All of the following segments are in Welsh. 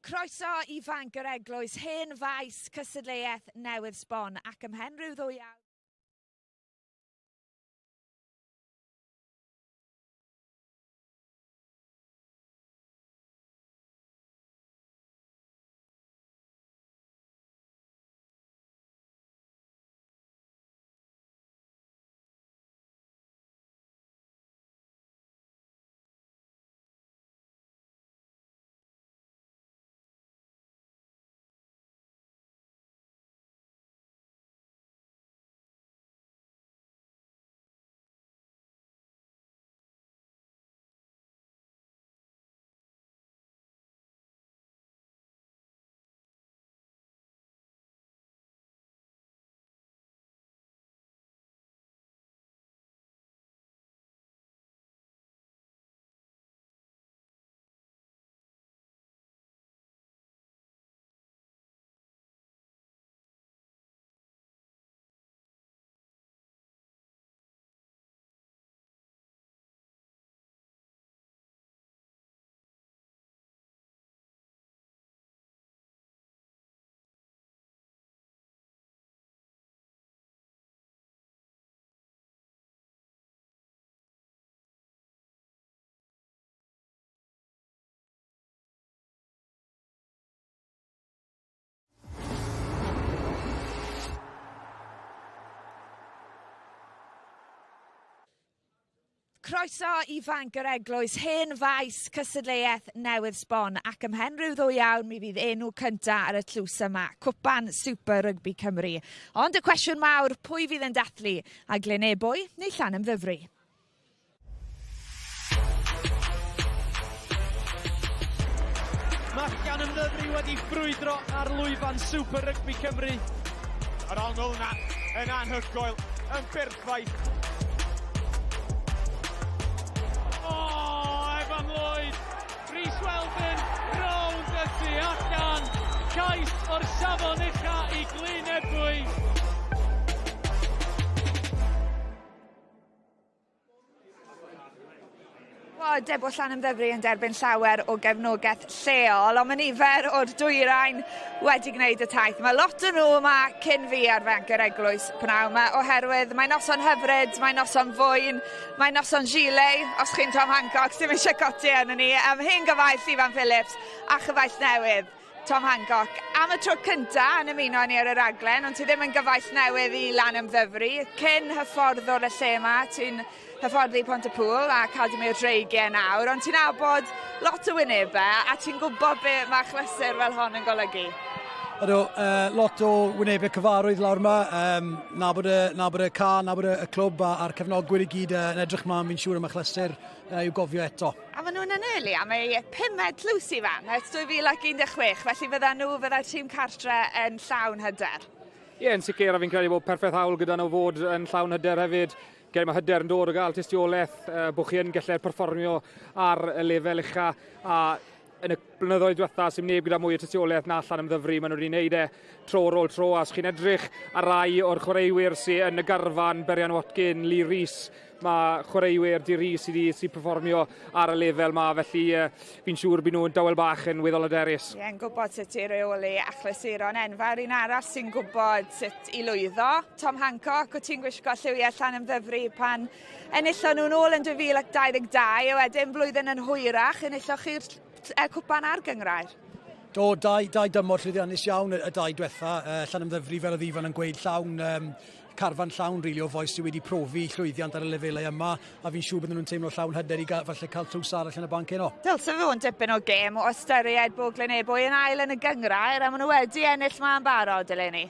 Croeso i Fanc yr Eglwys, hen faes cystadleuaeth newydd sbon ac ymhen rhyw ddwy awr. Croeso i Fanc yr Eglwys, hen faes cystadleuaeth newydd sbon ac ymhen rhyw ddwy awr mi fydd enw cyntaf ar y tlws yma, Cwpan Super Rygbi Cymru. Ond y cwestiwn mawr, pwy fydd yn dathlu, a Glynebwy neu Llanymddyfri? Mae Llanymddyfri wedi ffrwydro ar lwyfan Super Rygbi Cymru. Yr ongl yna yn anhygoel, yn berffaith. Rownd Derfynol allan, cais o'r safon ucha i Glynebwy. Ebbw Llanymddyfri yn derbyn llawer o gefnogaeth lleol, ond mae nifer o'r dwyrain wedi gwneud y taith. Mae lot o nhw yma cyn fi ar Fanc yr Eglwys pnawn yma, oherwydd mae noson hyfryd, mae noson fwyn, mae noson gilet, os chi'n Tom Hancock, sy'n eisiau coti yn ni, hen gyfaill Ifan Phillips a chyfaill newydd Tom Hancock. Am y tro cyntaf yn ymuno ni ar y raglen, ond ti ddim yn gyfaill newydd i Llanymddyfri. Cyn hyfforddwr y lle yma, ti'n hyfforddi Pontypool a Academi o Dreigiau nawr, ond ti'n abod lot o wynebau a ti'n gwybod be mae chlysur fel hon yn golygu? Ydw, lot o wynebau cyfarwydd lawr yma, nabod y ca, nabod y clwb a'r cefnogwyr i gyd yn edrych ma, fi'n siŵr am y chlysur i'w gofio eto. A maen nhw'n anelu am ei 5 tlws i fan, ers 2016, felly fydda'r tîm cartre yn llawn hyder. Ie, yn sicr, a fi'n credu bod perffaith hawl gyda nhw fod yn llawn hyder hefyd. Gen mae hyder yn dod o gael tystiolaeth bod chi yn gallu perfformio ar y lefel ucha, a yn y blynyddoedd diwethaf sy'n neb gyda mwy o tystiolaeth na Llanymddyfri. Maen nhw wedi gwneud tro ar ôl tro, a os chi'n edrych ar rai o'r chwaraewyr sy'n yn y garfan, Berian Watkin, Lee Rhys, mae chwaraewyr di Rhys sy'n perfformio ar y lefel yma, felly fi'n siŵr bydd nhw'n dawel bach yn weddol hyderus. Ie, yn gwybod sut i reoli achlysuron enfawr. Un arall sy'n gwybod sut i lwyddo. Tom Hancock, o ti'n gwisgo lliwiau Llanymddyfri pan enillon nhw'n ôl yn 2022, a wedyn blwyddyn yn hwyrach, enilloch chi'r cwpan a'r gyngrair. Do, dau dymor llwyddiannus iawn y dau diwetha. Llanymddyfri fel oedd Ifan yn gweud carfan llawn rili o foes sydd wedi profi llwyddiant ar y lefelau yma, a fi'n siŵr bydden nhw'n teimlo llawn hyder i falle cael trws arall yn y banc heno. Dylse fe o'n dipyn o gêm o ystyried bod Glynebwy yn ail yn y gyngrair, a maen nhw wedi ennill ma'n barod eleni.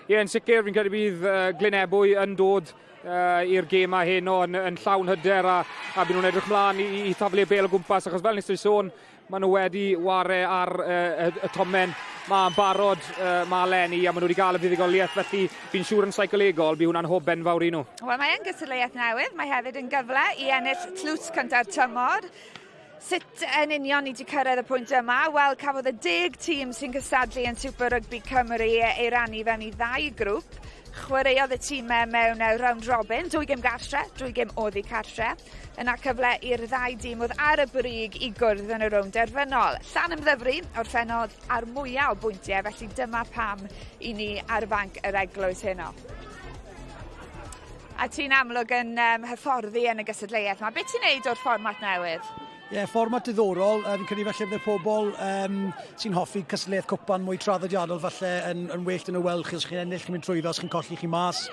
Ie, yn sicr, fi'n credu bydd Glynebwy yn dod i'r gêm heno yn llawn hyder, a bydd nhw'n edrych mlaen i taflu bel o gwmpas, achos fel nes i sôn, maen nhw wedi ware ar y tomen. Mae'n barod mae Lenny, a maen nhw wedi cael y fuddugoliaeth, felly fi'n siŵr yn seicolegol bydd hwnna'n hoben fawr i nhw. Wel, mae yn gystadleuaeth newydd, mae hefyd yn gyfle i ennill tlws cyntaf tymor. Sut yn union ni wedi cyrraedd y pwynt yma? Wel, cafodd y 10 tîm sy'n cystadlu yn Super Rygbi Cymru ei rannu fewn i 2 grŵp. chwaraeodd y tîmau mewn round robin, 2 gêm gartre, 2 gêm oddi cartre, yna cyfle i'r ddau dîm oedd ar y brig i gwrdd yn y rownd derfynol. Llanymddyfri orffennodd ar mwyaf o bwyntiau, felly dyma pam i ni ar y banc yr Eglwys heno. A ti'n amlwg yn hyfforddi yn y gystadleuaeth yma. Be ti'n neud o'r fformat newydd? Fformat diddorol. Fi'n credu falle byddai'r pobl sy'n hoffi cystadleuaeth cwpan mwy traddodiadol falle yn well yn y welch os chi'n ennill, chi'n mynd trwyddo, os chi'n colli chi mas.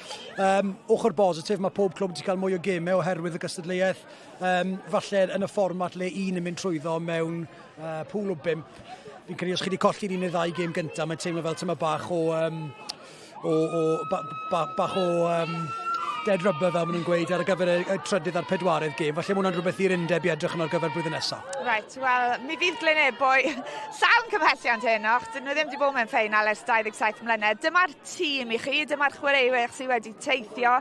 Ochr bositif, mae pob clwb wedi cael mwy o gemau oherwydd y gystadleuaeth. Falle yn y fformat le un yn mynd trwyddo mewn pŵl o 5. Fi'n credu os chi wedi colli'r 1 neu 2 gêm gyntaf, mae'n teimlo fel tyma bach o dead rubber fel maen nhw'n gweud ar gyfer y trydydd a'r 4edd gêm. Falle mae hwnna'n rhywbeth i'r undeb i edrych yn ar gyfer blwyddyn nesaf. Right, wel, mi fydd Glynebwy llawn cymhelliant heno, dyn nhw ddim wedi bod mewn ffeinal ers 27 mlynedd. Dyma'r tîm i chi, dyma'r chwaraewyr sydd wedi teithio.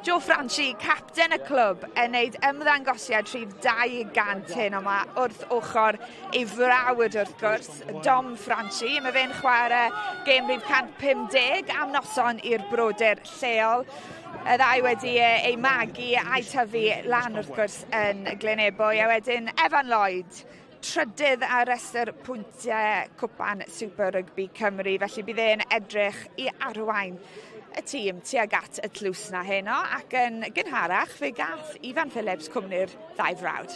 Joe Franchi, capten y clwb, yn neud ymddangosiad rhif 200 heno yma wrth ochr ei frawd wrth gwrs, Dom Franchi. Mae fe'n chwarae gêm rhif 150 am noson i'r brodyr lleol. Y ddau wedi ei magu a'i tyfu lan wrth gwrs yn Glynebwy. A wedyn Evan Lloyd, trydydd ar restr pwyntiau cwpan Super Rygbi Cymru. Felly bydd e'n edrych i arwain y tîm tuag at y tlws na heno. Ac yn gynharach, fe gath Ifan Phillips cwmni'r ddau frawd.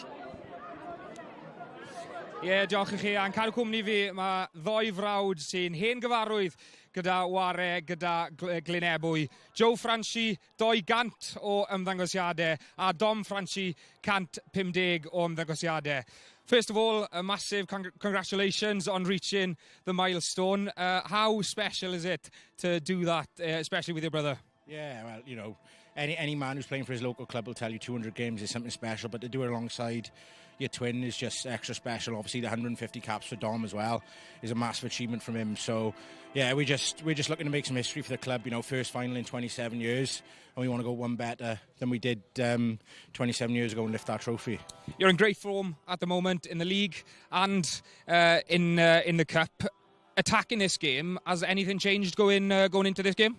Diolch i chi. A'n cael cwmni fi, mae 2 frawd sy'n hen gyfarwydd gyda ware, gyda Glynebwy. Joe Franchi, 200 o ymddangosiadau, a Dom Franchi, 150 o ymddangosiadau. First of all, a massive congratulations on reaching the milestone. How special is it to do that, especially with your brother? Yeah, well, you know, any man who's playing for his local club will tell you 200 games is something special, but to do it alongside your twin is just extra special. Obviously, the 150 caps for Dom as well is a massive achievement from him. So, yeah, we're just looking to make some history for the club. You know, first final in 27 years, and we want to go one better than we did 27 years ago and lift that trophy. You're in great form at the moment in the league and in the cup. Attacking this game, has anything changed going into this game?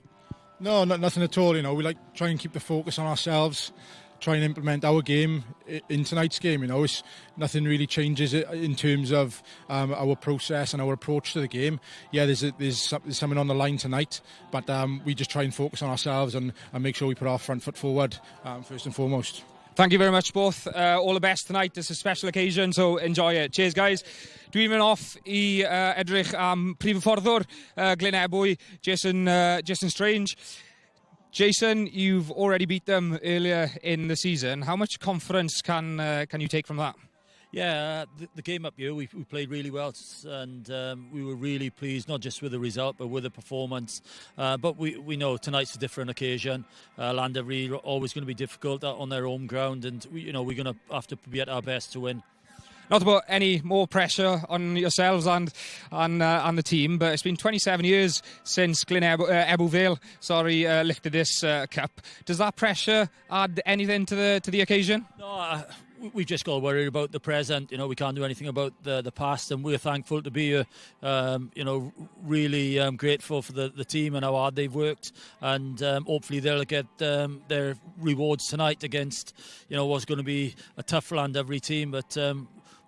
No, nothing at all. You know, we like try and keep the focus on ourselves. Try and implement our game in tonight's game. You know, it's, nothing really changes in terms of our process and our approach to the game. Yeah, there's something on the line tonight, but we just try and focus on ourselves and make sure we put our front foot forward first and foremost. Thank you very much both. All the best tonight. It's a special occasion, so enjoy it. Cheers, guys. Dwi'n mynd off I edrych am prif fforddwr Glynebwy, Jason Strange. Jason, you've already beat them earlier in the season. How much confidence can you take from that? Yeah, the game up here, we played really well, and we were really pleased, not just with the result, but with the performance. But we know tonight's a different occasion. Llandovery are always going to be difficult on their home ground, and we're going to have to be at our best to win. Not to put any more pressure on yourselves and the team, but it's been 27 years since Ebbw Vale lifted this cup. Does that pressure add anything to the occasion? No, we've just got to worry about the present. You know, we can't do anything about the past, and we're thankful to be here. You know, really grateful for the team and how hard they've worked, and hopefully they'll get their rewards tonight against what's going to be a tough Llandovery team, but.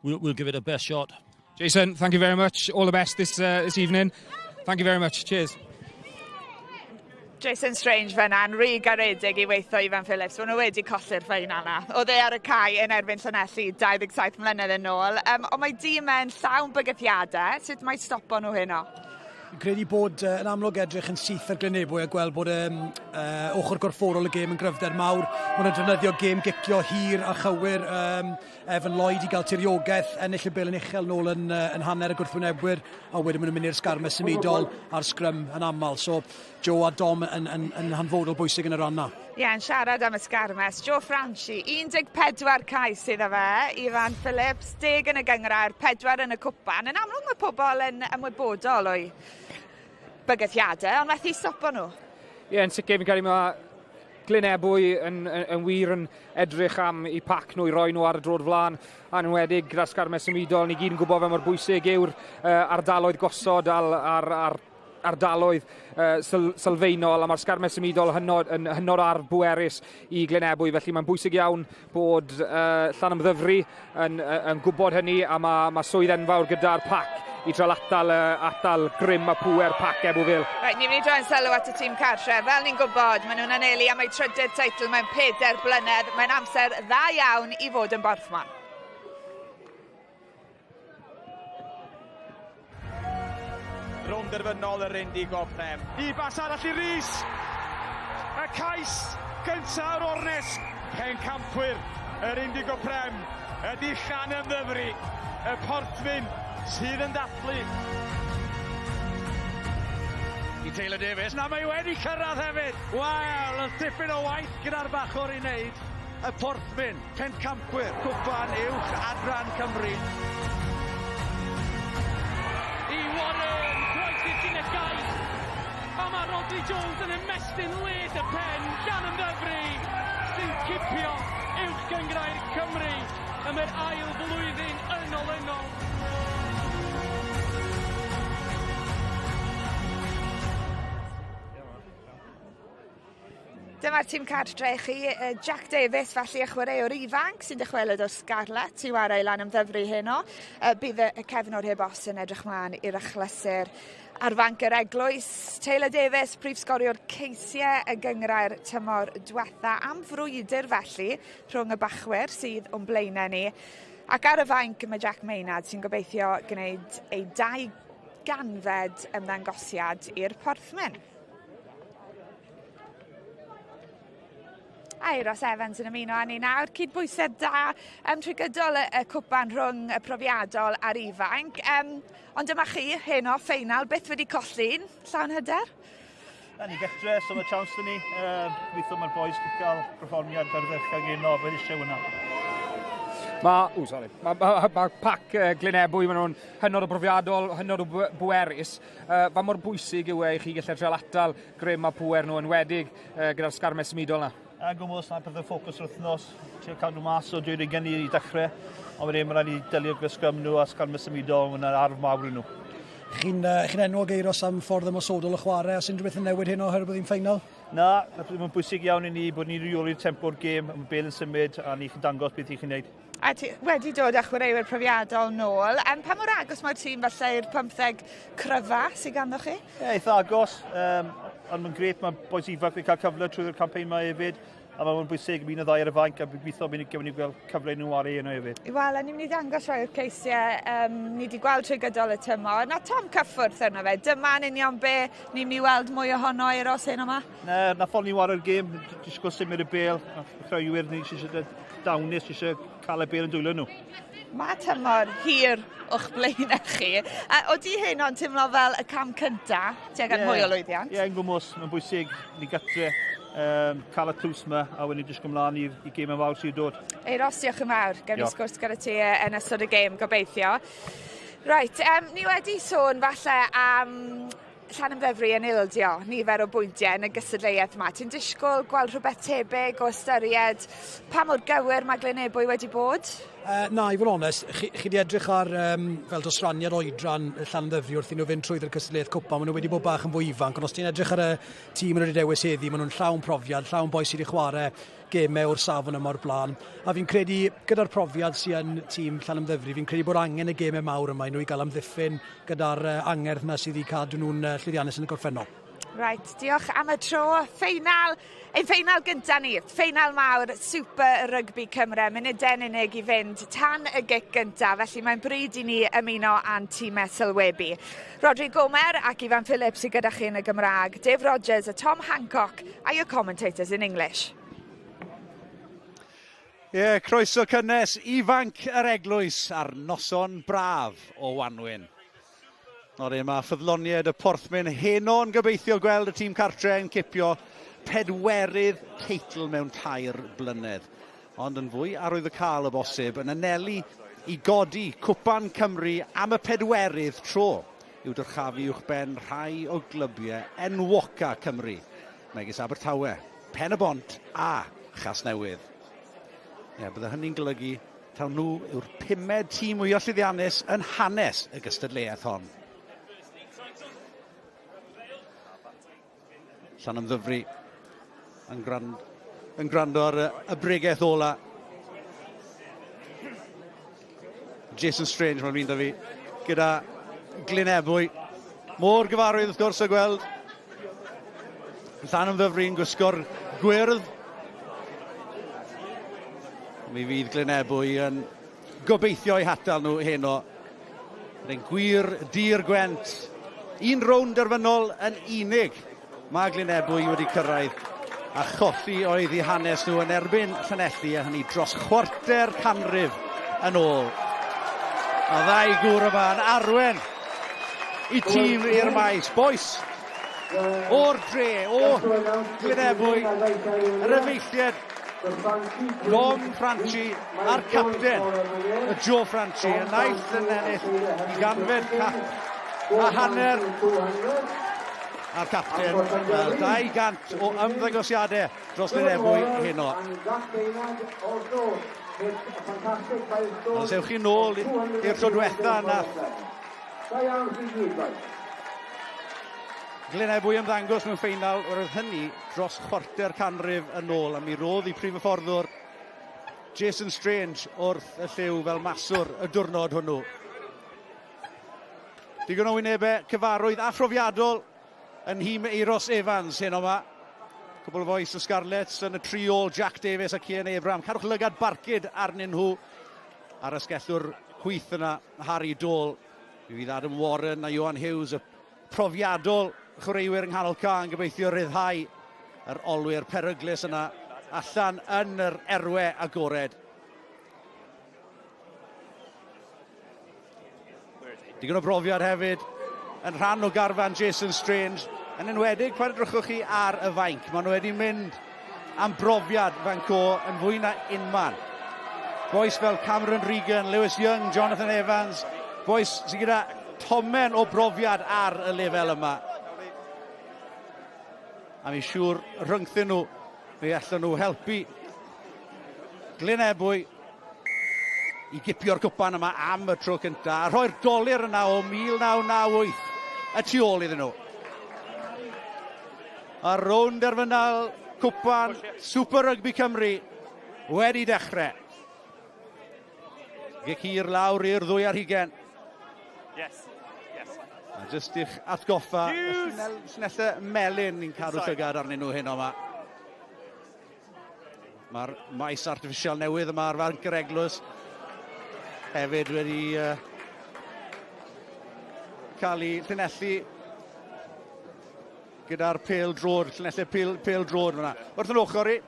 We'll give it a best shot. Jason, thank you very much. All the best this evening. Thank you very much. Cheers. Jason Strange fyna'n rhy garedig I weithio Ifan Phillips. Mae nhw wedi colli'r ffeinal na. Oedd ar y cae yn erbyn Llanelli 27 mlynedd yn ôl. Ond mae dîm yn llawn bygythiadau. Sut mae stopo nhw heno? Fi'n credu bod yn amlwg edrych yn syth ar Glynebwy a gweld bod ochr gorfforol y gêm yn gryfder mawr. Mae'n defnyddio gêm gicio hir a chywir. Evan Lloyd I gael tiriogaeth, ennill y bil yn uchel nôl yn hanner y gwrthwynebwyr, a wedyn maen nhw'n mynd i'r sgarmau symudol a'r sgrym yn aml. So Joe a Dom yn hanfodol bwysig yn y ran na. Ie, yn siarad am y sgarmes, Joe Franchi, 14 cais iddo fe, Ifan Phillips, 10 yn y gyngrair, 4 yn y cwpan. Yn amlwg mae pobl yn ymwybodol o'i bygythiadau, ond methu stopo nhw. Ie, yn sicr fi'n cael ei mae Glynebwy yn wir yn edrych am I pac nhw I roi nhw ar y drod flan, a'n enwedig gyda'r sgarmau symudol. Ni gyd yn gwybod fe mor bwysig yw'r ardaloedd gosod ar ardaloedd sylfaenol, a mae'r sgarmes symudol hynod arf bwerus I Glynebwy, felly mae'n bwysig iawn bod Llanymddyfri yn gwybod hynny, a mae swydd enfawr gyda'r pac I trael atal grym a pwer pac Ebbw Vale. Right, ni'n mynd I droi'n sylw at y tîm cartre. Fel ni'n gwybod, maen nhw'n anelu am eu trydydd teitl mewn 4 blynedd. Mae'n amser dda iawn I fod yn borthman. Rownd Derfynol yr Rygbi Prem. I bas arall I Rhys. Y cais gyntaf o'r ornes. Pencampwyr yr Rygbi Prem ydi Llanymddyfri. Y porthwyn sydd yn dathlu. I Taylor Davies. Na, mae wedi cyrraedd hefyd. Wel, y dipyn o waith gyda'r bachwr I wneud. Y porthwyn, pencampwyr, cwpan uwch adran Cymru. I Warren, gwaith I Ginegau. A mae Rodri Jones yn ymestyn led y pen. Llanymddyfri sy'n cipio uwch gyngrair Cymru am yr ail flwyddyn yn olynol. Dyma'r tîm cartre chi, Jack Davies, felly y chwaraewr ifanc sy'n dychwelyd o Scarlett I wario Llanymddyfri heno. Bydd y cefn o'r hebos yn edrych mlaen i'r achlysur ar fanc yr Eglwys. Taylor Davies, prif sgoriwr ceisiau y gyngrair tymor diwetha am frwydr felly rhwng y bachwyr sydd o'n blaenau ni. Ac ar y fanc mae Jack Maynard sy'n gobeithio gwneud ei 2 ganfed ymddangosiad i'r porthwyn. A Ross Evans yn ymuno â ni nawr. Cydbwysedd da trwy gydol y cwpan rhwng y profiadol a'r ifanc. Ond dyma chi, heno, ffeinal, beth wedi colli'n llawn hyder? Ni getre, so mae chance da ni. Gobeithio mae'r boys wedi cael perfformiad ardderchog heno, fe eisiau hwnna. Mae pac Glynebwy, maen nhw'n hynod o brofiadol, hynod o bwerus. Fa mor bwysig yw I chi gallu treul atal grym a pwer nhw yn wedig gyda'r sgarmes symudol na? A gwmwys na bydd y ffocws wrth nos, ti'n cadw mas o 20 I dechrau, ond wedyn mae'n rhaid I delio'r gysgwm nhw a sgarmes symudol, mae'n arf mawr I nhw. Chi'n enwog Eiros am ffordd ymosodol y chwarae, a sy'n rhywbeth yn newid hyn oherwydd bod hi'n ffeinal? Na, mae'n bwysig iawn I ni bod ni'n reoli'r tempo'r gêm, mae bel yn symud a ni chi'n dangos beth I chi'n neud. A ti wedi dod â chwaraewyr profiadol nôl. Pa mor agos mae'r tîm falle i'r 15 cryfa sydd ganddo chi? Ie, eitha agos, ond mae'n gret, mae boes ifanc wedi cael cyfle trwy'r campaign yma hefyd. A mae'n bwysig mynd y ddau ar y fanc a gobeithio mynd i gweld cyfle nhw ar yno hefyd. Wel, ni'n mynd I ddangos rhai o'r ceisiau ni wedi gweld trwy gydol y tymor. Na Tom Cyffwrdd yno fe. Dyma'n union be ni'n mynd I weld mwy ohono Eiros heno yma? Na ffôn ni wario'r gêm, disgwyl symud y bel. Chwaraewyr ni eisiau dawnus, eisiau cael y bel yn dwylo nhw. Mae tymor hir o'ch blaenau chi. Oeddi hyn o'n teimlo fel y cam cynta, tuag at mwy o lwyddiant? Ie, yn gwmws, mae'n bwysig, ni gytre. Cael y tlws yma a wedyn ni disgwyl mlaen I gêm yn fawr sydd dod. Eiros, diolch yn fawr. Gewn ni sgwrs gyda ti yn ystod y gêm, gobeithio. Right, ni wedi sôn falle am Llanymddyfri yn ildio nifer o bwyntiau yn y gystadleuaeth yma. Ti'n disgwyl gweld rhywbeth tebyg o ystyried pa mor gywir mae Glynebwy wedi bod? Na, I fod yn onest, chi wedi edrych ar fel dosraniad oedran Llanymddyfri wrth I nhw fynd trwy'r cystadleuaeth cwpa. Maen nhw wedi bod bach yn fwy ifanc, ond os ti'n edrych ar y tîm yn wedi dewis heddi, maen nhw'n llawn profiad, llawn boes sydd wedi chwarae gemau o'r safon yma o'r blaen. A fi'n credu, gyda'r profiad sydd yn tîm Llanymddyfri, fi'n credu bod angen y gemau mawr yma I nhw I gael amddiffyn gyda'r angerdd yna sydd wedi cadw nhw'n llwyddiannus yn y gorffennol. Right, diolch am y tro. Ein ffeinal gyntaf ni, ffeinal mawr Super Rygbi Cymru, munudau'n unig I fynd tan y gic gyntaf, felly mae'n bryd I ni ymuno a'n tîmau sylwebu. Rodri Gomer ac Ifan Phillips sydd gyda chi yn y Gymraeg, Dave Rogers a Tom Hancock are your commentators in English. Croeso cynnes ifanc yr Eglwys ar noson braf o Wanwyn. Mae ffyddloniad y porthwyn heno yn gobeithio gweld y tîm cartre yn cipio 4 teitl mewn 2 blynedd. Ond yn fwy arwydd y cael y bosib yn anelu I godi Cwpan Cymru am y 4 tro i'w dyrchafu uwchben rhai o glybiau enwoca Cymru. Megis Abertawe, Pen y Bont a Chasnewydd. Bydde hynny'n golygu taw nhw yw'r 5 tîm mwyaf llwyddiannus yn hanes y gystadleuaeth hon. Llanymddyfri yn gwrando ar y bregaeth ola. Jason Strange mae'n mynd â fi gyda Glynebwy. Môr gyfarwydd wrth gwrs a gweld Llanymddyfri'n gwisgo'r gwyrdd. Mi fydd Glynebwy yn gobeithio eu hatal nhw heno. Yn gwir dir gwent. Un rownd derfynol yn unig mae Glynebwy wedi cyrraedd a cholli oedd eu hanes nhw yn erbyn Llanelli a hynny dros chwarter canrif yn ôl. A ddau gŵr yma yn arwen i tîm i'r maes. Boes o'r dre o Glynebwy, yr efeilliad Ron Franci a'r capten, y Joe Franci, yn naill yn ennill i ganfed cap a hanner a'r capten, wel 200 o ymddangosiadau dros Glynebwy heno. Os ewch chi nôl i'r tro diwetha nath Glynebwy ymddangos mewn ffeinal, oedd hynny dros chwarter canrif yn ôl, a mi roedd i prif y fforddwr Jason Strange wrth y lliw fel maswr y diwrnod hwnnw. Digon o wynebau cyfarwydd a phrofiadol yn hîm Euros Evans hyn yma. Cwbl o fois o Scarlets yn y triol Jack Davies ac Ian Abraham. Carwch lygad barcud arnyn nhw ar ysgellwr chwyth yna, Harry Dole. Mi fydd Adam Warren a Johan Hughes y profiadol chwaraewyr yng nghanol ca yn gobeithio ryddhau yr olwyr peryglus yna allan yn yr erwe agored. Digon o brofiad hefyd yn rhan o garfan Jason Strange, yn enwedig pan edrychwch chi ar y fainc. Maen nhw wedi mynd am brofiad Fanc yn fwy na unman. Boes fel Cameron Regan, Lewis Young, Jonathan Evans, boes sydd gyda tomen o brofiad ar y lefel yma. A mi siŵr rhyngthyn nhw, fe allan nhw helpu Glynebwy i gipio'r cwpan yma am y tro cynta, a rhoi'r dolir yna o 1998 y tu ôl iddyn nhw. A Rownd Derfynol Cwpan Super Rygbi Cymru wedi dechrau. Gycir lawr i'r ddwy ar hugen. A jyst i'ch atgoffa, snellau melyn ni'n cadw llygad arnyn nhw hyn o'ma. Mae'r maes artiffisial newydd yma ar Fanc yr Eglwys hefyd wedi cael ei llinellu gyda'r pêl drod, llinellau pêl drod yna. Wrth yn ochr i,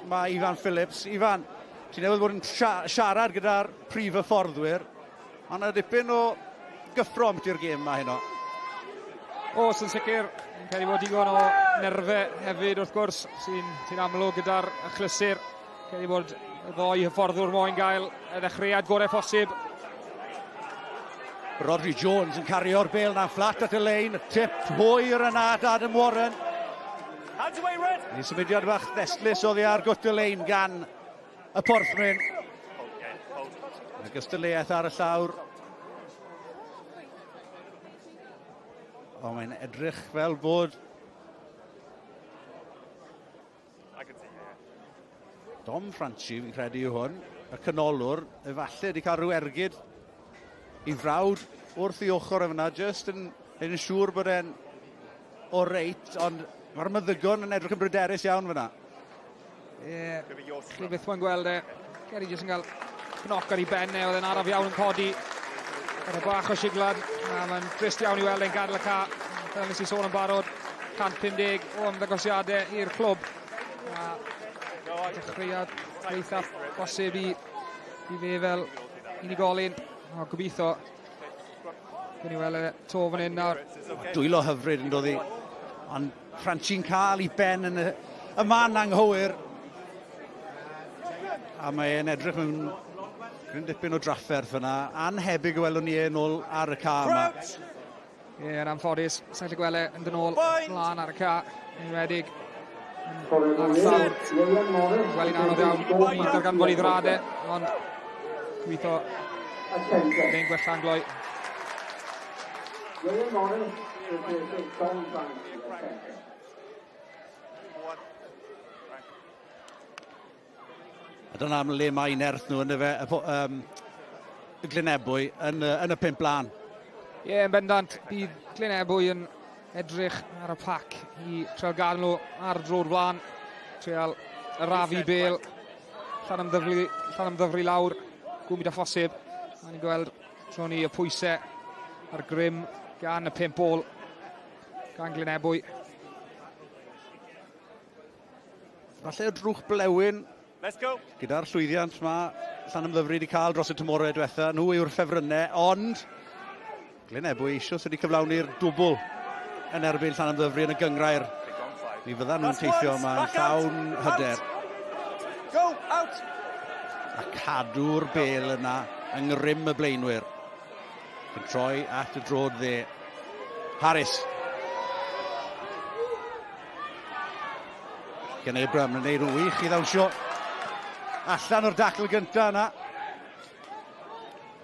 mae Ifan Phillips. Ifan, ti'n newydd bod yn siarad gyda'r prif y fforddwyr, ond y dipyn o gyffro am ti'r gêm yma heno. Os yn sicr, yn cael ei fod digon o nerfau hefyd wrth gwrs sy'n amlwg gyda'r achlysur. Cael ei fod y ddoi hyfforddwr moyn gael y ddechreuad gorau posib. Rodri Jones yn cario'r bêl na'n fflat at y lein, tip hwyr yna at Adam Warren. Ni symudiad bach ddestlus oddi ar gwt y lein gan y porthmyn. Y gystadleuaeth ar y llawr. O, mae'n edrych fel bod Dom Franci, fi'n credu yw hwn, y canolwr, efallai wedi cael rhyw ergyd i frawd wrth i ochr yna, jyst yn siŵr bod e'n o reit, ond mae'r meddygon yn edrych yn bryderus iawn fyna. Chi byth mae'n gweld e. Geri jyst yn cael knock ar ei benne, oedd e'n araf iawn yn codi. Yr y bach o siglad, a mae'n drist iawn i weld e'n gadael y ca. Fel nes i sôn yn barod, 150 o ymddangosiadau i'r clwb. A dechreuad gweithaf bosib i fe fel unigolyn. O, gobeithio. Gwni weld y to fan hyn nawr. Dwylo hyfryd yn dod i. Ond Franci'n cael ei ben yn y man anghywir. A mae'n edrych mewn Gwyn dipyn o drafferth fyna, anhebyg o welwn ni yn ôl ar y ca yma. Yn anffodus, sa'n lle gwele yn dyn ôl mlaen ar y ca, enwedig ar y llawr. Gweli'n anodd iawn, mae'n darganfod i ddradau, ond gweithio neu'n gwellangloi. A dyna am le mae nerth nhw yn y Glynebwy yn y 5 lan. Ie, yn bendant, bydd Glynebwy yn edrych ar y pac i treol gael nhw ar dro'r blaen. Treol y Rygbi Bale, Llanymddyfri lawr, gwmwyd a phosib. A ni'n gweld tro ni y pwysau ar grym gan y 5 ôl gan Glynebwy. Falle y drwch blewyn gyda'r llwyddiant mae Llanymddyfri wedi cael dros y tymorau diwetha. Nhw yw'r ffefrynnau, ond Glynebwy eisiau wedi cyflawni'r dwbl yn erbyn Llanymddyfri yn y gyngrair. Mi fyddan nhw'n teithio yma yn llawn hyder. A cadw'r Bale yna yng ngrym y blaenwyr. Yn troi at y drod dde. Harris. Gan Ebbw yn gwneud yn wych i ddawnsio. Allan o'r dacl gyntaf yna.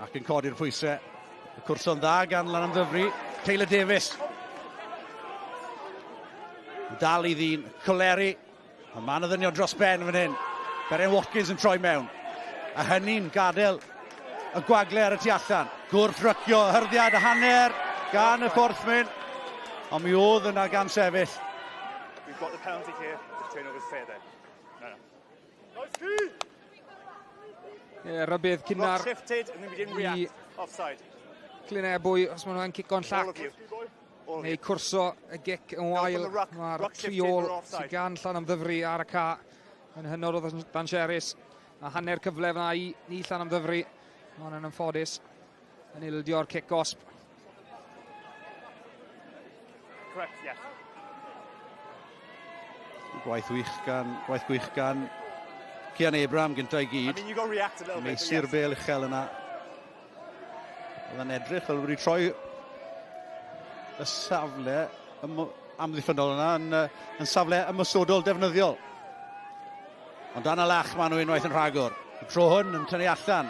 Ac yn codi'r pwysau. Y cwrson dda gan Llanymddyfri. Taylor Davies. Dal i ddyn. Coleri. A man o ddynion dros ben fan hyn. Beren Watkins yn troi mewn. A hynny'n gadael y gwagle ar y tu allan. Gwrthrycio, hyrddiad a hanner gan y fforthmyn. Ond mi oedd yna gan sefyll. We've got the penalty here. The turnover's fair there. No. Ie, rybydd cynnar i Glynebwy os maen nhw'n cico'n llac. Neu cwrso y gic yn wael. Mae'r triol sydd gan Llanymddyfri ar y ca yn hynod o ddanserus. A hanner cyfle fyna i Llanymddyfri. Mae'n yn ffodus yn ildio'r cic gosb. Correct, yes. Gwaith gwych gan Cian Abraham gyntaf i gyd. Meisir Bale uchel yna. Oedd yn edrych fel wedi troi y safle amddiffynol yna yn safle ymysodol defnyddiol. Ond dan y lach maen nhw unwaith yn rhagor. Y tro hwn yn tynnu allan.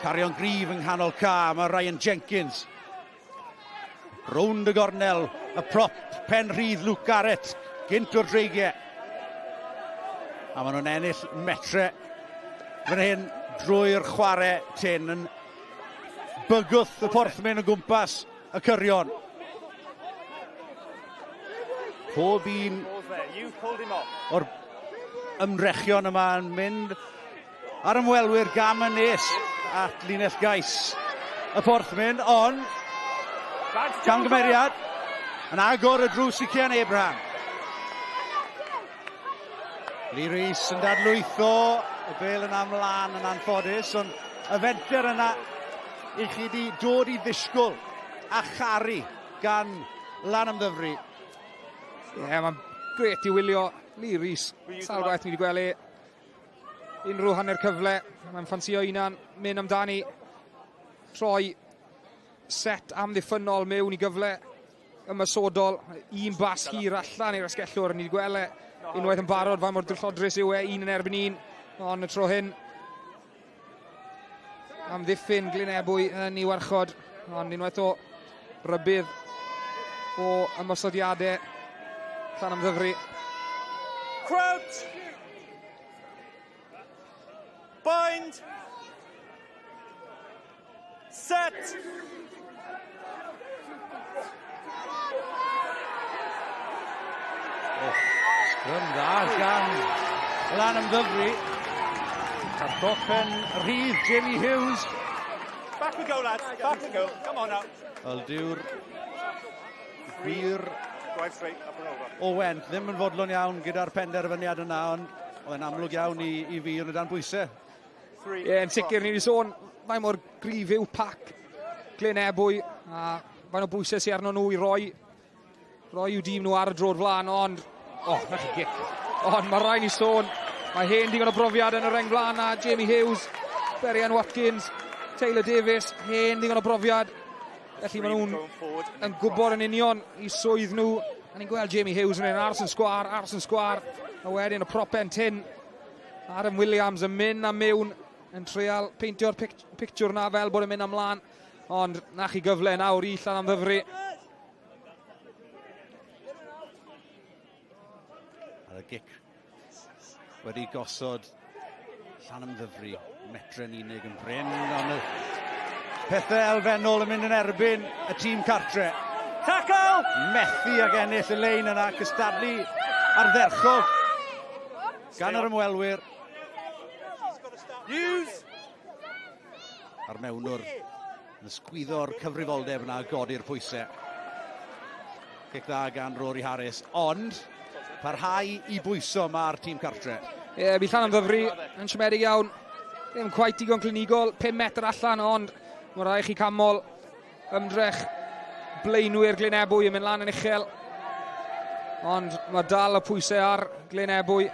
Cario'n grif yng nghanol ca, mae Ryan Jenkins. Rownd y gornel, y prop, pen rhydd Luke Garrett, gynt o'r dreigiau. A maen nhw'n ennill metre fan hyn drwy'r chwarae tyn yn bygwth y porthmyn o gwmpas y cyrion. Pob un o'r ymdrechion yma yn mynd ar ymwelwyr gam y nes at linell gais y porthmyn, ond camgymeriad yn agor y drws i Cian Abraham. Lee Rees yn dadlwytho, y Bale yn amlan yn anffodus, ond y fenter yna i chi wedi dod i ddisgwyl a charu gan Llanymddyfri. Ie, mae'n gret i wylio Lee Rees. Sawl gwaith ni wedi gweld e. Unrhyw hanner cyfle, mae'n ffansio unan, mynd amdani. Troi set amddiffynol mewn i gyfle ymysodol. Un bas hir allan i'r asgellwr, ni wedi gweld e. Unwaith yn barod, fa mor dillodrus yw e, un yn erbyn un. Ond y tro hyn, amddiffyn Glynebwy yn ei warchod. Ond unwaith o rybydd o ymosodiadau Llanymddyfri. Crouch! Bind! Set! Sgrym dda gan Llanymddyfri. Ar goffen rhydd Jamie Hughes. Back we go, lads. Back we go. Come on now. Wel diw'r gwir Drive straight, up and over. o Went ddim yn fodlon iawn gyda'r penderfyniad yna, ond oedd e'n amlwg iawn i fi yn y dan bwysau. Ie, yn sicr ni wedi sôn, mae mor grif yw pac Glynebwy, a fain o bwysau sy'n arno nhw i roi i'w dîm nhw ar y drod flan, ond na chi gic. Ond mae rai ni sôn, mae hen digon o brofiad yn y reng flan a Jamie Hughes, Berian Watkins, Taylor Davies, hen digon o brofiad. Felly maen nhw'n yn gwybod yn union i swydd nhw. A ni'n gweld Jamie Hughes yn ein ars yn sgwar. A wedyn y propen tin. Adam Williams yn mynd am mewn, yn treol peintio'r pictiwr na fel bod yn mynd amlan. Ond na chi gyfle nawr i Llanymddyfri. gic wedi gosod Llanymddyfri, metre'n unig yn bryn, ond y pethau elfennol yn mynd yn erbyn y tîm cartre. Tackle! Methu ag ennill y lein yna, cystadlu ardderchog gan yr ymwelwyr. A'r mewnwr yn ysgwyddo'r cyfrifoldeb yna a godi'r pwysau. Cic dda gan Rory Harris, ond parhau i bwyso mae'r tîm cartre. Ie, bydd Llanymddyfri yn siomedig iawn. Ddim cweit digon clinigol, 5 metr allan, ond mae rhaid chi camol ymdrech blaenwyr Glynebwy yn mynd lan yn uchel. Ond mae dal y pwysau ar Glynebwy.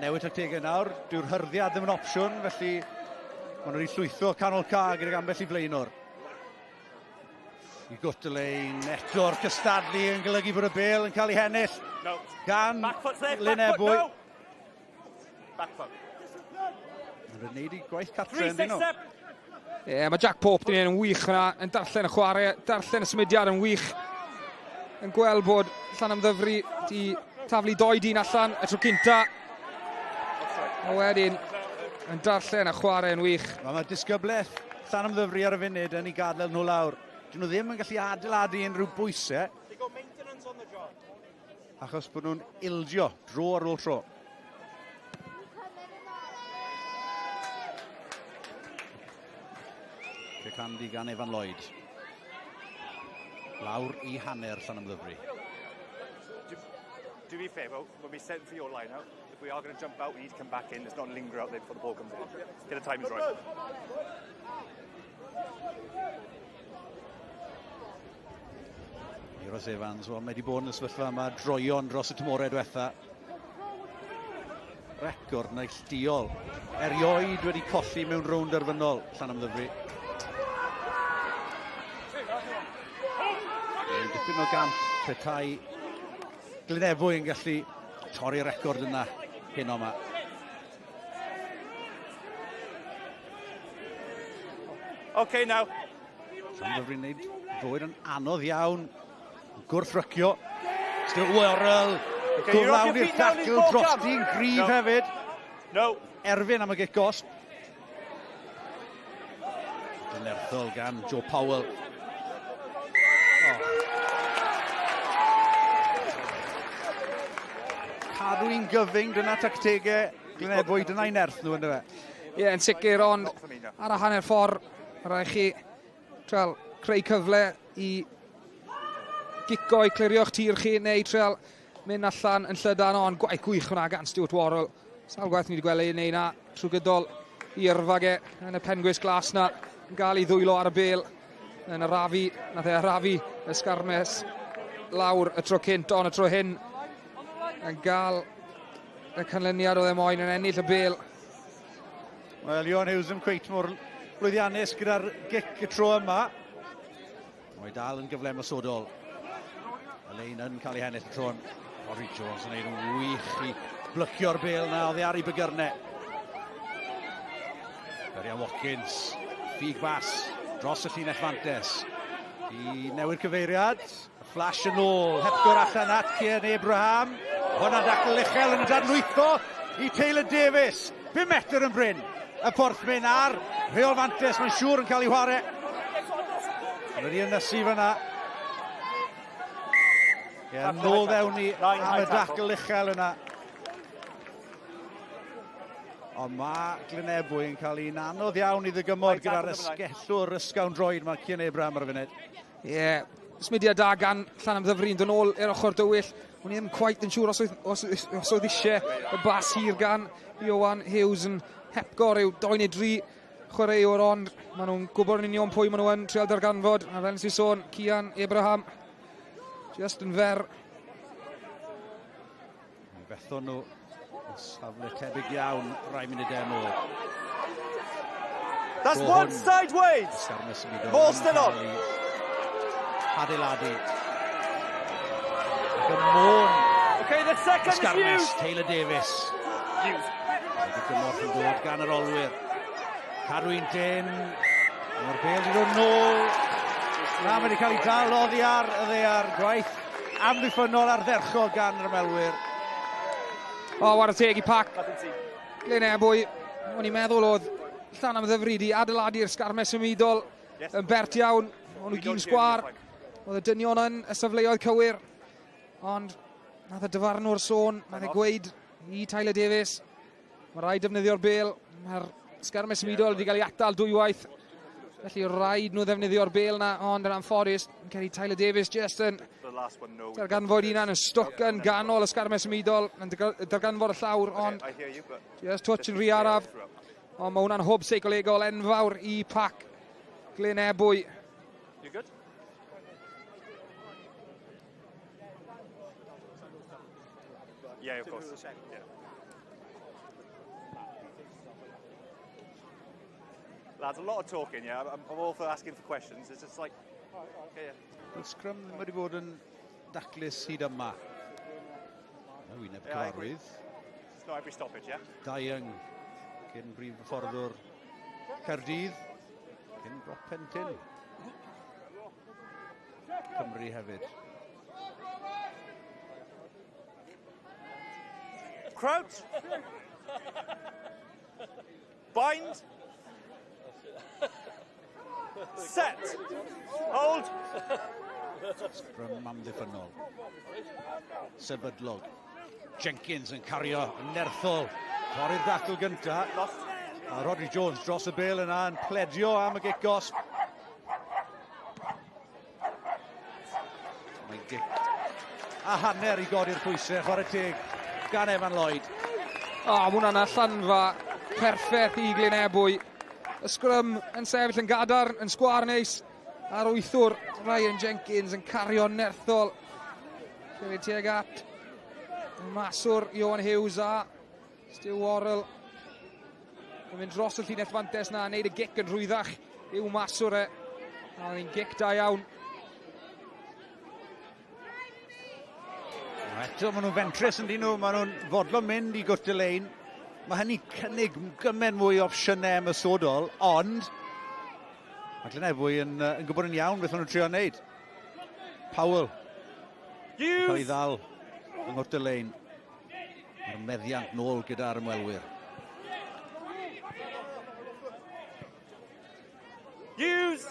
Newid tactegau nawr, dyw'r hyrddiad ddim yn opsiwn, felly maen nhw wedi llwytho canol ca gydag ambell i blaenwr. I gwt y lein, eto'r cystadlu yn golygu bod y bêl yn cael ei hennill gan Glynebwy. Mae'n gwneud i gwaith cartre yn dyn nhw. Ie, mae Jack Pope yn un wych yna, yn darllen y chwarae, darllen y symudiad yn wych. Yn gweld bod Llanymddyfri wedi taflu 2 dyn allan y tro cynta. A wedyn, yn darllen y chwarae yn wych. Mae disgybleth Llanymddyfri ar y funud yn ei gadael nhw lawr. Dyn nhw ddim yn gallu adeiladu unrhyw bwysau. Achos bod nhw'n ildio dro ar ôl tro. Candi gan Evan Lloyd. Lawr i hanner Llanymddyfri. Do me a favour, when we set for your line out, if we are going to jump out, we need to come back in. Let's not linger out there before the ball comes in. Get the timings right. Euros Evans, wel, mae wedi bod yn y sefyllfa yma droion dros y tymorau diwetha. Record neilltuol. Erioed wedi colli mewn rownd derfynol Llanymddyfri. Dipyn o gamp petai Glynebwy yn gallu torri'r record yna hyn o'ma. OK, now. Llanymddyfri'n neud fwyd yn anodd iawn. Gwrthrycio. Stuart Worrell. Gwrlawn i'r tackle drosti'n gryf hefyd. No. Erfyn am y gic gost. Dynerthol gan Joe Powell. Cadw'n gyfyng, dyna tactegau Glynebwy, dyna'i nerth nhw ynddo fe. Ie, yn sicr, ond ar y hanner ffordd, rhaid chi creu cyfle i gico i clirio'ch tir chi, neu treul mynd allan yn llydan, ond gwaith gwych hwnna gan Stuart Worrell. Sawl gwaith ni wedi gweld ei wneud na, trwy gydol i yrfage yn y pengwys glas na, yn cael ei ddwylo ar y bêl yn y rafi, nath e arafu y sgarmes lawr y tro cynt, ond y tro hyn yn gael y canlyniad oedd e moyn yn ennill y bêl. Wel, Iwan Hughes yn cweit mor blwyddiannus gyda'r gic y tro yma. Mae dal yn gyfle masodol. Y lein yn cael ei hennill y tron. Rory Jones yn neud yn wych i blycio'r bêl na, oedd e ar ei bygyrnau. Darian Watkins, ffug bas dros y llinell fantes. I newid cyfeiriad, flash yn ôl, hepgor allan at Cian Abraham. Hwna'n dacl uchel yn dadlwytho i Taylor Davis. 5 metr yn bryn. Y porthmyn ar rheol fantes, mae'n siŵr yn cael ei chwarae. Wedi ynysu fyna. Nôl ddewn ni am y dacl uchel yna. Ond mae Glynebwy yn cael ein anodd iawn i ddygymod gyda'r ysgellwr ysgawn droed mae Cian Abraham ar y funud. Ie, smudiad da gan Llanymddyfri yn dod nôl i'r ochr dywyll.Wn i ddim cweit yn siŵr os oedd eisiau y bas hir gan Iwan Hughes yn hepgor yw 2 neu 3 chwaraewr, ond maen nhw'n gwybod yn union pwy maen nhw yn trial darganfod. A fel sy'n sôn, Cian Abraham just yn fer. Fetho nhw safle tebyg iawn rai munudau nôl. That's one sideways. Ball still on. Adeiladu. Gymôn. OK, the second is used. Taylor Davis. Wedi gymorth yn dod gan yr olwyr. Cadwyn dyn. Mae'r bêl wedi dod nôl. Na, mae wedi cael ei dal oddi ar y ddear. Gwaith amddiffynol ardderchol gan yr ymwelwyr. O, war y teg I pac. Glynebwy, o'n i'n meddwl oedd Llanymddyfri di adeiladu'r sgarmes ymwydol yn bert iawn. O'n nhw gyn sgwar. Oedd y dynion yn y safleoedd cywir. Ond nath y dyfarnwr sôn, nath e gweud I Tyler Davies. Mae rhaid defnyddio'r bêl. Mae'r sgarmes ymwydol wedi cael ei atal dwywaith. Felly rhaid nhw ddefnyddio'r bêl na, ond yn anffodus, yn cael ei Tyler Davies just yn darganfod unan yn stwc yn ganol y sgarmes ymwydol, yn darganfod y llawr, ond just twtch yn rhy araf. Ond mae hwnna'n hwb seicolegol enfawr I pac Glynebwy. You good? Yeah, of course. Yeah. Lads, a lot of talking, yeah. I'm all for asking for questions. It's just like, okay, yeah. Scrum wedi bod yn daclus hyd yma. Wyneb cyfarwydd. It's not every stoppage, yeah? Da Young, cyn brif fforddwr Caerdydd, cyn Brop Pentyn. Cymru hefyd. Crouch. Bind. Set. Hold. Scrum Llanymddyfri. Sefydlog. Jenkins yn cario yn nerthol. Torri'r dacl gynta. A Rodri Jones dros y bêl yna yn pledio am y gic gosb. Mae'n gic a hanner I godi'r pwysau. Chwarae teg gan Evan Lloyd. O, mae hwnna'n allanfa perffaith I Glynebwy. Y sgrym yn sefyll yn gadarn, yn sgwar neis. A'r wythwr Ryan Jenkins yn cario nerthol. Cefyd tuag at y maswr Iwan Hughes a Stu Worrell. Yn mynd dros y llinell fantes na, neud y gic yn rhwyddach i'w maswr e. A oedd hi'n gic da iawn. Eto, maen nhw'n fentrus yn dyn nhw, maen nhw'n fodlon mynd I gwrt y lein. Mae hynny cynnig gymaint mwy o opsiynau ymysodol, ond mae Glynebwy yn gwybod yn iawn beth nhw'n trio wneud. Powell. Cael ei ddal yng nghwrt y lein. Mae'r meddiant nôl gyda'r ymwelwyr. Hughes.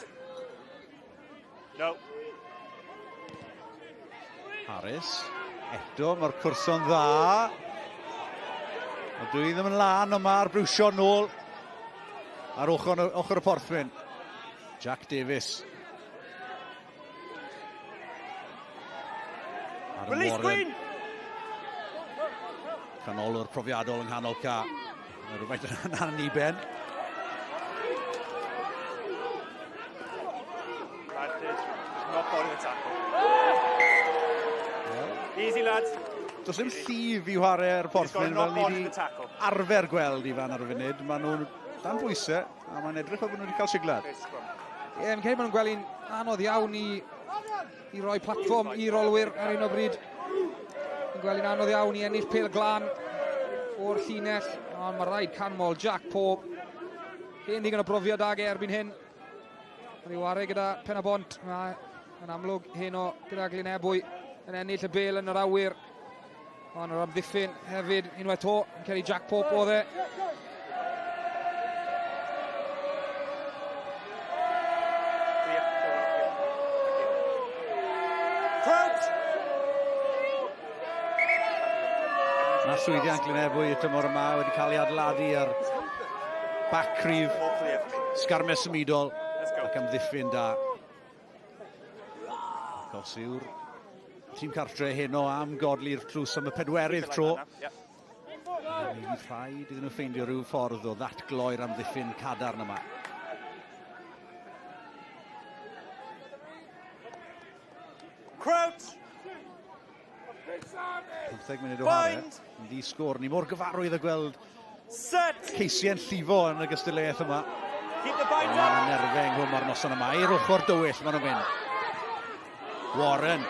No. Harris. Eto, mae'r cwrso'n dda. A dwi ddim yn lan, ond mae'r brwsio nôl ar ochr y porthwyn. Jack Davies. Release Queen! Canolwr profiadol yng nghanol ca. Rhywbeth yn aniben. Not body attack. Easy, lads. Does ddim llif I chwarae'r porthwyn fel ni wedi arfer gweld I fan ar y funud. Maen nhw'n dan bwysau a mae'n edrych fel bod nhw wedi cael siglad. Ie, fi'n credu maen nhw'n gwely'n anodd iawn I roi platfform I rolwyr ar un o bryd. Fi'n gwely'n anodd iawn I ennill pêl glân o'r llinell. Ond mae rhaid canmol Jack Pope. Hen ddigon o brofiad ag erbyn hyn. Mae'n ei wario gyda pen a bont. Yn amlwg heno gyda Glynebwy yn ennill y bêl yn yr awyr. Ond yr amddiffyn hefyd unwaith to yn cael ei Jack Pope oedd e. Na swyddiant Glynebwy y tymor yma wedi cael ei adeiladu ar bacrif sgarmes ymwydol ac amddiffyn da. Gos yw'r tîm cartre heno am godli'r tlws am y pedwerydd tro. Mae'n rhaid iddyn nhw ffeindio rhyw ffordd o ddatgloi'r amddiffyn cadarn yma. Crouch! 15 munud o harau. Yn ddi sgôr. Ni mor gyfarwydd a gweld ceisiau'n llifo yn y gystadleuaeth yma. Mae'n nerfau ynghlwm ar noson yma. I'r ochr dywyll maen nhw'n mynd. Warren.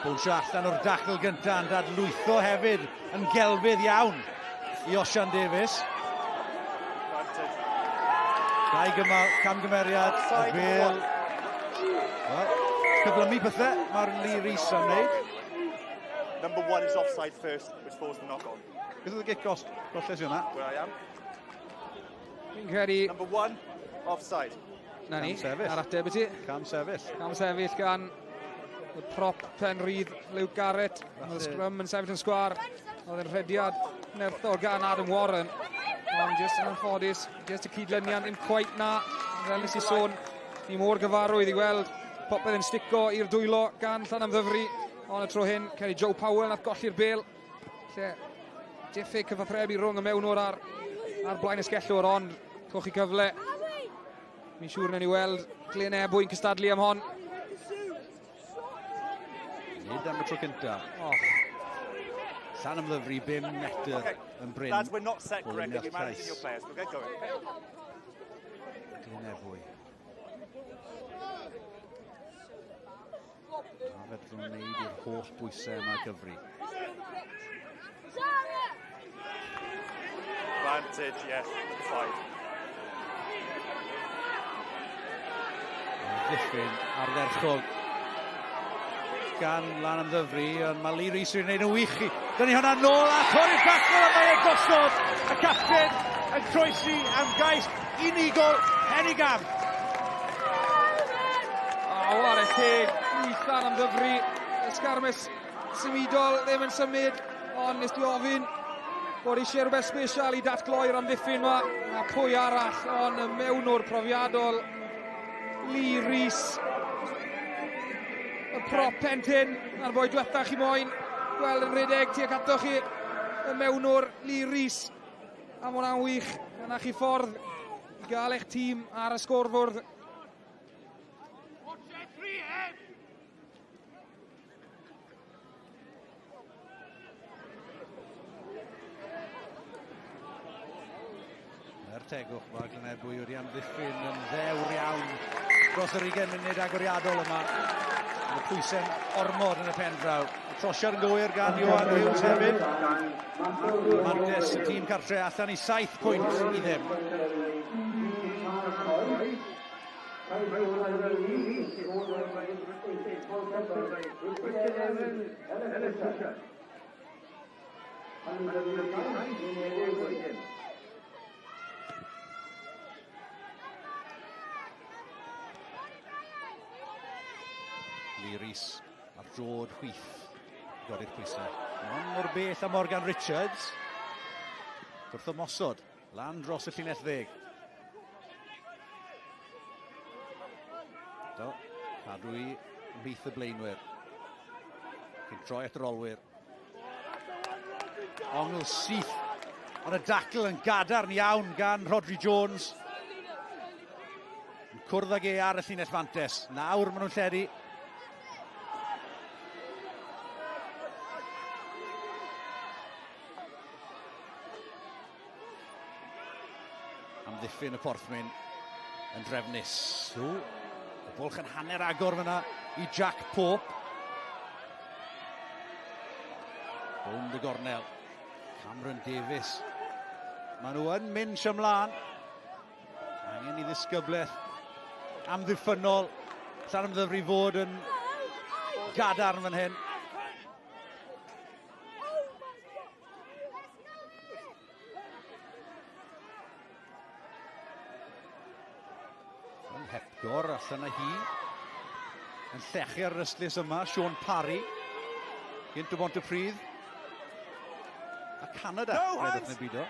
Bwnsio allan o'r dacl gyntaf yn dadlwytho hefyd yn gelfydd iawn I Osian Davies. Dau camgymeriad, y bêl. Cyflymu pethau, mae'r Lee Rees am wneud. Number 1 is offside first, which forced the knock-on. Beth oedd y gic golles i hwnna? Where I am. Fi'n credu... Number 1, offside. Na ni, Cam sefyll. ar ateb i ti. Cam sefyll. Cam sefyll gan y prop Penrhydd, Luke Garrett. Oedd y scrum yn sefyll yn sgwar. Oedd yn rhediad nerthol gan Adam Warren. Ond jyst yn anffodus, jyst y cydlyniad ddim cweit na. Fel nes i sôn, ni mor gyfarwydd i weld popeth yn stico i'r dwylo gan Llanymddyfri. Ond y tro hyn, Ceri Joe Powell nath golli'r bêl. Lle diffyg cyfathrebu rhwng y mewnwr ar blaen ysgellwr, ond cwch i cyfle. Mi'n siŵr na ni weld Glynebwy yn cystadlu am hon. Nid am y tro cynta. Llanymddyfri 5 metr yn bryn. Lads, we're not set correctly. You're managing your players. We'll get going. Glynebwy. A fedrwn nhw wneud i'r holl bwysau yma gyfri. Advantage, yes, 5. Ddiffyn ar dderchog gan Llanymddyfri, ond mae Lee Rees yn gwneud yn wych i. Dyna hwnna nôl a Corey Backwell a mae e gosod. Y capten yn croesi am gais unigol Henigam. Ware teg i Llanymddyfri. Ysgarmes symudol ddim yn symud, ond nes di ofyn bod eisiau rhywbeth special i datgloi'r amddiffyn yma. A pwy arall, ond y mewnwr profiadol Lee Rees. Y prop Pentyn, a'r boi diwetha chi moyn gweld yn redeg tuag atoch chi. Y mewnwr Lee Rees. A ma' hwnna'n wych, yna chi ffordd i gael eich tîm ar y sgorfwrdd. Tegwch mae Glynebwy wedi amddiffyn yn ddewr iawn dros yr 20 munud agoriadol yma. Yn y pwysau'n ormod yn y pen draw. Y trosiad yn gywir gan Iwan Hughes hefyd. Mantes y tîm cartre allan i 7 pwynt i ddim. Lee Rees ar drod chwith godi'r pwysau. Ond mor bell a Morgan Richards. Wrth ymosod, lan dros y llinell ddeg. Do, cadw i ymbyth y blaenwyr. Cyn troi at yr olwyr. Ongl syth, ond y dacl yn gadarn iawn gan Rhodri Jones. Yn cwrdd ag e ar y llinell fantes. Nawr maen nhw'n lledu. Amddiffyn y porthmyn yn drefnus. Y bwlch yn hanner agor fyna i Jack Pope. Hwn dy gornel. Cameron Davies. Maen nhw yn mynd ymlaen. Angen i ddisgybleth amddiffynol. Llanymddyfri fod yn gadarn fan hyn. Hepgor allan â hi. Yn llechu'r ryslus yma, Sean Parry. Gynt o bont y prydd. A Canada. Redwch yn y byd o.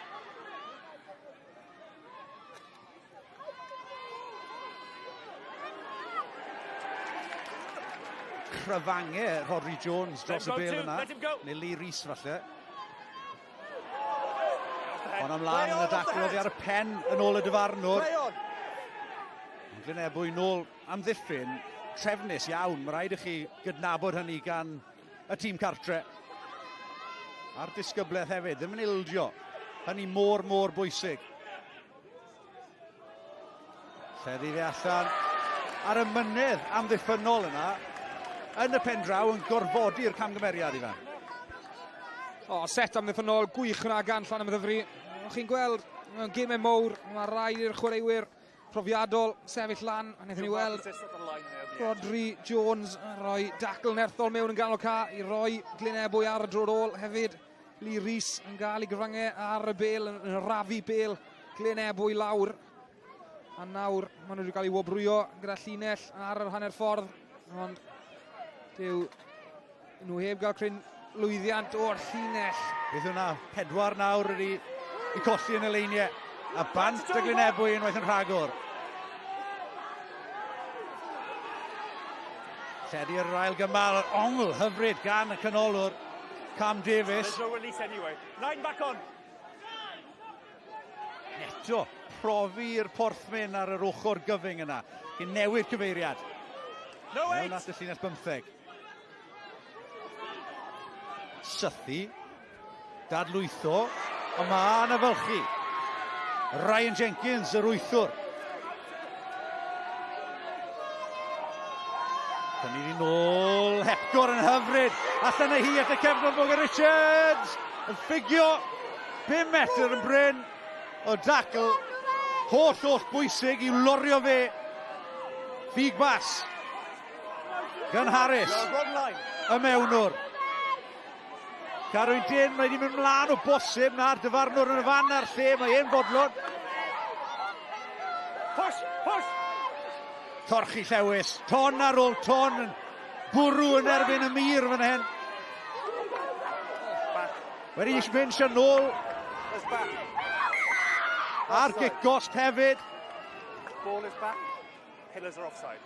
Cryfange Rhodri Jones dros y bêl yna. Neu Lee Rees falle. Ond ymlaen yn y dacl oddi ar y pen yn ôl y dyfarnwr. Glynebwy nôl amddiffyn, trefnus iawn. Mae rhaid i chi gydnabod hynny gan y tîm cartre. A'r disgybleth hefyd, ddim yn ildio. Hynny mor bwysig. Lleddi fe allan ar y mynydd amddiffynol yna. Yn y pen draw yn gorfodi'r camgymeriad i fan. Set amddiffynol gwych yna gan Llanymddyfri. Chi'n gweld, gemau mowr, mae rhaid i'r chwaraewyr profiadol sefyll lan, a wnaethon ni weld Rhodri Jones roi dacl nerthol mewn yn ganol ca i roi Glynebwy ar y drod ôl hefyd. Lee Rhys yn cael ei gyfrangau ar y bel, yn rafu bel Glynebwy lawr. A nawr maen nhw wedi cael ei wobrwyo gyda llinell ar yr hanner ffordd. Ond dyw nhw heb gael cryn lwyddiant o'r llinell. Beth hwnna, 4 nawr wedi i colli yn y leiniau. A bant y Glynebwy unwaith yn rhagor. Lledi yr ail gymal, ongl hyfryd gan y canolwr Cam Davies. There's no release anyway. 9 back on. Eto, profi'r porthmyn ar yr ochr gyfyng yna. Cyn newid cyfeiriad. No wait! Mewn at y llinell 15. Sythu. Dadlwytho. Ond mae yna fylchu. Ryan Jenkins, yr wythwr. Dyna ni nôl, Hepgor yn hyfryd. Allan y hi at y cefnod Morgan Richards. Yn ffigio 5 metr yn bryn o dacl. Holl bwysig i lorio fe. Ffig bas. Gan Harris. Y mewnwr. Carwyn Dyn, mae wedi mynd mlaen o bosib na'r dyfarnwr yn y fan ar lle. Mae e'n bodlon. Push! Torchi Llewis, ton ar ôl ton yn bwrw yn erbyn y mir fan hyn. Wedi mynd sy'n nôl. A'r gic-gost hefyd. Ball is back. Pillars are offside.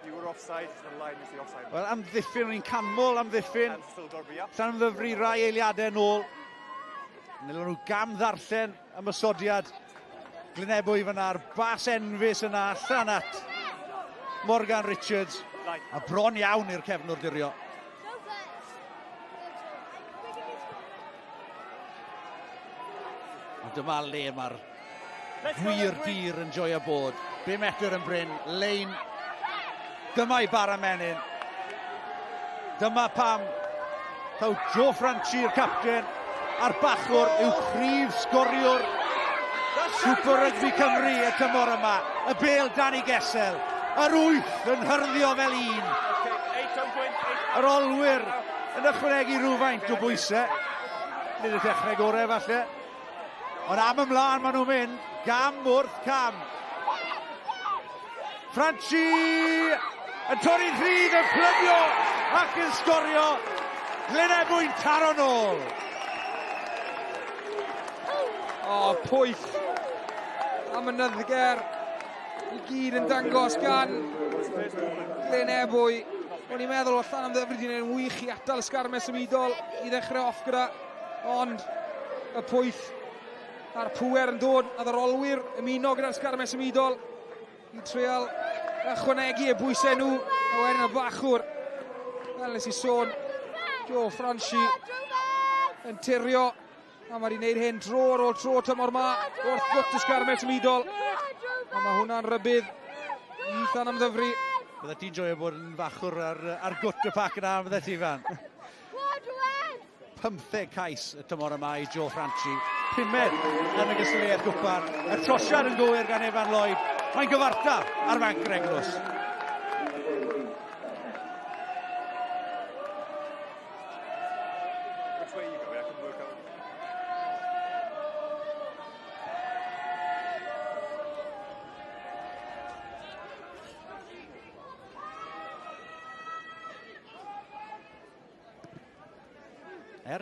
You were offside, the line is the offside. Wel, amddiffyn, o'n i'n canmol amddiffyn. And still Derby up. Llanymddyfri rai eiliadau nôl. Nid nhw gam ddarllen ymysodiad. Glynebwy fyna ar bas enfus yna allan at Morgan Richards. A bron iawn i'r cefnwr dirio. A dyma le mae'r gwir dir yn joio bod. 5 metr yn bryn, lein. Dyma i bara menyn. Dyma pam taw Joe Franchi'r capten a'r bachwr yw prif sgoriwr Super Rygbi Cymru y tymor yma. Y bel Dani Gesel. Yr 8 yn hyrddio fel un. Yr olwyr yn ychwanegu rhywfaint o bwysau. Nid y dechrau gorau falle. Ond am ymlaen maen nhw'n mynd. Gam wrth cam. Franchi yn torri'n rhydd yn plymio ac yn sgorio. Glynebwy'n taro nôl. Pwyll am y nyddger i gyd yn dangos gan Glynebwy. O'n i'n meddwl o Llanymddyfri wedi gwneud yn wych i atal y sgarmau symudol i ddechrau off gyda, ond y pwyll a'r pwer yn dod a ddorolwyr ymuno gyda'r sgarmau symudol i treol ychwanegu y bwysau nhw a wedyn y bachwr fel nes i sôn Joe Franchi yn tirio a mae wedi gwneud hyn tro ar ôl tro tymor ma wrth gwt y sgarmau symudol a mae hwnna'n rybydd i Llanymddyfri. Bydde ti'n joio bod yn fachwr ar gwt y pac yna, bydde ti fan? 15 cais y tymor yma i Joe Franchi. 5 yn y gysylltiad gwpan. Y trosiad yn gywir gan Evan Lloyd. Mae'n gyfarta ar fanc yr Eglwys. Which way you go? I can work out.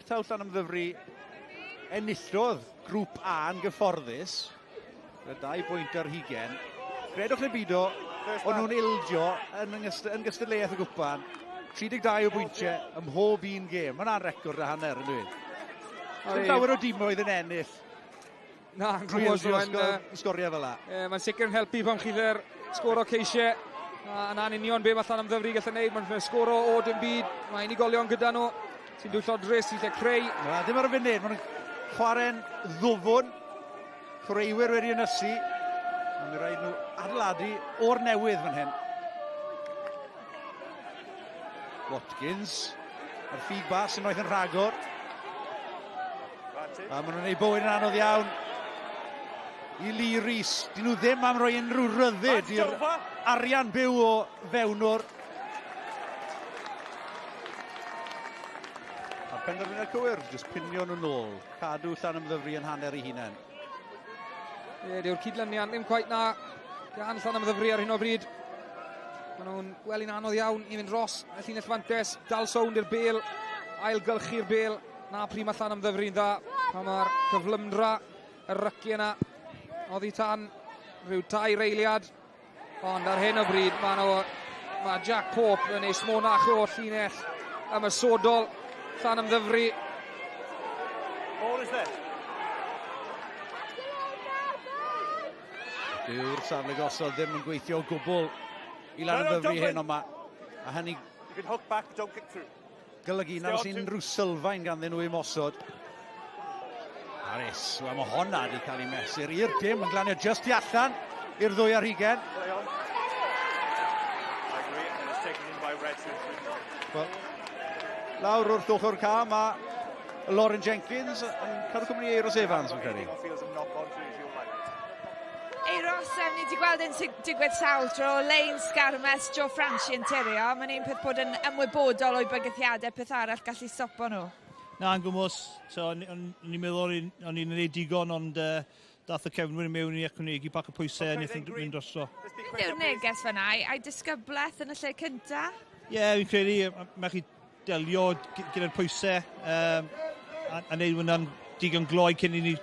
Taw Llanymddyfri enillodd grŵp A yn gyfforddus. Gyda 2 bwynt ar hugen. Credwch neu byd o'n nhw'n ildio yn gystadleuaeth y gwpan. 32 o bwyntiau ym mhob un gêm. Mae'n record a hanner yn dweud. Dwi'n llawer o dimoedd yn ennill. Na, yn gwybod yn sgoriau fel la. Mae'n sicr yn helpu pan chyddai'r sgoro ceisiau. Yna'n union be mae Llanymddyfri gallu gwneud. Mae'n sgoro o dim byd. Mae unigolion gyda nhw. Sy'n dwi llodrus i lle creu. Dim ar y funud, mae'n chwarae'n ddwfwn. Chwaraewyr wedi ynysu. Mae'n rhaid nhw adeiladu o'r newydd fan hyn. Watkins. Ar ffug bas yn oeth yn rhagor. A maen nhw'n gwneud bywyd yn anodd iawn. I Lee Rhys. Dyn nhw ddim am roi unrhyw ryddid i'r arian byw o fewnwr. penderfyniad cywir, jyst pinio nhw nôl. Cadw Llanymddyfri yn hanner ei hunain. Dyw'r cydlyniad ddim cweit na gan Llanymddyfri ar hyn o bryd. Maen nhw'n gwely'n anodd iawn i fynd dros y llinell fantes. Dal sownd i'r bel, ailgylchu'r bel. Na prima Llanymddyfri'n dda. Pa mae'r cyflymdra y ryci yna. Oddi tan rhyw 2 reiliad. Ond ar hyn o bryd mae Jack Pope yn ei smonach o'r llinell ymysodol Llanymddyfri. Ball is there. Dyw'r safle gosod ddim yn gweithio o gwbl i Llanymddyfri hyn o ma. A hynny... You can hook back, don't kick through. Golygu na fes unrhyw sylfaen ganddyn nhw i mosod. Aris, wel mae honna wedi cael ei mesur i'r dim yn glanio just i allan i'r ddwy ar hugen. Wel, lawr wrth ochr ca, mae Lauren Jenkins yn cadw cwmni Eiros Evans, fi'n credu. Eiros, ni wedi gweld yn digwydd sawl tro, lein sgarmes Joe Franchi yn tirio. Mae'n un peth bod yn ymwybodol o'i bygythiadau peth arall gallu stopo nhw. Na, yn gwmwys. O'n i'n meddwl o'n i'n gwneud digon, ond dath y cefnwyr mewn i econegi bach y pwysau a wnaeth yn mynd drosto. Beth yw'r neges fyna? A'i disgyblaeth yn y lle cynta? Ie, fi'n credu, mae chi delio gyda'r pwysau a wneud hwnna'n digon gloi cyn i ni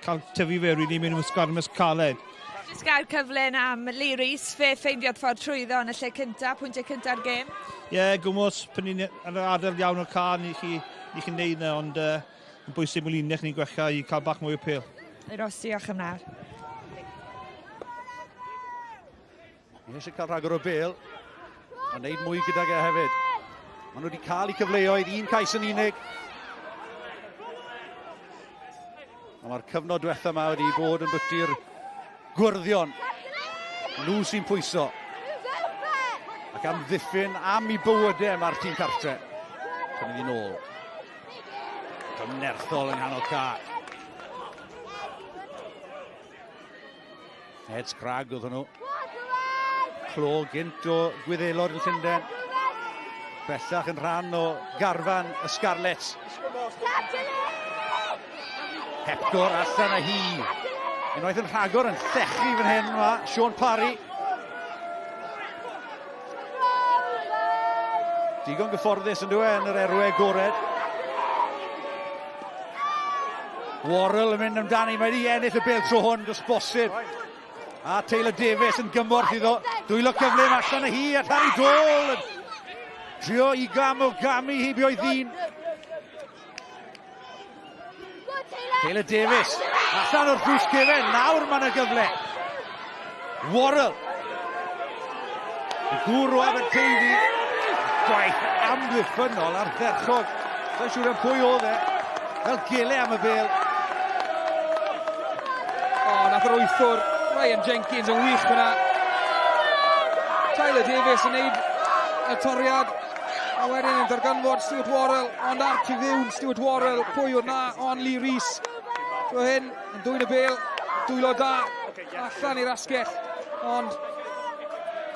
cael tyfu fe rydyn ni'n mynd yn sgarmes caled. Jyst gael cyflyn am Lee Rees, fe ffeindiodd ffordd trwyddo yn y lle cynta, pwyntiau cynta'r gêm? Ie, gwmwys, pan ni'n ar yr adael iawn o'r car, ni chi'n neud yna, ond yn bwysig mwylinach ni'n gwella i cael bach mwy o pêl. Eiros, diolch am nawr. Ni eisiau cael rhagor o bêl, a wneud mwy gydag e hefyd. Maen nhw wedi cael eu cyfleoedd, un cais yn unig. A mae'r cyfnod diwetha yma wedi bod yn byty'r gwrddion. Nhw sy'n pwyso. Ac am ddiffyn, am ei bywydau mae'r tîm cartre. Dyna ni nôl. Gymnerthol yng nghanol ca. Eds Crag oedd nhw. Clo gynt o Gwyddelod yn Llundain. Bellach yn rhan o garfan y Scarlets. Hepgor allan a hi. Unwaith yn rhagor yn llechu fan hyn yma, Sean Parry. Digon gyfforddus yn dweud yn yr erwe gored. Worrell yn mynd amdani, mae wedi ennill y bêl tro hwn, dos bosib. A Taylor Davies yn gymorth iddo. Dwylo cyflym allan a hi, a Harry Dole. Trio i gam o gamu heibio i ddyn. Taylor Davies, allan o'r drws cefen, nawr mae'n y gyfle. Worrell. Y gwrw Aberteifi. Gwaith amddiffynol ar dderchog. Sa'n siŵr am pwy oedd e. Fel gile am y bêl. Nath yr wythwr, Ryan Jenkins yn wych fyna. Taylor Davies yn neud y toriad. A wedyn yn darganfod Stuart Worrell, ond ar tu fewn Stuart Worrell, pwy o'r na, on Lee Rees. So hyn, yn dwy'n y bêl, dwylo da, allan i'r asgell, ond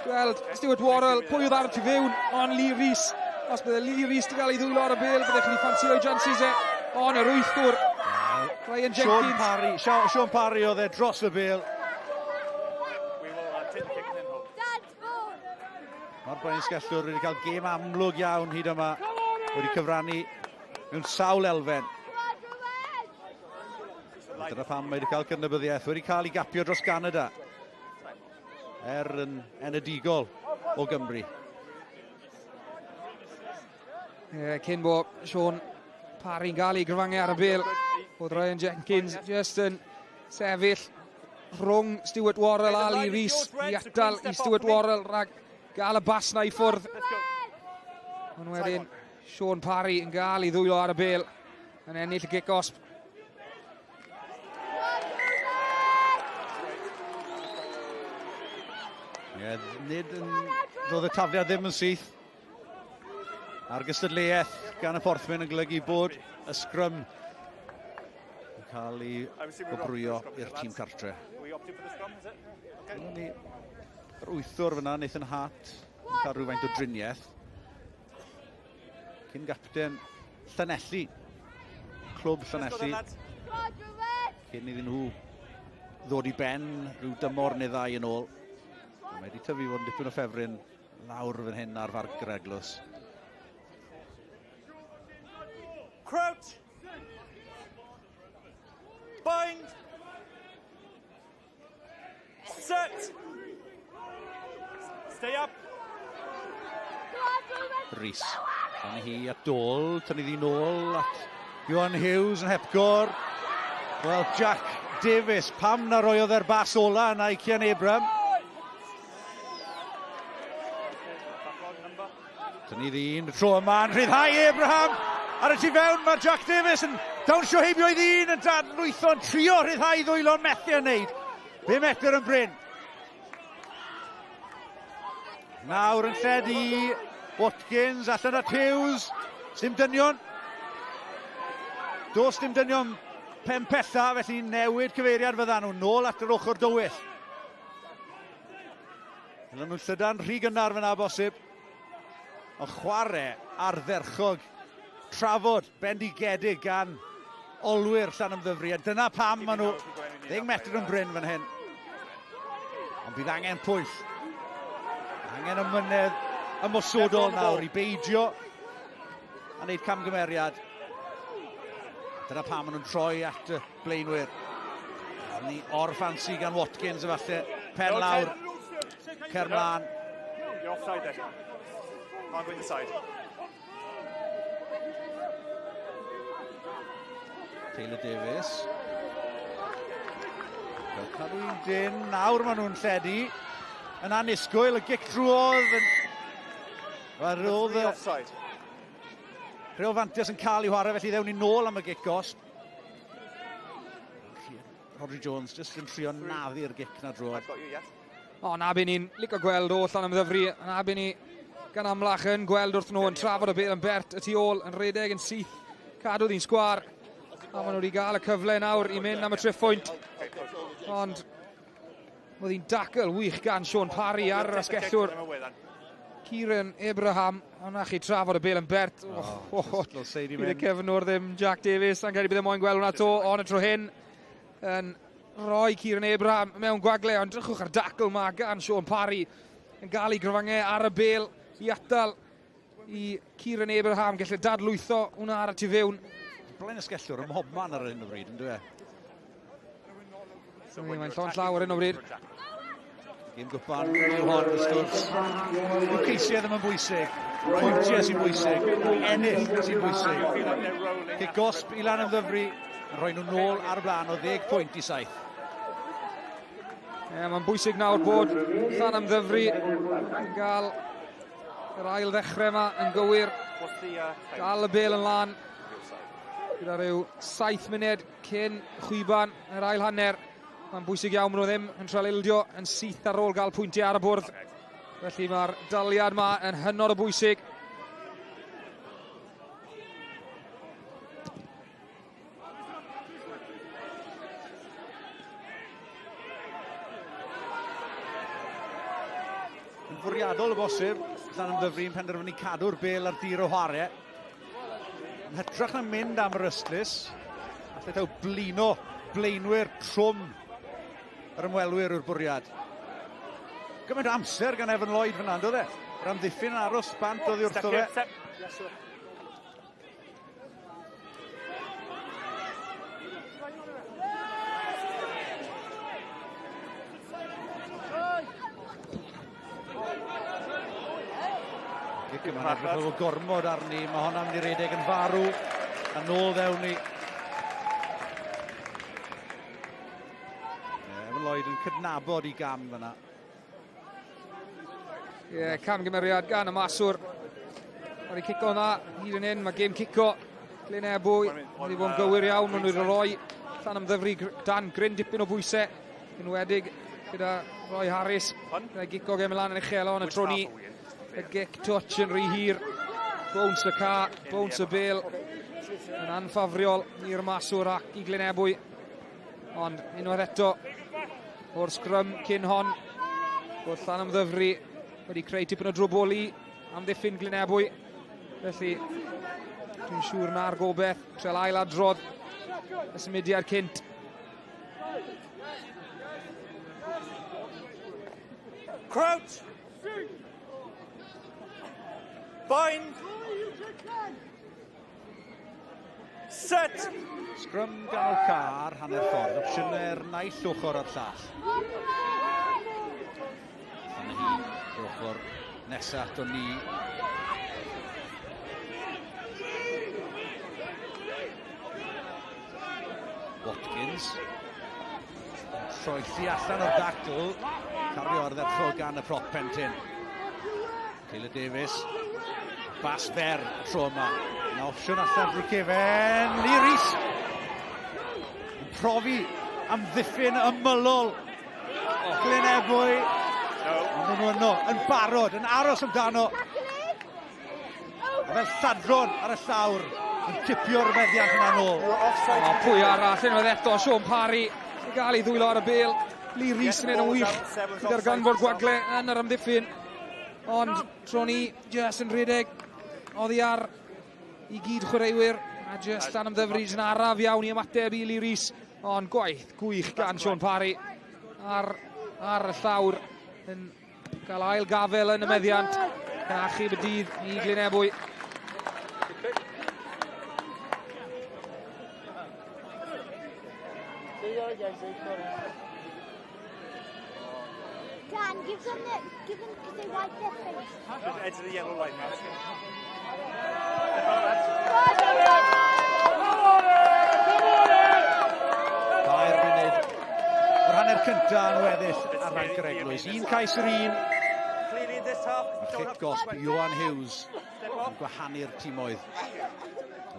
gweld Stuart Worrell, pwy oedd ar tu fewn, on Lee Rees. Os bydde Lee Rees wedi cael ei ddwylo ar y bêl, byddech chi'n ffansio i chances e, on yr wythwr. Ryan Jenkins. Sean Parry oedd e dros y bêl. Mae'r Bryn Sgellwr wedi cael gêm amlwg iawn hyd yma. Wedi cyfrannu mewn sawl elfen. Dyna pam mae wedi cael cydnabyddiaeth. Wedi cael ei gapio dros Canada. Yn enedigol o Gymru. Cyn bo Sean Parry'n gael ei gryfangu ar y bêl. Oedd Ryan Jenkins just yn sefyll rhwng Stuart Worrell a Lee Rees. I atal i Stuart Worrell rhag gael y bas na i ffwrdd. Ond wedyn, Sean Parry yn gael ei ddwylo ar y bêl yn ennill y gic-osb. Nid yn dod y tafliad ddim yn syth. A'r gystadleuaeth gan y porthwyn yn golygu bod y sgrym yn cael ei gobrwyo i'r tîm cartre. Yr wythwr fyna, Nathan Hart, yn cael rhywfaint o driniaeth. Cyn gapten Llanelli. Clwb Llanelli. Cyn iddyn nhw ddod i ben rhyw dymor neu ddau yn ôl. Mae wedi tyfu fod yn dipyn o ffefryn lawr fan hyn ar farc yr Eglwys. Crouch! Bind! Set! Stay up! Rhys. Fan hi at dôl, tynnu ddi nôl at Iwan Hughes yn hepgor. Wel, Jack Davies, pam na roiodd e'r bas ola yna i Cian Abram. Tynnu ddyn, y tro yma yn rhyddhau Abraham. Ar y tu fewn, mae Jack Davies yn dawnsio heibio i ddyn yn dadlwytho yn trio rhyddhau ddwylo'n methu yn neud. 5 metr yn bryn. Nawr yn lledu Watkins, allan at Hughes. Dim dynion. Dos dim dynion pen pella, felly newid cyfeiriad fyddan nhw nôl at yr ochr dywyll. Dylen nhw'n llydan rhy gynnar fyna bosib. Ond chwarae ardderchog, trafod bendigedig gan olwyr Llanymddyfri. A dyna pam maen nhw 10 metr yn bryn fan hyn. Ond bydd angen pwyll. Angen ymynedd ymosodol nawr i beidio a wneud camgymeriad. Dyna pam maen nhw'n troi at y blaenwyr. Ni o'r ffansi gan Watkins efalle. Pen lawr. Cer mlaen. You're offside there. Can't go inside. Taylor Davies. Fel cadw i'n dyn. Nawr maen nhw'n lledu. Yn anusgwyl, y gic drwodd. Ar ôl y... Offside. Rheo Fantes yn cael ei chwarae, felly ddewn ni nôl am y gic gost. Rodri Jones jyst yn trio naddu'r gic na drwodd. O, na byn ni'n licio gweld o Llanymddyfri. Na byn ni gan amlach yn gweld wrth nhw yn trafod y beth yn bert y tu ôl yn redeg yn syth. Cadw ddi'n sgwar. A maen nhw wedi cael y cyfle nawr i mynd am y triffwynt. Ond oedd hi'n dacl wych gan Sean Parry ar yr asgellwr. Kieran Abraham, hwnna chi trafod y bel yn bert. Bydd y cefnwr ddim Jack Davies, a'n credu bydd y moyn gweld hwnna to, ond y tro hyn yn rhoi Kieran Abraham mewn gwagle, ond drychwch ar dacl ma gan Sean Parry yn gael ei gryfangau ar y bel i atal i Kieran Abraham gallu dadlwytho hwnna ar y tu fewn. Blaen ysgellwr ym mhobman ar hyn o bryd, yn dwi? Mae'n llon llaw ar hyn o bryd. Gym gwpan, yw hon, wrth gwrs. Yw ceisiau ddim yn bwysig. Pwyntiau sy'n bwysig. Ennill sy'n bwysig. Cic gosb i Llanymddyfri. Yn rhoi nhw nôl ar y blaen o 10 pwynt i 7. Mae'n bwysig nawr bod Llanymddyfri yn cael yr ail ddechrau yma yn gywir. Dal y bel yn lan. Gyda rhyw 7 munud cyn chwiban yr ail hanner. Mae'n bwysig iawn maen nhw ddim yn tralildio yn syth ar ôl gael pwyntiau ar y bwrdd. Felly mae'r daliad yma yn hynod o bwysig. Yn fwriadol o bosib, Llanymddyfri yn penderfynu cadw'r bel ar dir o chwarae. Yn hytrach na mynd am yr ystlys. Allai taw blino blaenwyr trwm yr ymwelwyr yw'r bwriad. Gymaint o amser gan Evan Lloyd fyna, doedd e? Yr amddiffyn yn aros bant oedd i wrtho fe. Gic yma'n edrych o gormod arni, mae hwnna'n mynd i redeg yn farw, a nôl ddewn ni. Evan Lloyd yn cydnabod i gam fyna. Camgymeriad gan y maswr. Wedi cico hwnna, hyd yn hyn, mae gêm cico. Glynebwy, wedi bod yn gywir iawn, maen nhw wedi rhoi Llanymddyfri dan gryn dipyn o bwysau. Enwedig gyda Roy Harris. Gyda gico gem lan yn uchel o'n y tro ni. Y gic touch yn rhy hir. Bounce y ca, bounce y bel. Yn anffafriol i'r maswr ac i Glynebwy. Ond unwaith eto, o'r sgrym cyn hon, bod Llanymddyfri wedi creu tipyn o droboli am ddiffyn Glynebwy. Felly, dwi'n siŵr na'r gobeith, trel ail adrodd y symudiad cynt. Crouch! Bind! Set! Sgrym ganol car, hanner ffordd, opsiynau'r naill ochr o'r llall. Dyna hi, ochr nesaf o ni. Watkins. Troelli allan o'r dacl. Cario ar dderchog gan y prop pentyn. Taylor Davis. Bas fer y tro yma. Yna opsiwn allan drwy cefen. Lee Rhys. Yn profi am ddiffyn ymylol. Glynebwy. Maen nhw yno, yn barod, yn aros amdano. A fel lladron ar y llawr, yn tipio'r meddiant yna nôl. Pwy arall, unwaith eto, Sean Parry, i gael ei ddwylo ar y bêl. Lee Rhys yn enw wych, gyda'r ganfod gwagle yn yr amddiffyn. Ond tro ni, just yn rhedeg, oddi ar i gyd chwaraewyr. A just Llanymddyfri yn araf iawn i ymateb i Lee Rhys. Ond gwaith gwych gan Sean Parry ar y llawr. Yn cael ail gafel yn y meddiant. Gan achub y dydd i Glynebwy. Dan, give them because they wipe their face. Just edge of the yellow line now. Dair munud o'r hanner cynta yn weddill ar ranc yr Eglwys. Un cais yr un. Mae'r chip gosb Johan Hughes yn gwahanu'r tîmoedd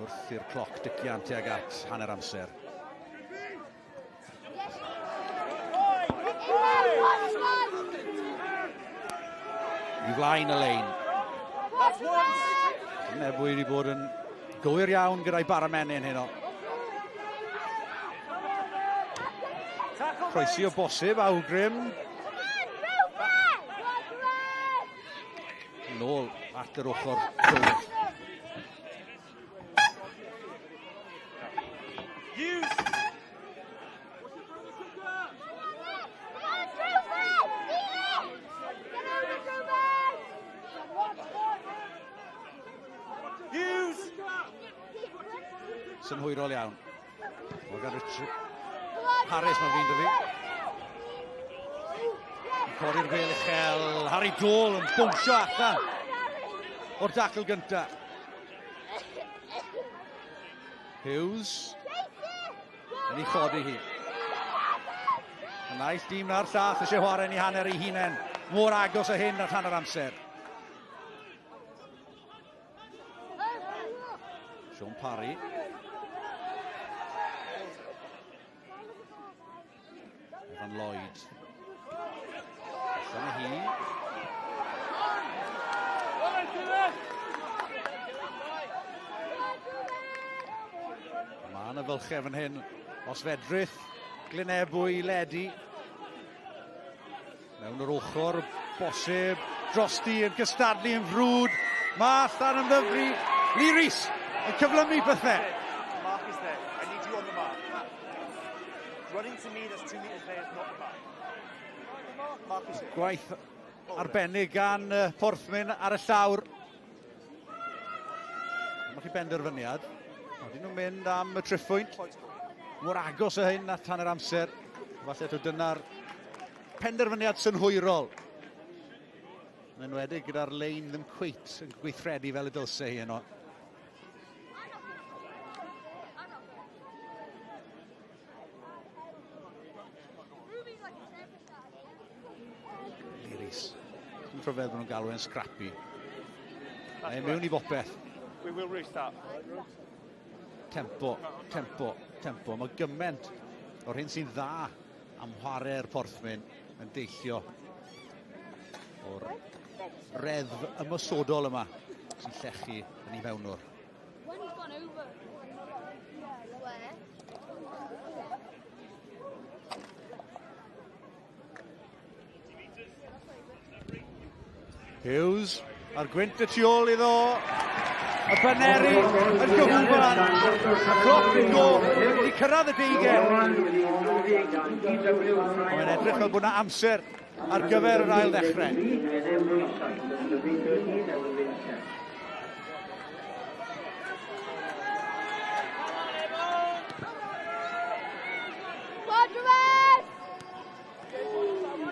wrth i'r cloc dycian tuag at hanner amser. I flaen y lein. Glynebwy wedi bod yn gywir iawn gyda'i baramenyn heno. Croesi o bosib, awgrym. Nôl at yr ochr gywir. Synhwyrol iawn. Morgan Richard. Harris mae'n fynd y fi. Codi'r bel uchel. Harry Dole yn bwnsio allan o'r dacl gynta. Hughes. Yn ei chodi hi. Y naill dîm na'r llall eisiau chwarae'n ei hanner ei hunain. Mor agos o hyn at hanner amser. Sean Parry. Evan Lloyd. Dyna hi. Mae yna fylchef yn hyn os fedrith Glynebwy ledi. Mewn yr ochr bosib. Drosti yn cystadlu yn frwd. Mae Llanymddyfri. Lee Rhys yn cyflymu bethau. Mark is there. I need you on the mark. Running to me, that's 2 metres there, it's not the mark. Mark is here. Gwaith arbennig gan Porthmin ar y llawr. Mae chi benderfyniad. Oedden nhw'n mynd am y triffwynt. Mor agos o hyn at hanner amser. Falle to dyna'r penderfyniad synhwyrol. Yn enwedig gyda'r lein ddim cweit yn gweithredu fel y dylse hi yno. Dwi'n rhyfedd bod nhw'n galw e'n scrappy. Mae'n mewn i bopeth. We will restart. Tempo, tempo, tempo. Mae gyment o'r hyn sy'n dda am chwarae'r Porthmin yn deillio o'r reddf ymysodol yma sy'n llechu yn ei fewnwr. Hughes ar gwynt y tu ôl iddo. Y Baneri yn gyfwfan. Y cloc yn go. Wedi cyrraedd y 20. Mae'n edrych fel bod yna amser ar gyfer yr ail ddechrau.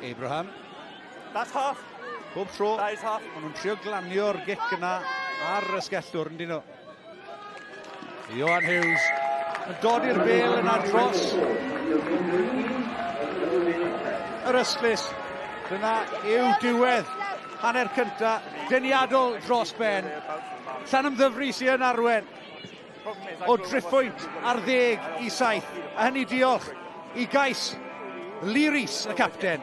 Abraham. That's half. Bob tro. That is half. Maen nhw'n trio glanio'r gic yna ar y sgellwr yn dyn nhw. Johan Hughes yn dod i'r bel yna dros yr ysglys. Dyna yw diwedd hanner cynta deniadol dros ben. Llanymddyfri sy'n yn arwen o driffwynt ar 10 i 7. A hynny diolch i gais Lee Rees, y capten.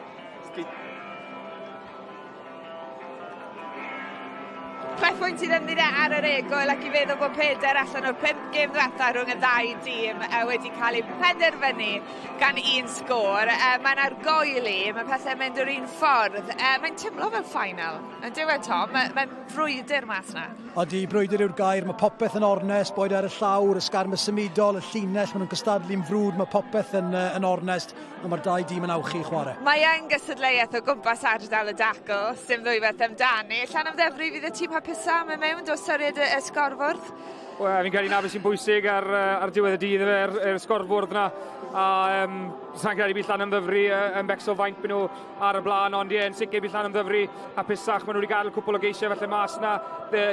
Chwaraeon sydd yn dda ar yr egwyl ac i feddwl bod 4 allan o'r 5 gêm ddiwetha rhwng y ddau dîm wedi cael eu penderfynu gan un sgôr. Mae'n argoeli, mae pethau'n mynd o'r un ffordd. Mae'n teimlo fel final. Yn diwedd Tom, mae'n frwydr mas yna. Odi, brwydr yw'r gair, mae popeth yn ornest, boed ar y llawr, y sgarm y symudol, y llinell, maen nhw'n cystadlu'n frwd, mae popeth yn ornest, a mae'r dau dîm yn awchu i chwarae. Mae yn gystadleuaeth o gwmpas ardal y dacl, sim ddwy beth amdani. Llanymddyfri fydd y tîm hapusam yn mewn, do syried y sgorfwrdd? Wel, fi'n credu na beth sy'n bwysig ar diwedd y dydd efo'r sgorfwrdd yna. A sa'n credu bydd Llanymddyfri yn becso faint byd nhw ar y blaen, ond yn sicr bydd Llanymddyfri a pisach. Maen nhw wedi gael cwpl o geisiau felly mas yna.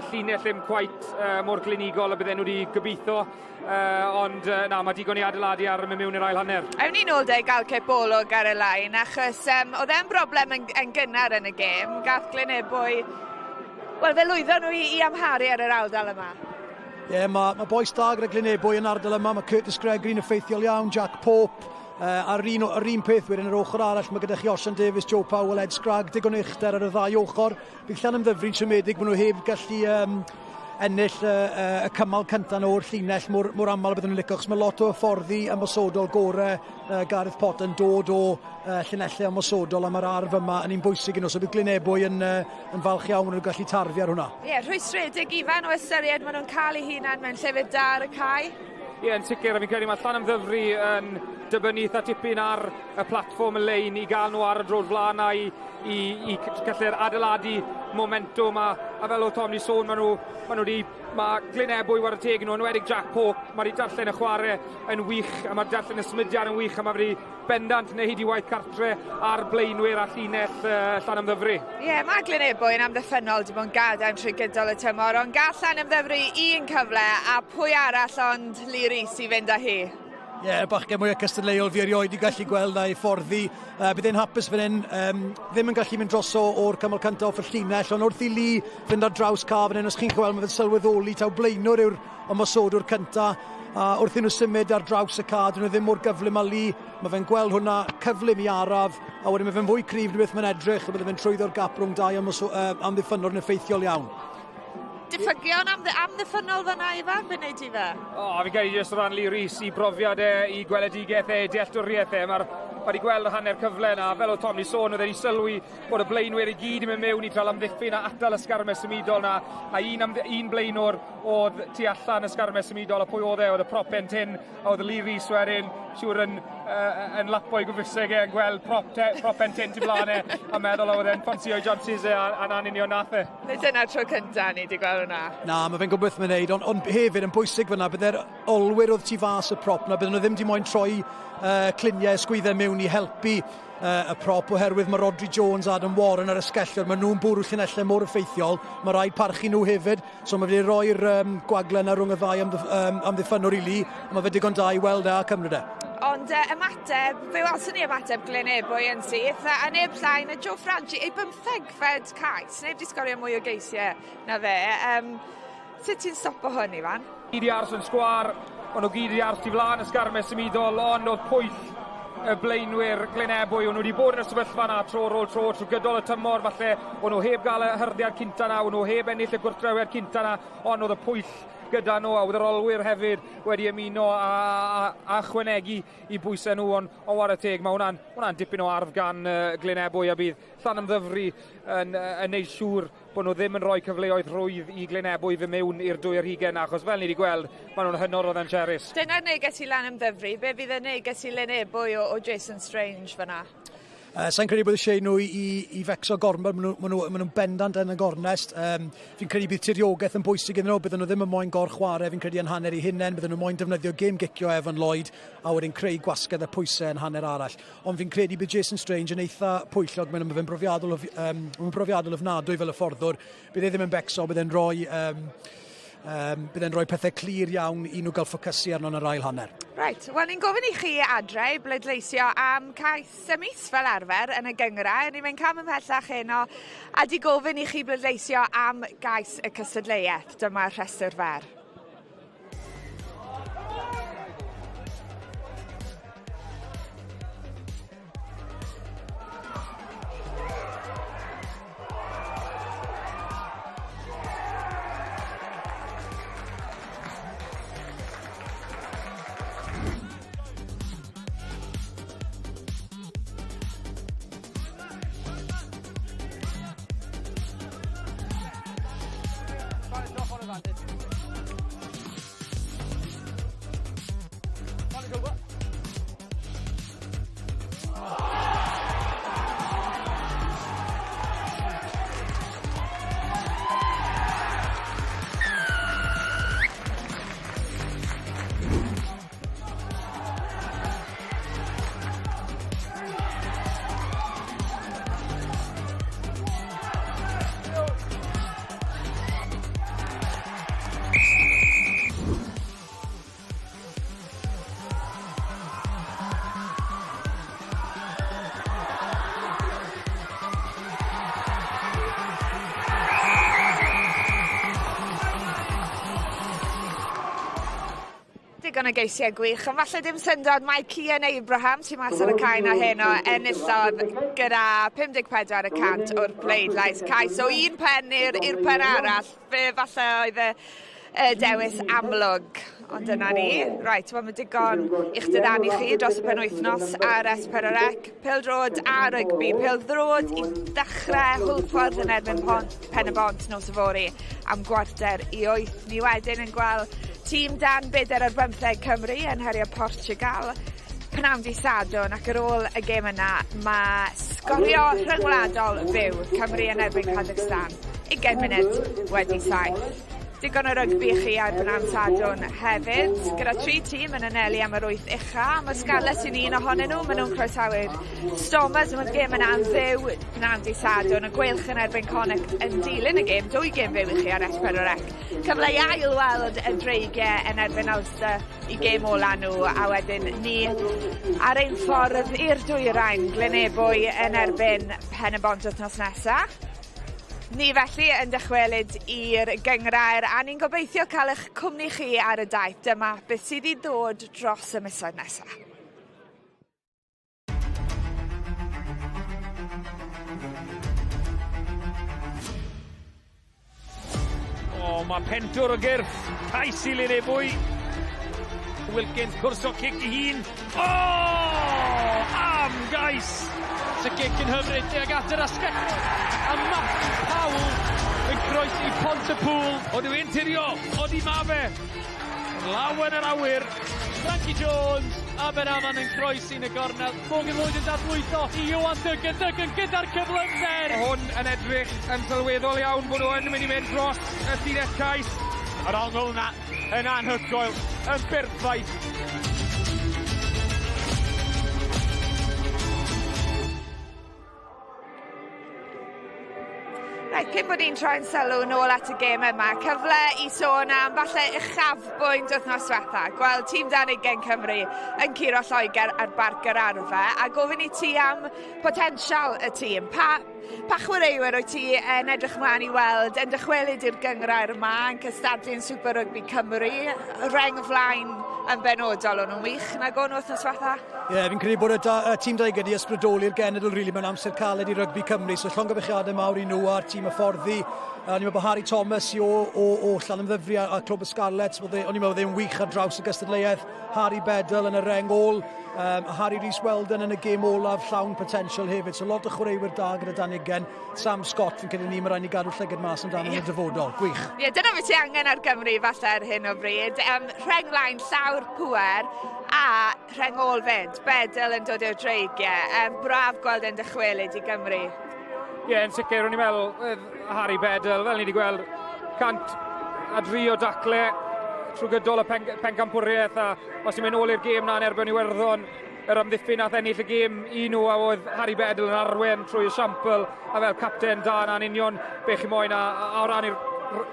Llinell ddim cweit mor glinigol a bydden nhw wedi gobeithio. Ond mae digon i adeiladu ar mynd mewn i'r ail hanner. Ewn ni nôl deg gael ceibolog ar y lain, achos oedd e'n broblem yn gynnar yn y gêm. Gath Glynebwy, wel fe lwyddo nhw i amharu ar yr ardal yma. Ie, mae boes da gyda Glynebwy yn ardal yma, mae Curtis Gregory'n effeithiol iawn, Jack Pope, ar un peth wedyn yr ochr arall, mae gyda chi Osian Davies, Joe Powell, Ed Scragg, digon uchder ar y ddau ochr. Bydd Llanymddyfri'n siomedig, maen nhw heb gallu ennill y cymal cyntaf o'r llinell mor aml bydden nhw'n licio, achos mae lot o hyfforddi ymosodol gorau Gareth Potter yn dod o llinellau ymosodol am yr arf yma yn un bwysig yn os o bydd Glynebwy yn falch iawn yn gallu tarfu ar hwnna. Ie, rhwystredig ifan o ystyried maen nhw'n cael eu hunan mewn llefydd da ar y cae. Ie, yn sicr, a fi'n credu mae Llanymddyfri yn dibynnu eitha tipyn ar y platfform y lein i gael nhw ar y drod flaen a i gallu'r adeiladu momentum a fel o Tom ni sôn mae Glynebwy war y teg nhw, yn wedig Jack Pope, mae wedi darllen y chwarae yn wych a mae darllen y symudiad yn wych a mae wedi bendant neu hyd i waith cartre ar blaenwyr a llinell Llanymddyfri. Ie, mae Glynebwy yn amddiffynol wedi bod yn gadael trwy gydol y tymor, ond gall Llanymddyfri un cyfle a pwy arall ond Lee Rees i fynd â hi. Ie, bachgen mwy o cystadleuol fi erioed i gallu gweld a'i fforddi. Bydd e'n hapus fan hyn, ddim yn gallu mynd droso o'r cymal cyntaf off y llinell, ond wrth i Lee fynd ar draws ca fan hyn, os chi'n gweld, mae fe'n sylweddoli taw blaenwr yw'r ymosodwr cyntaf, a wrth i nhw symud ar draws y ca, dyn nhw ddim mor gyflym â Lee, mae fe'n gweld hwnna cyflym i araf, a wedyn mae fe'n fwy cryf na beth mae'n edrych, a bydde fe'n trwyddo'r gap rhwng dau amddiffynwr yn effeithiol iawn. Diffygion amddiffynol fyna, Ifan, beth wneud ti fe? Fi'n cael just o ran Lee Rees i brofiad i gweledigaeth dealltwriaeth mae wedi gweld y hanner cyfle yna, fel o Tom ni sôn, oedd wedi sylwi bod y blaenwyr i gyd yn mynd mewn i trael amddiffyn a atal y sgarmau symudol yna, a un blaenwr oedd tu allan y sgarmau symudol, a pwy oedd y prop entyn, a oedd Lee Rees wedyn, siwr yn lapo i gyfryseg yn gweld prop entyn tu blaen a meddwl oedd e'n ffansio i Johnsys a'n anunio nath e. Dyna tro cyntaf ni wedi gweld hwnna. Na, mae fe'n gwybod mae'n neud, ond hefyd yn bwysig fyna, bydde'r olwyr oedd tu fas y prop na, bydden nhw ddim di moyn troi cliniau sgwyddau mewn i helpu y prop oherwydd mae Rodri Jones a Adam Warren ar y sgellwr, mae nhw'n bwrw llinellau mor effeithiol, mae rhaid parchu nhw hefyd, so mae wedi roi'r gwaglen ar rhwng y ddau amddiffynwr i Lee, a mae fe digon da i weld a cymryd e. Ond ymateb, fe welson ni ymateb Glynebwy yn syth, a neb llain, a Joe Franchi, ei 15fed cais, neb di sgorio mwy o geisiau na fe. Sut ti'n stopo hwn, Ifan? Gyd i ars yn sgwar, ond o gyd i ars ti flaen y sgarmau symudol, ond oedd pwyll y blaenwyr Glynebwy, o'n nhw wedi bod yn y sefyllfa na tro ar ôl tro, trwy gydol y tymor, falle, o'n nhw heb gael y hyrddiad cynta na, o'n nhw heb ennill y gwrthrywiad cynta na, ond oedd y pwyll gyda nhw, a wedd yr olwyr hefyd wedi ymuno a chwanegu I bwysau nhw, ond war y teg, mae hwnna'n dipyn o arf gan Glynebwy, a bydd Llanymddyfri yn neud siŵr bod nhw ddim yn rhoi cyfleoedd rwydd I Glynebwy fy mewn i'r 2 hugain, achos fel ni wedi gweld, maen nhw'n hynod o ddancherus. Dyna'r neges I Llanymddyfri, be fydd y neges I Glynebwy o Jason Strange fyna? Sa'n credu bod y eisiau nhw I fecso gormod, maen nhw'n bendant yn y gornest. Fi'n credu bydd tiriogaeth yn bwysig iddyn nhw, bydden nhw ddim yn moyn chwarae, fi'n credu yn hanner I hunain, bydden nhw moyn defnyddio gêm gicio Evan Lloyd, a wedyn creu gwasgedd a pwysau yn hanner arall. Ond fi'n credu bydd Jason Strange yn eitha pwyllog, mae'n fe'n brofiadol ofnadwy fel y fforddwr, bydd e ddim yn becso, bydd e'n rhoi pethau clir iawn I nhw gael ffocysu arno yn yr ail hanner. Right, wel ni'n gofyn I chi adre I bleidleisio am cais mis fel arfer yn y gyngrau. Ni'n mynd cam ymhellach heno a di gofyn I chi bleidleisio am gais y cystadleuaeth. Dyma'r rhestr fer. Digon o geisiau gwych, ond falle dim syndod mae Cian Abraham sy'n mas ar y cain a heno enillodd gyda 54% o'r pleidlais cais. So un pen i'r pen arall, fe falle oedd y dewis amlwg. Ond dyna ni. Right, wel mae digon i'ch dyddannu chi dros y penwythnos ar S4C, Pêl-drod a Rygbi. Pêl-drod I ddechrau hwlffordd yn erbyn pen y bont nos yfori am gwarter I 8. Ni wedyn yn gweld tîm Dan Bydder ar 15 Cymru yn herio Portugal, pnawn Dydd Sadwrn, ac ar ôl y gêm yna mae sgorio rhyngwladol fyw Cymru yn erbyn Kazakhstan, 20 munud wedi 7. Digon o rygbi I chi ar pnawn Sadwrn hefyd, gyda 3 tîm yn anelu am yr 8 ucha. Mae Scarlett yn un ohonyn nhw, maen nhw'n croesawu'r Stormers, mae'r gêm yna yn fyw pnawn Dydd Sadwrn, y gweilch yn erbyn Connacht yn dilyn y gêm, 2 gêm fyw I chi ar S4C. Cyfle I ail-weld y dreigiau yn erbyn Ulster I gêm ola nhw, a wedyn ni ar ein ffordd i'r dwyrain, Glynebwy yn erbyn Pen y Bont wythnos nesaf. Ni felly yn dychwelyd i'r gyngrair, a ni'n gobeithio cael eich cwmni chi ar y daith. Dyma beth sydd I ddod dros y misoedd nesaf. Mae pentwr o gyrff, cais I Glynebwy. Wilkins cwrs o cic I hun. Am gais! Y gic yn hyfryd tuag at yr asgell. A Matthew Powell yn croesi Pontypool. Oedd yw'n tirio, oedd I mafe. Lawen yr awyr. Frankie Jones a Ben Aman yn croesi'n y gornel. Morgan Lloyd yn dadlwytho I Iwan Duggan. Duggan gyda'r cyflymder. Hwn yn edrych yn sylweddol iawn bod nhw'n mynd I fynd dros y llinell cais. Yr ongl yna yn anhygoel, yn berffaith. Right, cyn bod ni'n troi'n sylw nôl at y gêm yma, cyfle I sôn am falle uchafbwynt wythnos diwetha. Gweld tîm Dan 20 Cymru yn curo Lloegr ar barc yr arfe, a gofyn I ti am potensial y tîm. Pa chwaraewyr wyt ti yn edrych mlaen I weld yn dychwelyd i'r gyngrair yma yn cystadlu'n Super Rygbi Cymru, reng flaen yn benodol o'n nhw'n wych nag o'n wythnos diwetha? Fi'n credu bod y tîm dau gyda ysbrydoli'r genedl mewn amser caled I Rygbi Cymru, so llongyfechiadau mawr I nhw a'r tîm hyfforddi. O'n i'n meddwl bod Harry Thomas o Llanymddyfri a Clwb y Scarlets, o'n i'n meddwl bod e'n wych ar draws y gystadleuaeth. Harry Beddle yn y reng ôl, a Harry Rhys-Weldon yn y gêm olaf llawn potensial hefyd. So lot o chwaraewyr da gyda Dan Ugen. Sam Scott fi'n credu ni, mae rhaid ni gadw llygad mas amdano yn y dyfodol. Gwych. Ie, dyna beth ti angen ar Gymru falle ar hyn o bryd. Rhenglaen llawr pŵer a rheng ôl fyd. Beddle yn dod o'r dreigiau. Braf gweld e'n dychwelyd i Gymru. Ie, yn sicr, o'n i'n meddwl Harry Beddle, fel ni wedi gweld, 103 o dacle trwy gydol y pencampwriaeth, a os ni'n mynd ôl i'r gêm na yn erbyn Iwerddon, yr amddiffyn nath ennill y gêm un nhw, a oedd Harry Beddle yn arwen trwy y siampl, a fel capten da na'n union be chi moyn, a o ran i'r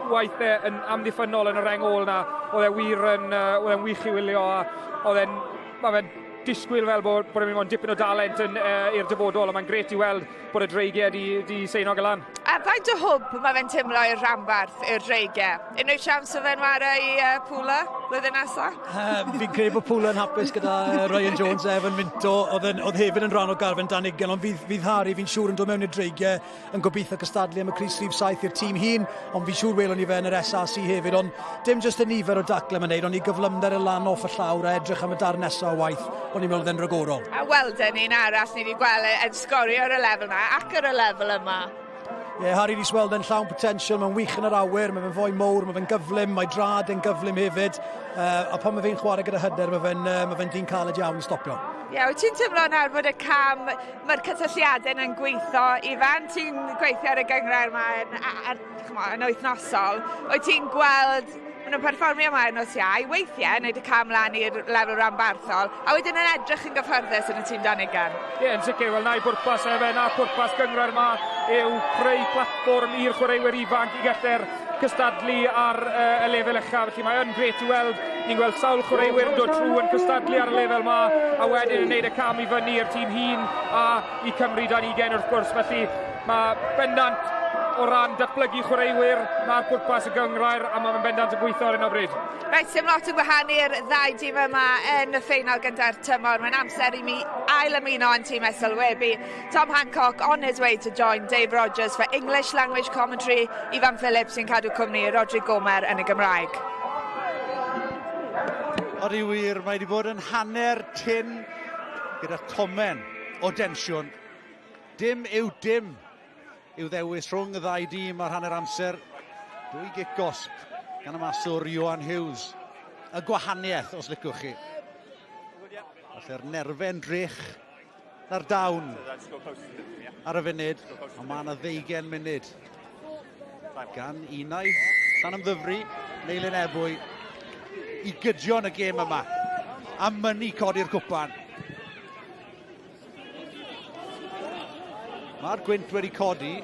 waith yn amddiffynol yn y reng ôl na, oedd e'n wych i wylio, a oedd e'n disgwyl fel bod e'n mynd dipyn o dalent i'r dyfodol, a mae'n gret i weld bod y dreigiau di seinog y lan. A faint o hwb mae fe'n teimlo i'r rhanbarth, i'r dreigiau? Unrhyw siawns o fe'n wara i Pwla flwyddyn nesaf? Fi'n credu bod Pwla yn hapus gyda Ryan Jones, Evan Minto, oedd hefyd yn rhan o garfen Dan Ugen, ond fydd Harry fi'n siŵr yn dod mewn i'r dreigiau yn gobeithio cystadlu am y Crys Rhif 7 i'r tîm hun, ond fi'n siŵr welwn ni fe yn yr SRC hefyd, ond dim jyst y nifer o dacle mae'n neud, ond i gyflymder y lan off y llawr a edrych am y dar nesaf o waith, ond i'n meddwl yn ragorol. A welden ni'n arall ni wedi gweld yn sgorio ar y lefel na, ac ar y lefel yma. Harry Rhys-Weldon llawn potensial, mae'n wych yn yr awyr, mae fe'n fwy mowr, mae fe'n gyflym, mae drad yn gyflym hefyd, a pan mae fe'n chwarae gyda hyder, mae fe'n dyn caled iawn i stopio. Wyt ti'n teimlo nawr bod y cam, mae'r cysylltiadau yn gweithio, Ifan, ti'n gweithio ar y gyngrair yma yn wythnosol, wyt ti'n gweld maen nhw'n perfformio yma yn nos iau, weithiau wneud y cam lan i'r lefel ranbarthol, a wedyn yn edrych yn gyfforddus yn y tîm Dan Ugen. Ie, yn sicr, wel na'i bwrpas na pwrpas gyngrair yma yw creu platfform i'r chwaraewyr ifanc i gallu'r cystadlu ar y lefel uchaf. Felly mae yn gret i weld, ni'n gweld sawl chwaraewyr yn dod trwy yn cystadlu ar y lefel yma, a wedyn yn gwneud y cam i fyny i'r tîm hun a i Cymru Dan Ugen wrth gwrs. Felly mae bendant o ran datblygu chwaraewyr, mae'r pwrpas y gyngrair, a mae'n bendant yn gweithio ar hyn o bryd. Reit, dim lot o gwahanu'r ddau dîm yma yn y ffeinal gyda'r tymor. Mae'n amser i mi ail ymuno yn tîm SLWB. Tom Hancock on his way to join Dave Rogers for English language commentary. Ifan Phillips sy'n cadw cwmni Rodri Gomer yn y Gymraeg. Odi wir, mae wedi bod yn hanner tyn gyda tomen o densiwn. Dim yw ddewis rhwng y ddau dîm ar hanner amser. 2 gic gosb gan y maswr Johan Hughes. Y gwahaniaeth, os licwch chi. Falle'r nerfen drych na'r dawn ar y funud, ond mae yna 20 munud gan unau Llanymddyfri neu Glynebwy i gydio yn y gêm yma a mynnu codi'r cwpan. Mae'r gwynt wedi codi.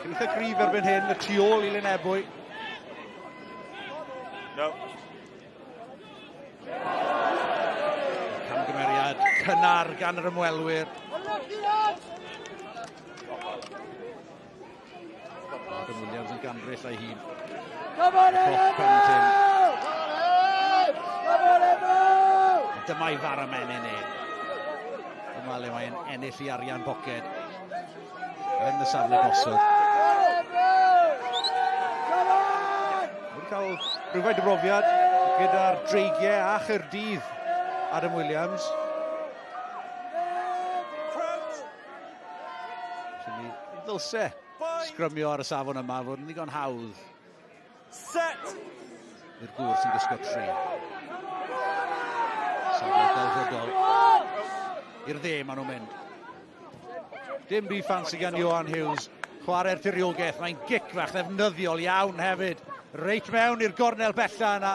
Cyntaf grif erbyn hyn, y tu ôl i Glynebwy. No. Camgymeriad cynnar gan yr ymwelwyr. Adam Williams yn ganfryll ei hun. Dyma i far amenyn e. Dyma le mae'n ennill i arian boced yn y safle gosod. Wedi cael rhywfaint o brofiad gyda'r dreigiau a Chaerdydd Adam Williams. Felly ddylse sgrymio ar y safon yma fod yn ddigon hawdd. Set! I'r gwr sy'n gwisgo 3. Safle delfrydol. I'r dde maen nhw'n mynd. Dim byd ffansi gan Johan Hughes. Chwarae'r tiriogaeth. Mae'n gic fach ddefnyddiol iawn hefyd. Reit mewn i'r gornel bella yna.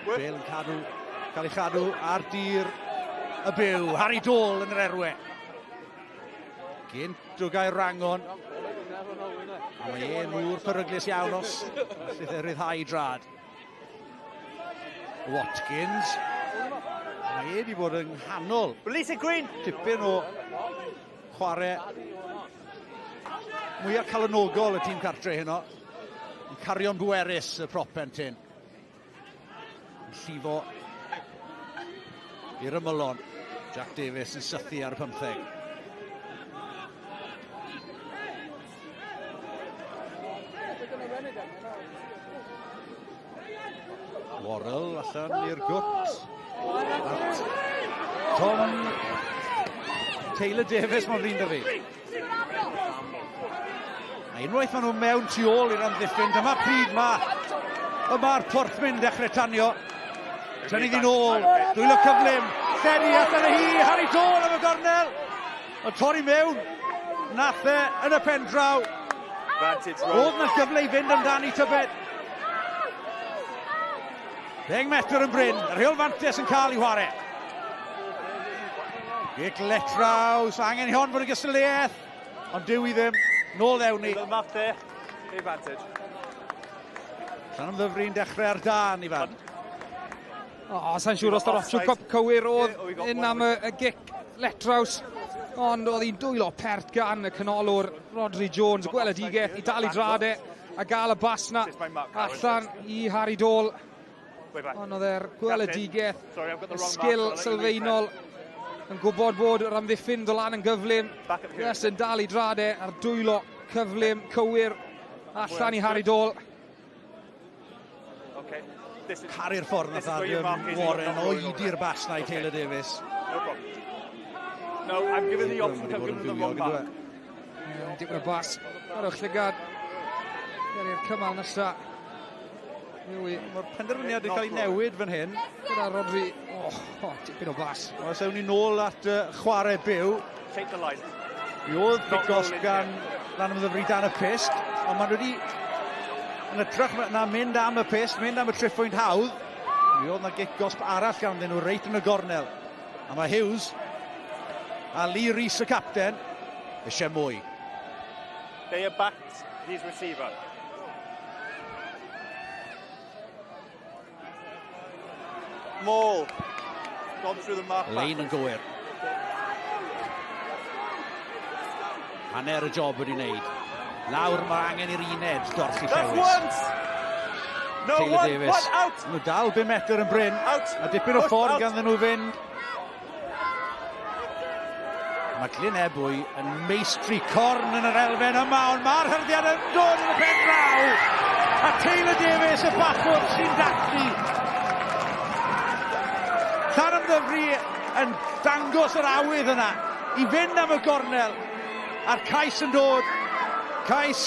Bale yn cael ei chadw ar dir y byw. Harry Dole yn yr erwe. Gynt o gael rangon. A mae enw'r peryglis iawn os sydd ei ryddhau drad. Watkins. Mae wedi bod yn nghanol. Release it, Green. Tipyn o chwarae mwyaf calonogol y tîm cartre heno. Yn cario'n bwerus y propen tyn. Yn llifo i'r ymylon. Jack Davies yn sythu ar y 15. Warrell allan i'r gwt. Tom Taylor Davies mae'n rhin da fi. A unwaith maen nhw mewn tu ôl i'r amddiffyn, dyma pryd Yma'r Porthmyn dechrau tanio. Tynnu ddyn ôl, dwylo cyflym, llenni allan y hi, Harry Dole am y gornel. Ond torri mewn, nath e yn y pen draw. Oedd na'r gyfle i fynd amdani tybed. 10 metr yn bryn, yr Rheol Fantes yn cael ei chwarae. Gic letraws, angen i hon fod y gysylltiaeth, ond dyw i ddim, nôl ewn ni. Llanymddyfri'n dechrau ar dan i fan. Sa'n siŵr os yr opsiwn cop cywir oedd un am y gic letraws, ond oedd hi'n dwylo pert gan y canolwr Rodri Jones, y gweledigaeth i dal i drade a gael y bas na allan i Harry Dole. Ond oedd e'r gweledigaeth, y sgil sylfaenol yn gwybod bod yr amddiffyn dolan yn gyflym. Yes, yn dal i drade ar dwylo cyflym cywir allan i Harry Dole. Caru'r ffordd nath Adam Warren oed i'r bas na i Taylor Davies. No, I'm giving the option to give him the wrong back. Dipyn o bas ar o'ch llygad. Geri'r cymal nesa. Mae'r penderfyniad wedi cael ei newid fan hyn. Gyda Rodri, dipyn o bas. Os ewn ni nôl at chwarae byw. Take the line. Mi oedd bigos gan Llanymddyfri dan y pist, ond maen wedi yn ytrach na mynd am y pist, mynd am y triffwynt hawdd. Mi oedd na gigosp arall ganddyn nhw reit yn y gornel. A mae Hughes a Lee Rees y capten eisiau mwy. They are backed his receiver. Maul. Gone through the mark. Lein yn gywir. Hanner y job wedi wneud. Nawr mae angen i'r uned dorchi llewis. Taylor Davies. Nhw dal 5 metr yn bryn. A dipyn o ffordd ganddyn nhw fynd. Mae Glynebwy yn meistri corn yn yr elfen yma, ond mae'r hyrddiad yn dod yn y pen draw. A Taylor Davies y bachwr sy'n dathlu. Llanymddyfri yn dangos yr awydd yna i fynd am y gornel. A'r cais yn dod. Cais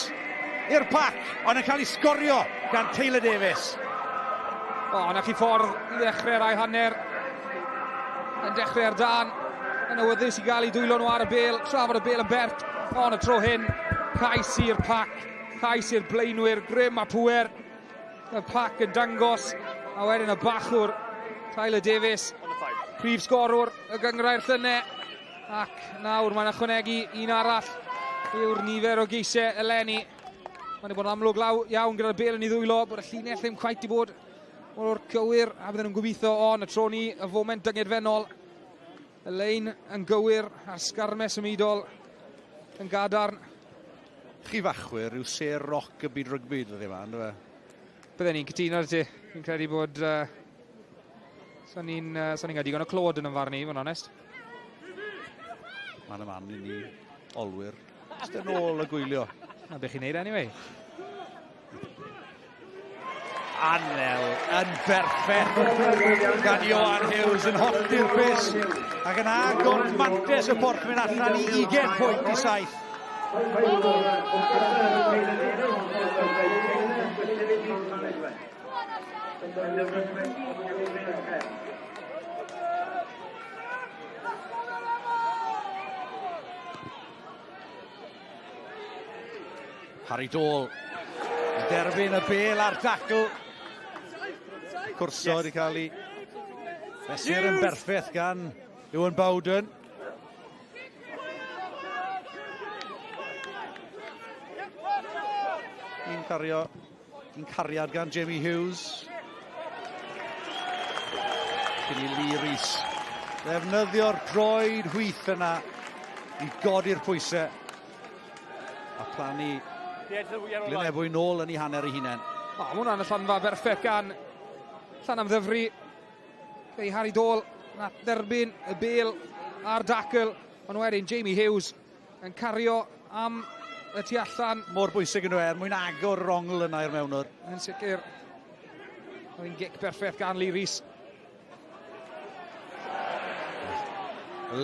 i'r pac, ond yn cael ei sgorio gan Taylor Davies. Na chi ffordd i ddechrau rai hanner. Yn dechrau ar dan. Yn awyddus i gael ei dwylo nhw ar y bel. Trafod y bel yn bert. Ond y tro hyn, cais i'r pac. Cais i'r blaenwyr, grym a pwer. Y pac yn dangos. A wedyn y bachwr, Taylor Davies. Prif sgorwr y gyngrau'r llynau. Ac nawr mae'n ychwanegu un arall yw'r nifer o geisiau eleni. Mae'n bod yn amlwg iawn gyda'r bel yn ei ddwylo, bod y llinell ddim quite i bod o'r cywir, a bydden nhw'n gobeithio y tro ni y foment dyngedfennol. Y lein yn gywir a'r sgarmes ymudol yn gadarn. Chi fachwyr yw ser roc y byd rygbi dyddi yma, ynddo fe? Bydden ni'n cytuno ar ti. Fi'n credu bod sa'n ni'n gael digon o clod yn ymfarnu, fo'n onest. Man y man i ni olwyr. Just yn ôl y gwylio. Na beth chi'n neud anyway. Anel yn berffeth gan Johan Hughes yn hoffi'r bus ac yn agor mantes y Porthmyn allan i 20 pwynt i 7. Harry Dole yn derbyn y bel ar tacl. Cwrso wedi cael ei mesur yn berffeth gan Ewan Bowden. Un cariad gan Jamie Hughes. Cyn i Lee Rees ddefnyddio'r droed hwyth yna i godi'r pwysau a plannu Glynebwy nôl yn ei hanner ei hunain. Mae hwnna'n y llanfa berffeth gan Llanymddyfri. Fei Harry Dole na dderbyn y bel a'r dacl. Ond wedyn Jamie Hughes yn cario am y tu allan. Mor bwysig yn nhw mwyn agor rongl yna i'r mewnwr. Yn sicr. Oedd hi'n gic perffaith gan Lee Rhys.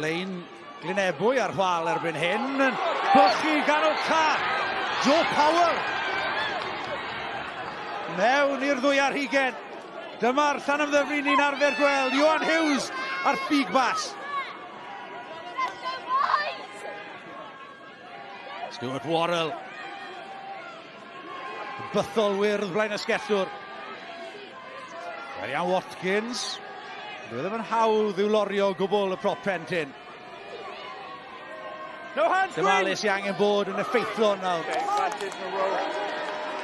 Lein Glynebwy ar chwal erbyn hyn. Bwchi gan o ca. Joe Powell. Mewn i'r ddwy ar hugen. Dyma'r Llanymddyfri ni'n arfer gweld. Johan Hughes ar ffug bas. Stuart Worrell. Bythol wyrdd blaen ysgellwr. Chwaraeon Watkins. Dwi ddim yn hawdd i'w lorio gwbl y prop plentyn. No hands, Dyma Alice i angen bod yn effeithlon nawr.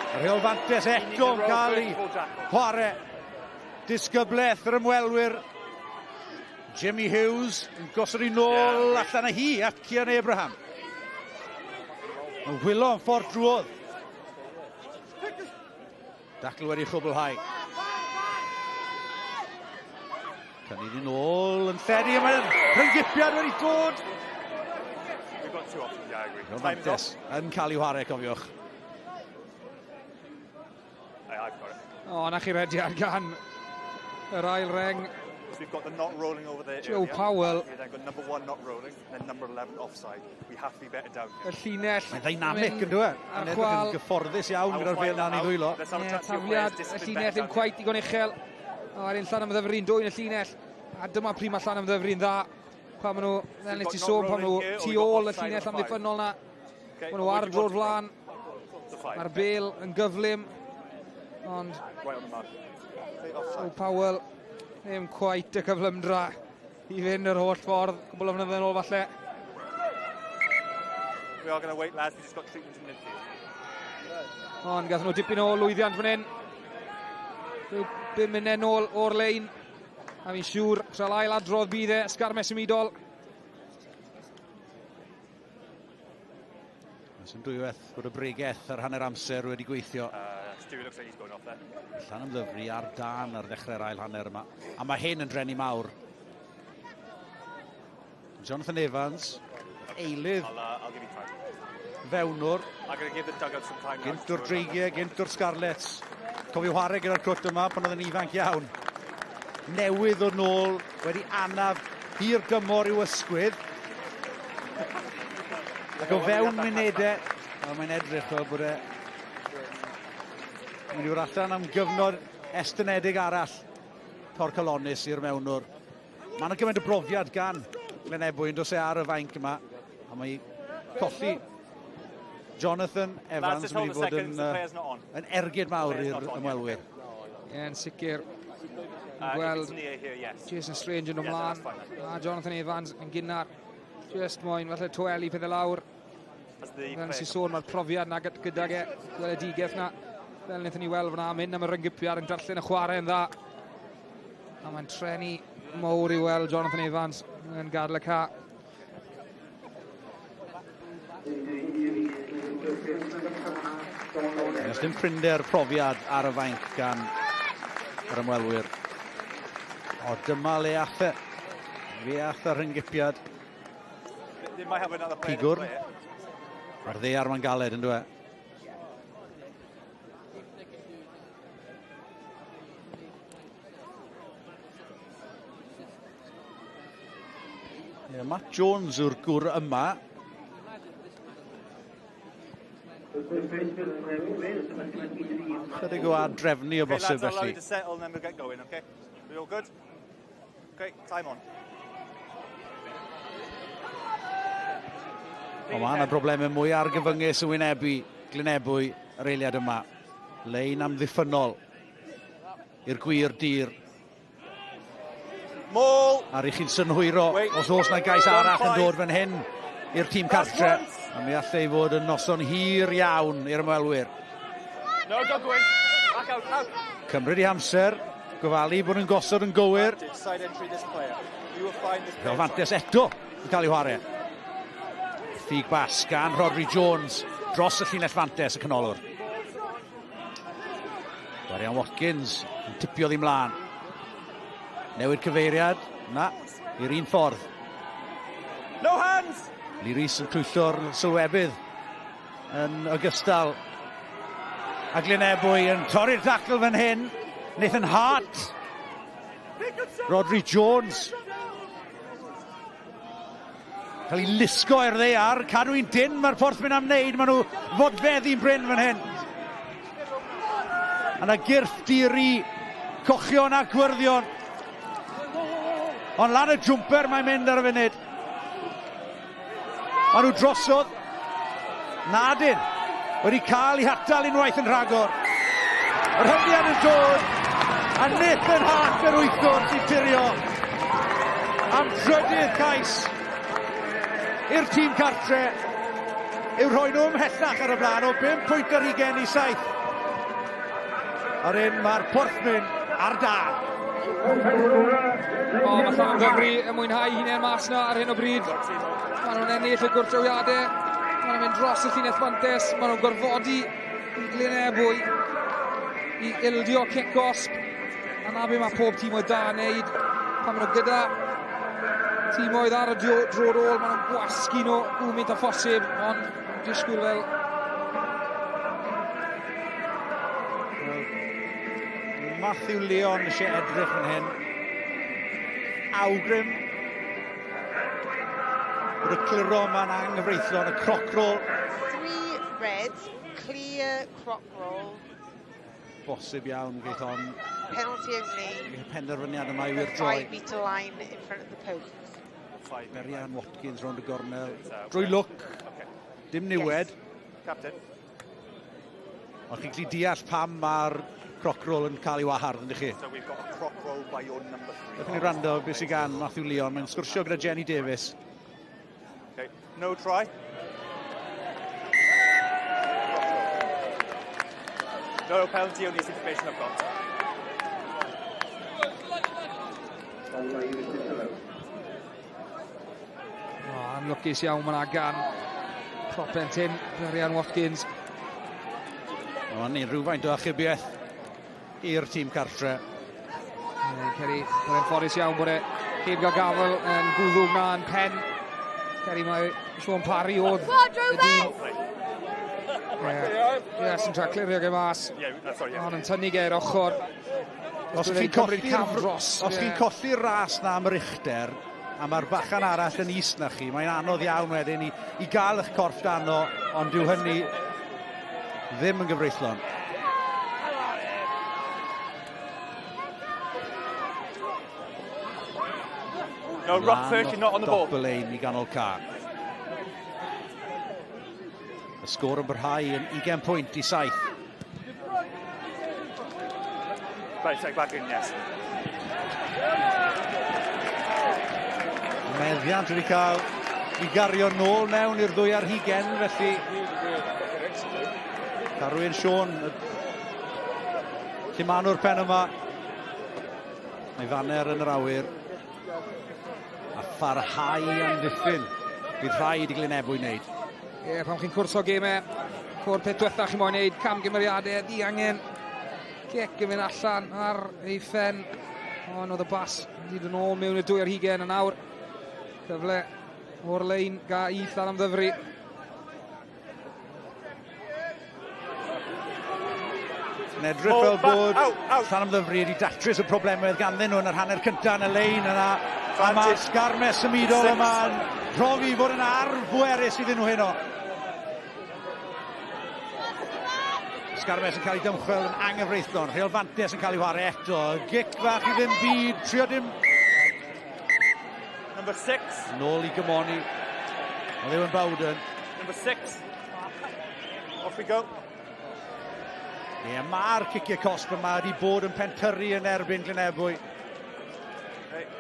Yr Rheol Fantes eto yn cael ei chwarae. Disgybleth yr ymwelwyr. Jimmy Hughes yn gosod i nôl allan y hi at Cian Abraham. Yn wylo yn ffordd drwodd. Dacl wedi chwblhau. Cynnig i nôl yn lledu, mae'n rhyngipiad wedi dod. We've got two options, yeah, I agree. Rheol Fantes yn cael i'w chwarae, cofiwch. I've got it. O, na chi rediad gan yr ail reng. So we've got the not rolling over there. Joe Powell. We've then got number 1 not rolling, and then number 11 offside. We have to be better down Y here. llinell. Mae'n ddynamic yn dweud. Ar Mae'n chwal. edrych yn gyfforddus iawn gyda'r fel na'n ei ddwylo. Tafliad, y llinell ddim cweit digon uchel. A wedyn Llanymddyfri'n dwy'n y llinell. A dyma pryd mae Llanymddyfri'n dda. Pan maen nhw, fel nes ti sôn, pan maen nhw tu ôl y llinell amddiffynol na. Maen nhw ar y drod flan. Mae'r bel yn gyflym. Ond Joe Powell ddim cweit y cyflymdra i fynd yr holl ffordd. Cwbl o flynyddoedd yn ôl falle. We are going to wait, lads. We just got treatment in midfield. Ond gath nhw dipyn o lwyddiant fan hyn. 5 munud nôl o'r lein. A fi'n siŵr, trael ail adrodd bydd e, ysgarmes ymudol. Sy'n dwywaith bod y bregeth ar hanner amser wedi gweithio. Stewie looks like he's going off there. Llanymddyfri ar dan ar ddechrau'r ail hanner yma. A mae hyn yn drenu mawr. Jonathan Evans, eilydd. I'll give you time. Fewnwr. I'm going to give the dugout some time. Gynt o'r dreigiau, gynt o'r Scarlets. Cofio chwarae gyda'r cwt yma pan oedd yn ifanc iawn. Newydd o nôl, wedi anaf hir gymor i'w ysgwydd. Ac o fewn munedau, mae'n edrych fel bod e mynd i'w allan am gyfnod estynedig arall Porcalonis i'r mewnwr. Mae'n gymaint o brofiad gan Glynebwy yn dos e ar y fainc yma. A mae colli Jonathan Evans yn mynd i fod yn ergyd mawr i'r ymwelwyr. Ie, yn sicr. Gweld Jason Strange yn ymlaen a Jonathan Evans yn gynnar. Just moyn falle tweli pethau lawr. Fel nes i sôn, mae'r profiad na gydag e, gweledigaeth na. Fel wnaethon ni weld fyna am hyn am y ryngipiad yn darllen y chwarae yn dda. A mae'n treni mawr i weld Jonathan Evans yn gadael y ca. Nes dim prinder profiad ar y fainc gan yr ymwelwyr. O, dyma le ath e. Fe ath y ryngipiad. Pigwr. Ar ddear ma'n galed yn dweud. Matt Jones yw'r gwr yma. Chydig o adrefnu o bosib felly. We all good? Okay, time on. O, mae yna broblemau mwy argyfyngus y wynebu Glynebwy yr eiliad yma. Lein amddiffynol i'r gwir dir. Môl! Ar i chi'n synhwyro os oes na gais arall yn dod fan hyn i'r tîm cartre. A mi allai fod yn noson hir iawn i'r ymwelwyr. No, don't go in. Back out, out. Cymryd i amser. Gofalu bod yn gosod yn gywir. Rheol Fantes eto yn cael ei chwarae. Ffug bas gan Rodri Jones dros y llinell Fantes y canolwr. Chwaraeon Watkins yn tipio ddi mlaen. Newid cyfeiriad. Na, i'r un ffordd. No hands! Lee Rhys yn twyllo'r sylwebydd yn ogystal. A Glynebwy yn torri'r dacl fan hyn. Nathan Hart. Rodri Jones. Cael ei lusgo i'r ddeiar. Cadw i'n dyn, mae'r porthmin am wneud. Maen nhw fodfeddi'n bryn fan hyn. Yna gyrff diri, cochion a gwrddion. Ond lan y jwmper mae'n mynd ar y funud. Maen nhw drosodd. Nadyn. Wedi cael ei hatal unwaith yn rhagor. Yr hyndiad yn dod. A Nathan Hart yr wythwr sy'n tirio. Am drydydd cais. I'r tîm cartre. Yw rhoi nhw ymhellach ar y blaen o 5 pwynt ar 27. Ar un mae'r porthmin ar dan. Mae Llanymddyfri yn mwynhau hunain mas na ar hyn o bryd. Maen nhw'n ennill y gwrthdrawiadau. Maen nhw'n mynd dros y llinell fantes. Maen nhw'n gorfodi i Glynebwy i ildio kick-osp. A na be mae pob tîm oedd da wneud pan maen nhw gyda tîm oedd ar y drod ôl. Maen nhw'n gwasgu nhw gwmynt a phosib, ond disgwyl fel Matthew Leon eisiau edrych yn hyn. Awgrym. Bod y cliro yma'n anghyfreithlon, y croc roll. 3 red, clear croc roll. Bosib iawn geith on. Penalty only. Penderfyniad yma yw'r droi. 5 metre line in front of the post. Merian Watkins rownd y gornel. Drwy look. Dim niwed. Captain. Ond chi'n gallu deall pam mae'r croc roll yn cael ei wahardd, yndych chi? So we've got a croc roll by your number 3. Ydych chi'n rando beth sy'n gan Matthew Leon. Mae'n sgwrsio gyda Jenny Davies. Okay. No try. No penalty, only this information I've got. Anlwcus iawn mae'na gan Clopentyn, Merian Watkins. Mae'n ni rhywfaint o achubiaeth i'r tîm cartre. Ceri, bod e'n ffodus iawn bod e heb gael gafel yn gwddw na yn pen. Ceri, mae Sean Parry oedd y dîm. Yes, yn tra clirio ge mas. Ond yn tynnu ge'r ochr. Os chi'n colli'r ras na am yr uchder, a mae'r bachan arall yn is na chi, mae'n anodd iawn wedyn i gael eich corff dano, ond dyw hynny ddim yn gyfreithlon. No, rough 30, not on the ball. Double aim i ganol car. Y sgôr yn byrhau yn 20 pwynt i 7. Right, take back in, yes. Meddiant wedi cael i gario nôl mewn i'r ddwy ar 20, felly Carwyn Sean lle maen nhw'r pen yma. Mae Fanner yn yr awyr a pharhau am ddiffyn. Bydd rhaid i Glynebwy wneud. Ie, pan chi'n cwrso gemau, cwr peth diwethaf chi'n moyn wneud, camgymeriadau, di angen cic yn mynd allan ar ei ffen. Ond oedd y bas wedi yn ôl mewn y 2 ar 20 yn awr. Cyfle o'r lein ga i Llanymddyfri. Yn edrych fel bod Llanymddyfri wedi datrys y problemau ganddyn nhw yn yr hanner cyntaf yn y lein yna. A mae sgarmes ymudol yma'n profi fod yn arfwerus iddyn nhw heno. Sgarmes yn cael ei dymchwel yn anghyfreithlon. Rheol Fantes yn cael ei ware eto. Gic fach i ddim byd. Trio dim... Number 6. Nôl i gymoni. Ewan Bowden. Number 6. Off we go. Ie, mae'r ciciau cosp yma wedi bod yn pentyrru yn erbyn Glynebwy.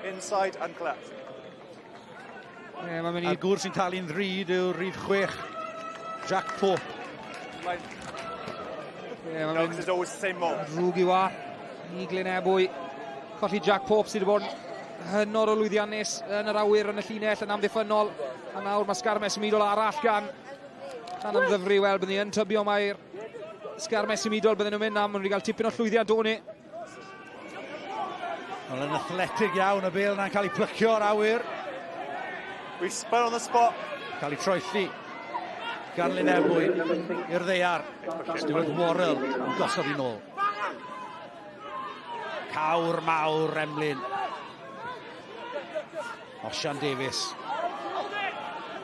Inside and collapse. A gwr sy'n talu'n ddryd yw'r rhif 6. Jack Pope. No, because there's always the same mole. Drwg i wa i Glynebwy. Colli Jack Pope sydd wedi bod hynod o lwyddiannus yn yr awyr yn y llinell yn amddiffynol. A nawr mae sgarmes ymudol arall gan Llanymddyfri. Wel, bydden ni yn tybio mae'r sgarmes ymudol bydden nhw'n mynd am. Maen nhw wedi cael tipyn o llwyddiant o ni. Wel, yn athletig iawn y bêl na'n cael ei plycio ar awyr. We've spun on the spot. Cael ei troelli gan Glynebwy i'r ddeiar. Stewart Worrell yn gosod i nôl. cawr mawr Emlyn. Osian Davies.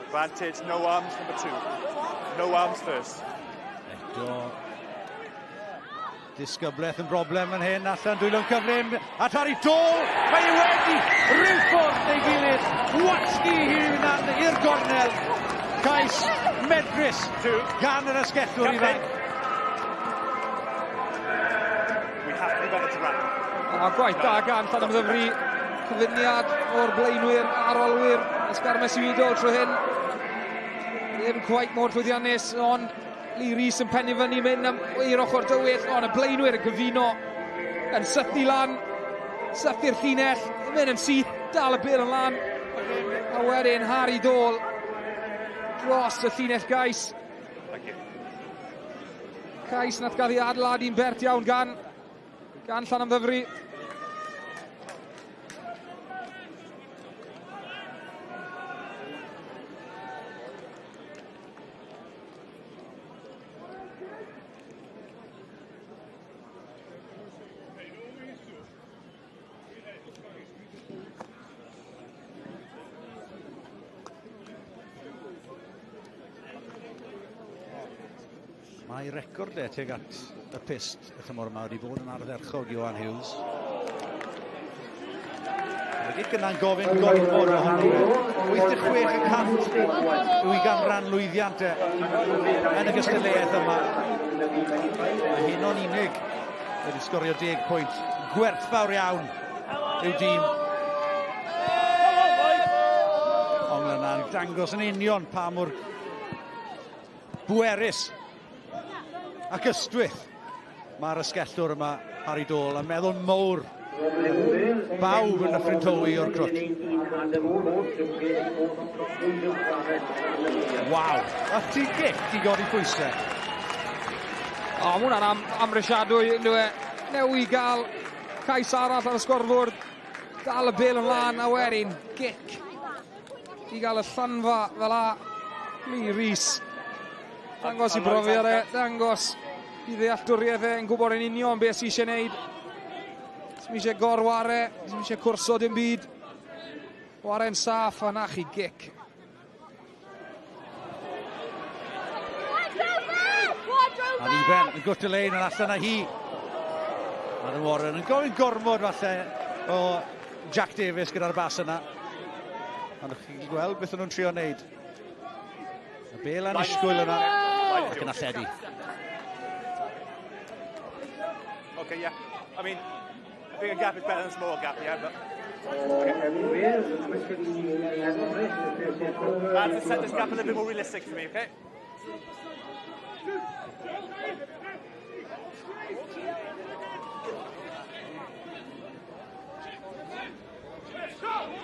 Advantage, no arms, number 2. No arms first. Eto. Disgybleth yn broblem yn hyn, allan dwylo'n cyflym, a Tari Dôl, mae ei wedi rhyw ffordd neu gilydd, Watsky hunan i'r gornel, cais medrus gan yr ysgellwr ifanc. We have to be better to run. Gwaith da gan Llanymddyfri, cyfuniad o'r blaenwyr a'r olwyr, ysgarmes i wydol tro hyn. Ddim quite mor llwyddiannus, ond Lee Rhys yn pennu fyny mynd am i'r ochr dywyll, ond y blaenwyr yn gyfuno, yn sythu lan, sythu'r llinell, mynd yn syth, dal y bel yn lan, a wedyn Harry Dôl dros y llinell Gais. Gais nath gael ei adeiladu'n bert iawn gan Llanymddyfri. Mae record e tuag at y pist y tymor yma wedi bod yn ardderchog Iwan Hughes. Wedi gynna'n gofyn gorfod ohono fe. 86% yw i ganran lwyddiant yn y gystadleuaeth yma. Mae hyn o'n unig wedi sgorio 10 pwynt. Gwerthfawr iawn yw dîm. Ond yna'n dangos yn union pa mor bwerus ac ystwyth mae'r ysgellwr yma, Harry Dôl, yn meddwl mowr bawb yn y ffrintowi o'r grwt. Waw, a ti gift i godi pwysau. Mae hwnna'n amrysiadwy, newi gael cais arall ar y sgorfwrdd, dal y bel yn lan, a wedyn gic i gael y llanfa fel a Lee Rhys. Dangos i brofi ar e, dangos i ddealltwriaeth e, yn gwybod yn union beth sy'n eisiau gwneud. Sy'n eisiau gorware, sy'n eisiau cwrso dim byd. Ware'n saff a nach i gic. A ni ben yn gwrt y lein yn allan â hi. Adam Warren yn gofyn gormod falle o Jack Davies gyda'r bas yna. Ond chi'n gweld beth nhw'n trio wneud. Y bel annisgwyl yna ac yn alledu. Okay, yeah. I mean, a bigger gap is better than a smaller gap, yeah, but... Let's set this gap a little bit more realistic for me, okay?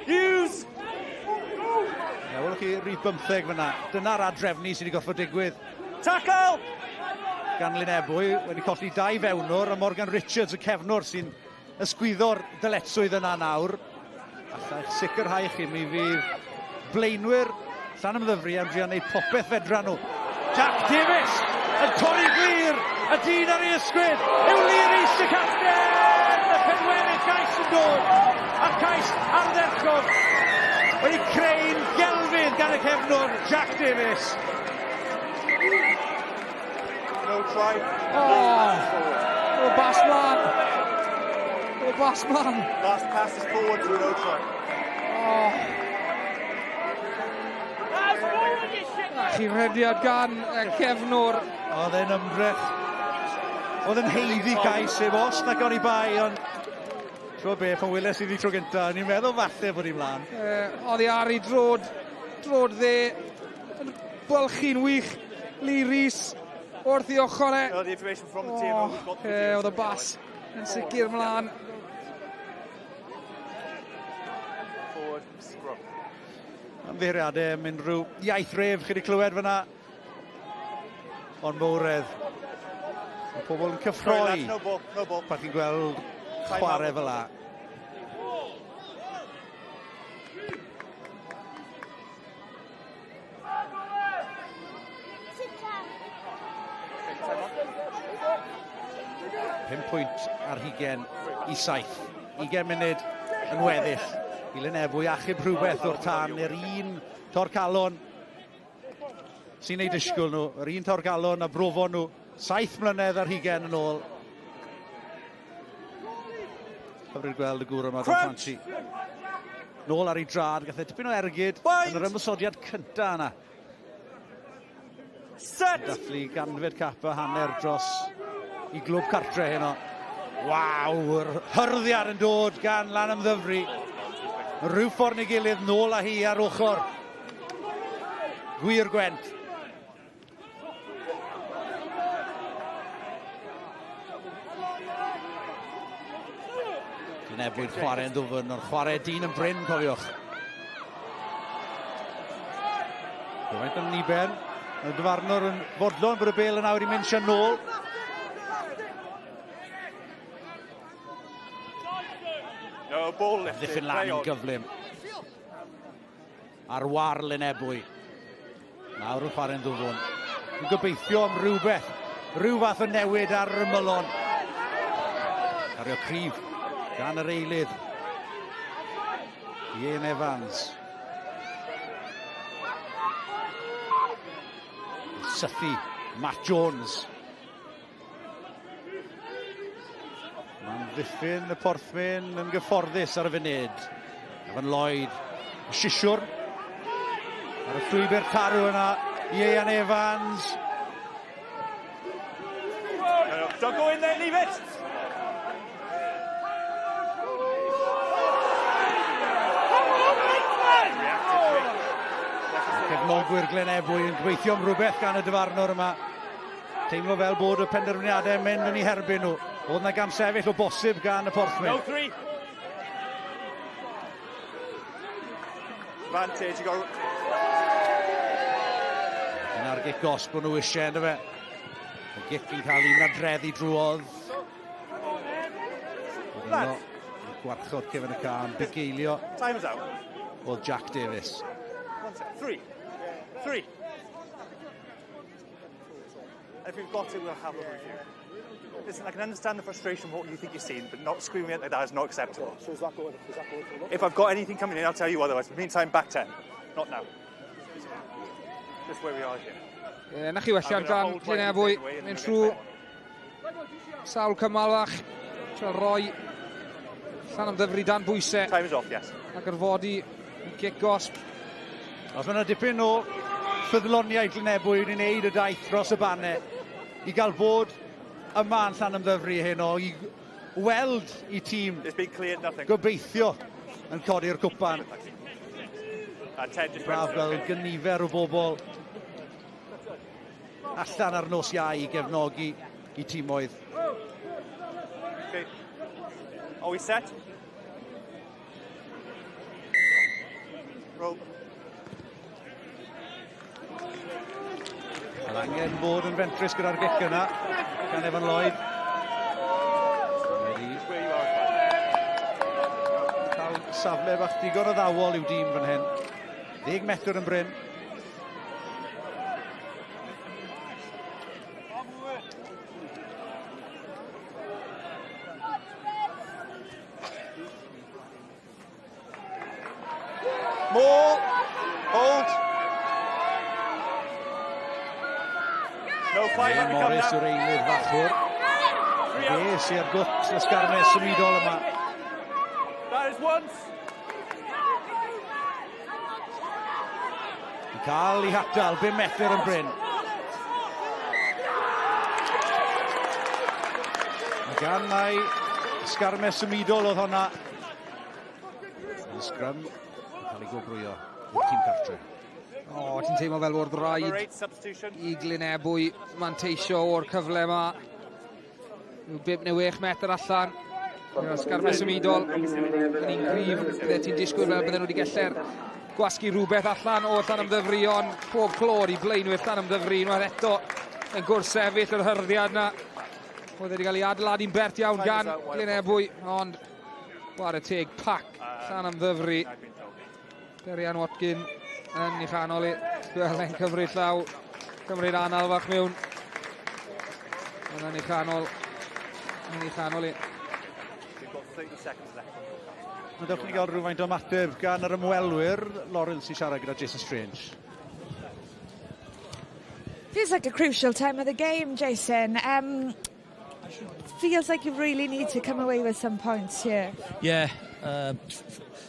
Hughes! Welwch chi rhif 15 fyna. Dyna'r adrefnu sydd wedi goffo digwydd. Tackle! Gan Glynebwy wedi colli 2 fewnwr, a Morgan Richards y cefnwr sy'n ysgwyddo'r dyletswydd yna nawr. Allai'ch sicrhau chi mi fydd blaenwyr Llanymddyfri am drio wneud popeth fedra nhw. Jack Davies yn torri glir, y dyn ar ei ysgwyd, yw Lee Rhys y capten! Y penwerydd Gais yn dod, a'r Cais ardderchog wedi creu'n gelfydd gan y cefnwr Jack Davies. No try. O bas mlan. O bas mlan. Last pass is forward to no try. Chwaraeon gan y cefnwr. Oedd e'n ymdrech. Oedd yn heiddi Gais ef os nag o'n i bai, ond tro be, pan weles i ddi tro gynta, ni'n meddwl falle bod i mlaen. Oedd i ar i drod dde, bwlchu'n wych, Lee Rhys, wrth i ochr e. The information from the team. Oedd y bas yn sicr mlaen. Forward, scrum. Ymddeiriadau yn mynd rhyw iaith ref chi wedi clywed fyna. Ond mowredd. Mae pobl yn cyffroi. No ball. Pan chi'n gweld chwarae fel la. Pum pwynt ar hugen i 7. 20 munud yn weddill. I Glynebwy achub rhywbeth o'r tan, yr un torcalon sy'n ei disgwyl nhw. Yr un torcalon a brofon nhw 7 mlynedd ar 20 yn ôl. Hyfryd gweld y gŵr yma, Don Fanci. Nôl ar ei drad, gath e tipyn o ergyd yn yr ymwysodiad cynta yna. Dathlu ganfed cap a hanner dros i glwb cartre heno. Waw, yr hyrddiad yn dod gan Llanymddyfri. Rhyw ffordd neu gilydd nôl â hi ar ochr. Gwir Gwent. Glynebwy'n chwarae'n ddwfn, o'r chwarae dyn yn bryn, cofiwch. Gyfaint yn niben. Y dyfarnwr yn fodlon bod y bel yn awr i mynd sy'n nôl. Ddiffyn lan yn gyflym. Ar war Glynebwy. Nawr yn chwarae'n ddwfn. Yn gobeithio am rhywbeth. Rhyw fath o newid ar y ymylon. Cario cryf gan yr eilydd. Ian Evans. Sythu, Matt Jones. Mae'n ddiffyn y porthmyn yn gyfforddus ar y funud. Evan Lloyd, y sisiwr. Ar y llwybr tarw yna, Ian Evans. Don't go in there, leave it! Cefnogwyr Glynebwy yn gweithio am rhywbeth gan y dyfarnwr yma. Teimlo fel bod y penderfyniadau yn mynd yn ei herbyn nhw. Oedd yna gamsefyll o bosib gan y porthmyn. No 3. Advantage, you got... Yna'r gic gosb bod nhw eisiau ynddo fe. Y gic yn cael un adreddu drwodd. Gwarchod cefn y can, bugeilio. Time is out. Oedd Jack Davis. 3. If we've got it, we'll have a review. Listen, I can understand the frustration of what you think you're seeing, but not screaming at like that is not acceptable. So is that going? If I've got anything coming in, I'll tell you otherwise. In the meantime, back 10. Not now. Just where we are here. Na chi welliant gan Glynebwy. Mynd trwy sawl cymal fach. Tra roi Llanymddyfri dan bwysau. Time is off, yes. Ac yr fodi gic gosb. Os mae yna dipyn o ffyddloniau Glynebwy wedi wneud y daith dros y banau i gael bod yma yn Llanymddyfri heno, i weld i tîm gobeithio yn codi'r cwpan. Braf fel gynifer o bobl allan ar nos iau i gefnogi i tîmoedd. Okay. Are we set? Roll. Mae'n angen bod yn fentrus gyda'r gic yna, gan Evan Lloyd. Wedi cael safle bach digon o ddawol i'w dîm fan hyn. 10 metr yn bryn. More. Hold. No fight. Morris yw'r eilydd fachwr. Fe sy'n ar gwt ysgarmes symudol yma. That is once. I cael ei hatal 5 metr yn bryn. Gan mai ysgarmes symudol oedd honna. Y sgrym yn cael ei gobrwyo i'r tîm cartre. O, ti'n teimlo fel o'r draed i Glynebwy manteisio o'r cyfle yma. 5 metr allan. Ysgarmes ymudol yn un cryf. Bydde ti'n disgwyl fel bydden nhw wedi gellir gwasgu rhywbeth allan o Llanymddyfri, ond pob clor i blaenwyr Llanymddyfri. Nhw eto yn gwrthsefyll yr hyrddiad yna. Oedd wedi cael ei adeiladu'n bert iawn gan Glynebwy, ond chwarae teg pac Llanymddyfri. Derian Watkin yn ei chanol i. Yn cymryd llaw. Cymryd anal fach mewn. Yn ei chanol i. 30 seconds left. Dewch ni gael rhywfaint o ymateb gan yr ymwelwyr, Lawrence i siarad gyda Jason Strange. Feels like a crucial time of the game, Jason. Feels like you really need to come away with some points here. Yeah,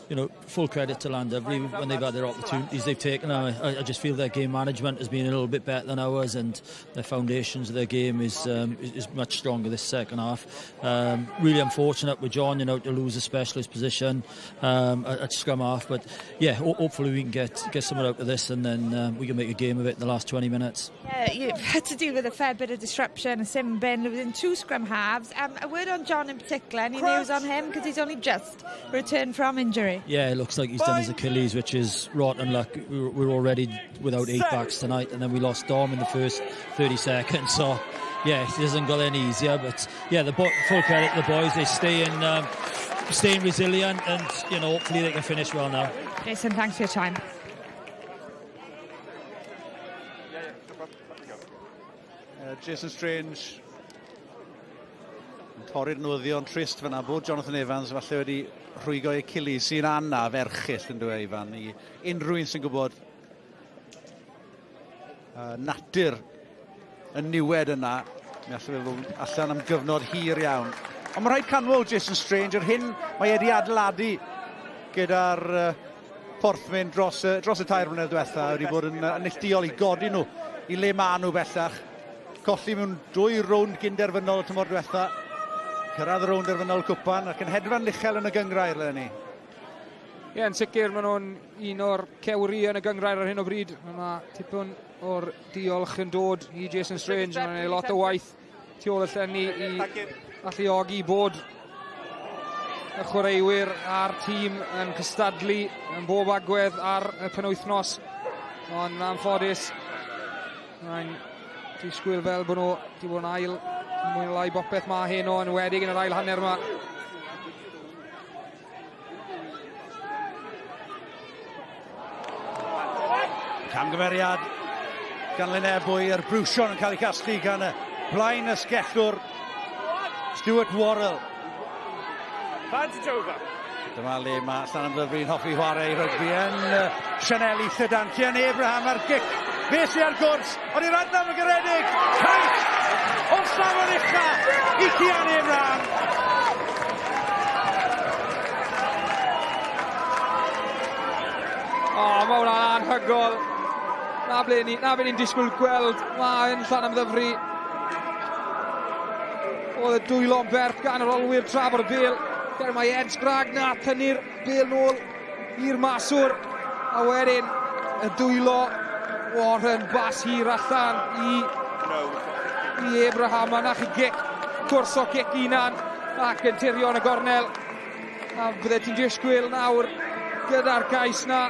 you know, full credit to Llandovery when they've had their opportunities they've taken. I just feel their game management has been a little bit better than ours, and the foundations of their game is much stronger this second half. Really unfortunate with John, you know, to lose a specialist position at scrum half, but yeah, hopefully we can get something out of this, and then we can make a game of it in the last 20 minutes. Yeah, you've had to deal with a fair bit of disruption, a sim bin within 2 scrum halves. A word on John in particular, any news on him, because he's only just returned from injury? Yeah, it looks like he's done his Achilles, which is rotten luck. We're already without 8 backs tonight, and then we lost Dom in the first 30 seconds. So, yeah, it doesn't go any easier. But yeah, full credit to the boys. They're staying resilient, and you know, hopefully they can finish well now. Jason, thanks for your time. Jason Strange yn torri'r newyddion trist fyna bod Jonathan Evans falle wedi rhwygo Achilles sy'n annaf erchyll yn dweud Ifan i unrhyw un sy'n gwybod natur y niwed yna mi allai fe allan am gyfnod hir iawn, ond mae rhaid canmol Jason Strange yr hyn mae wedi adeiladu gyda'r porthmyn dros y 2 mlynedd diwetha wedi bod yn neilltuol i godi nhw i le ma nhw bellach, colli mewn 2 rownd gynderfynol y tymor diwetha, cyrraedd y Rownd Derfynol Cwpan ac yn hedfan uchel yn y gyngrair le ni. Ie, yn sicr, maen nhw'n un o'r cewri yn y gyngrair ar hyn o bryd. Mae tipyn o'r diolch yn dod i Jason Strange. Mae'n gwneud lot o waith tu ôl y llenni i alluogi bod y chwaraewyr a'r tîm yn cystadlu yn bob agwedd ar y penwythnos. Ond anffodus, mae'n disgwyl fel bod nhw wedi bod yn ail mwy o lai bopeth ma heno yn wedig yn yr ail hanner yma. Camgymeriad gan Glynebwy, yr brwsion yn cael ei casglu gan y blaen ysgellwr Stuart Worrell. Fanc over. Dyma le mae Llanymddyfri'n hoffi chwarae rygbi yn Sianeli Llydan. Cian Abraham ar gic. Fe sy'n ar gwrs, ond i'r adnam y garedig. Cais o'r llawr ucha i Cian Abraham. Mae hwnna'n anhygol. Na be ni'n disgwyl gweld yn Llanymddyfri. Oedd y dwylo'n berth gan yr olwyr trafod y bêl. Ger mae Ed Sgrag na tynnu'r bêl nôl i'r maswr. A wedyn y dwylo Warren bas hir allan i Abraham. A nach i gic, cwrs o gic unan ac yn tirio yn y gornel. A bydde ti'n disgwyl nawr gyda'r gais na.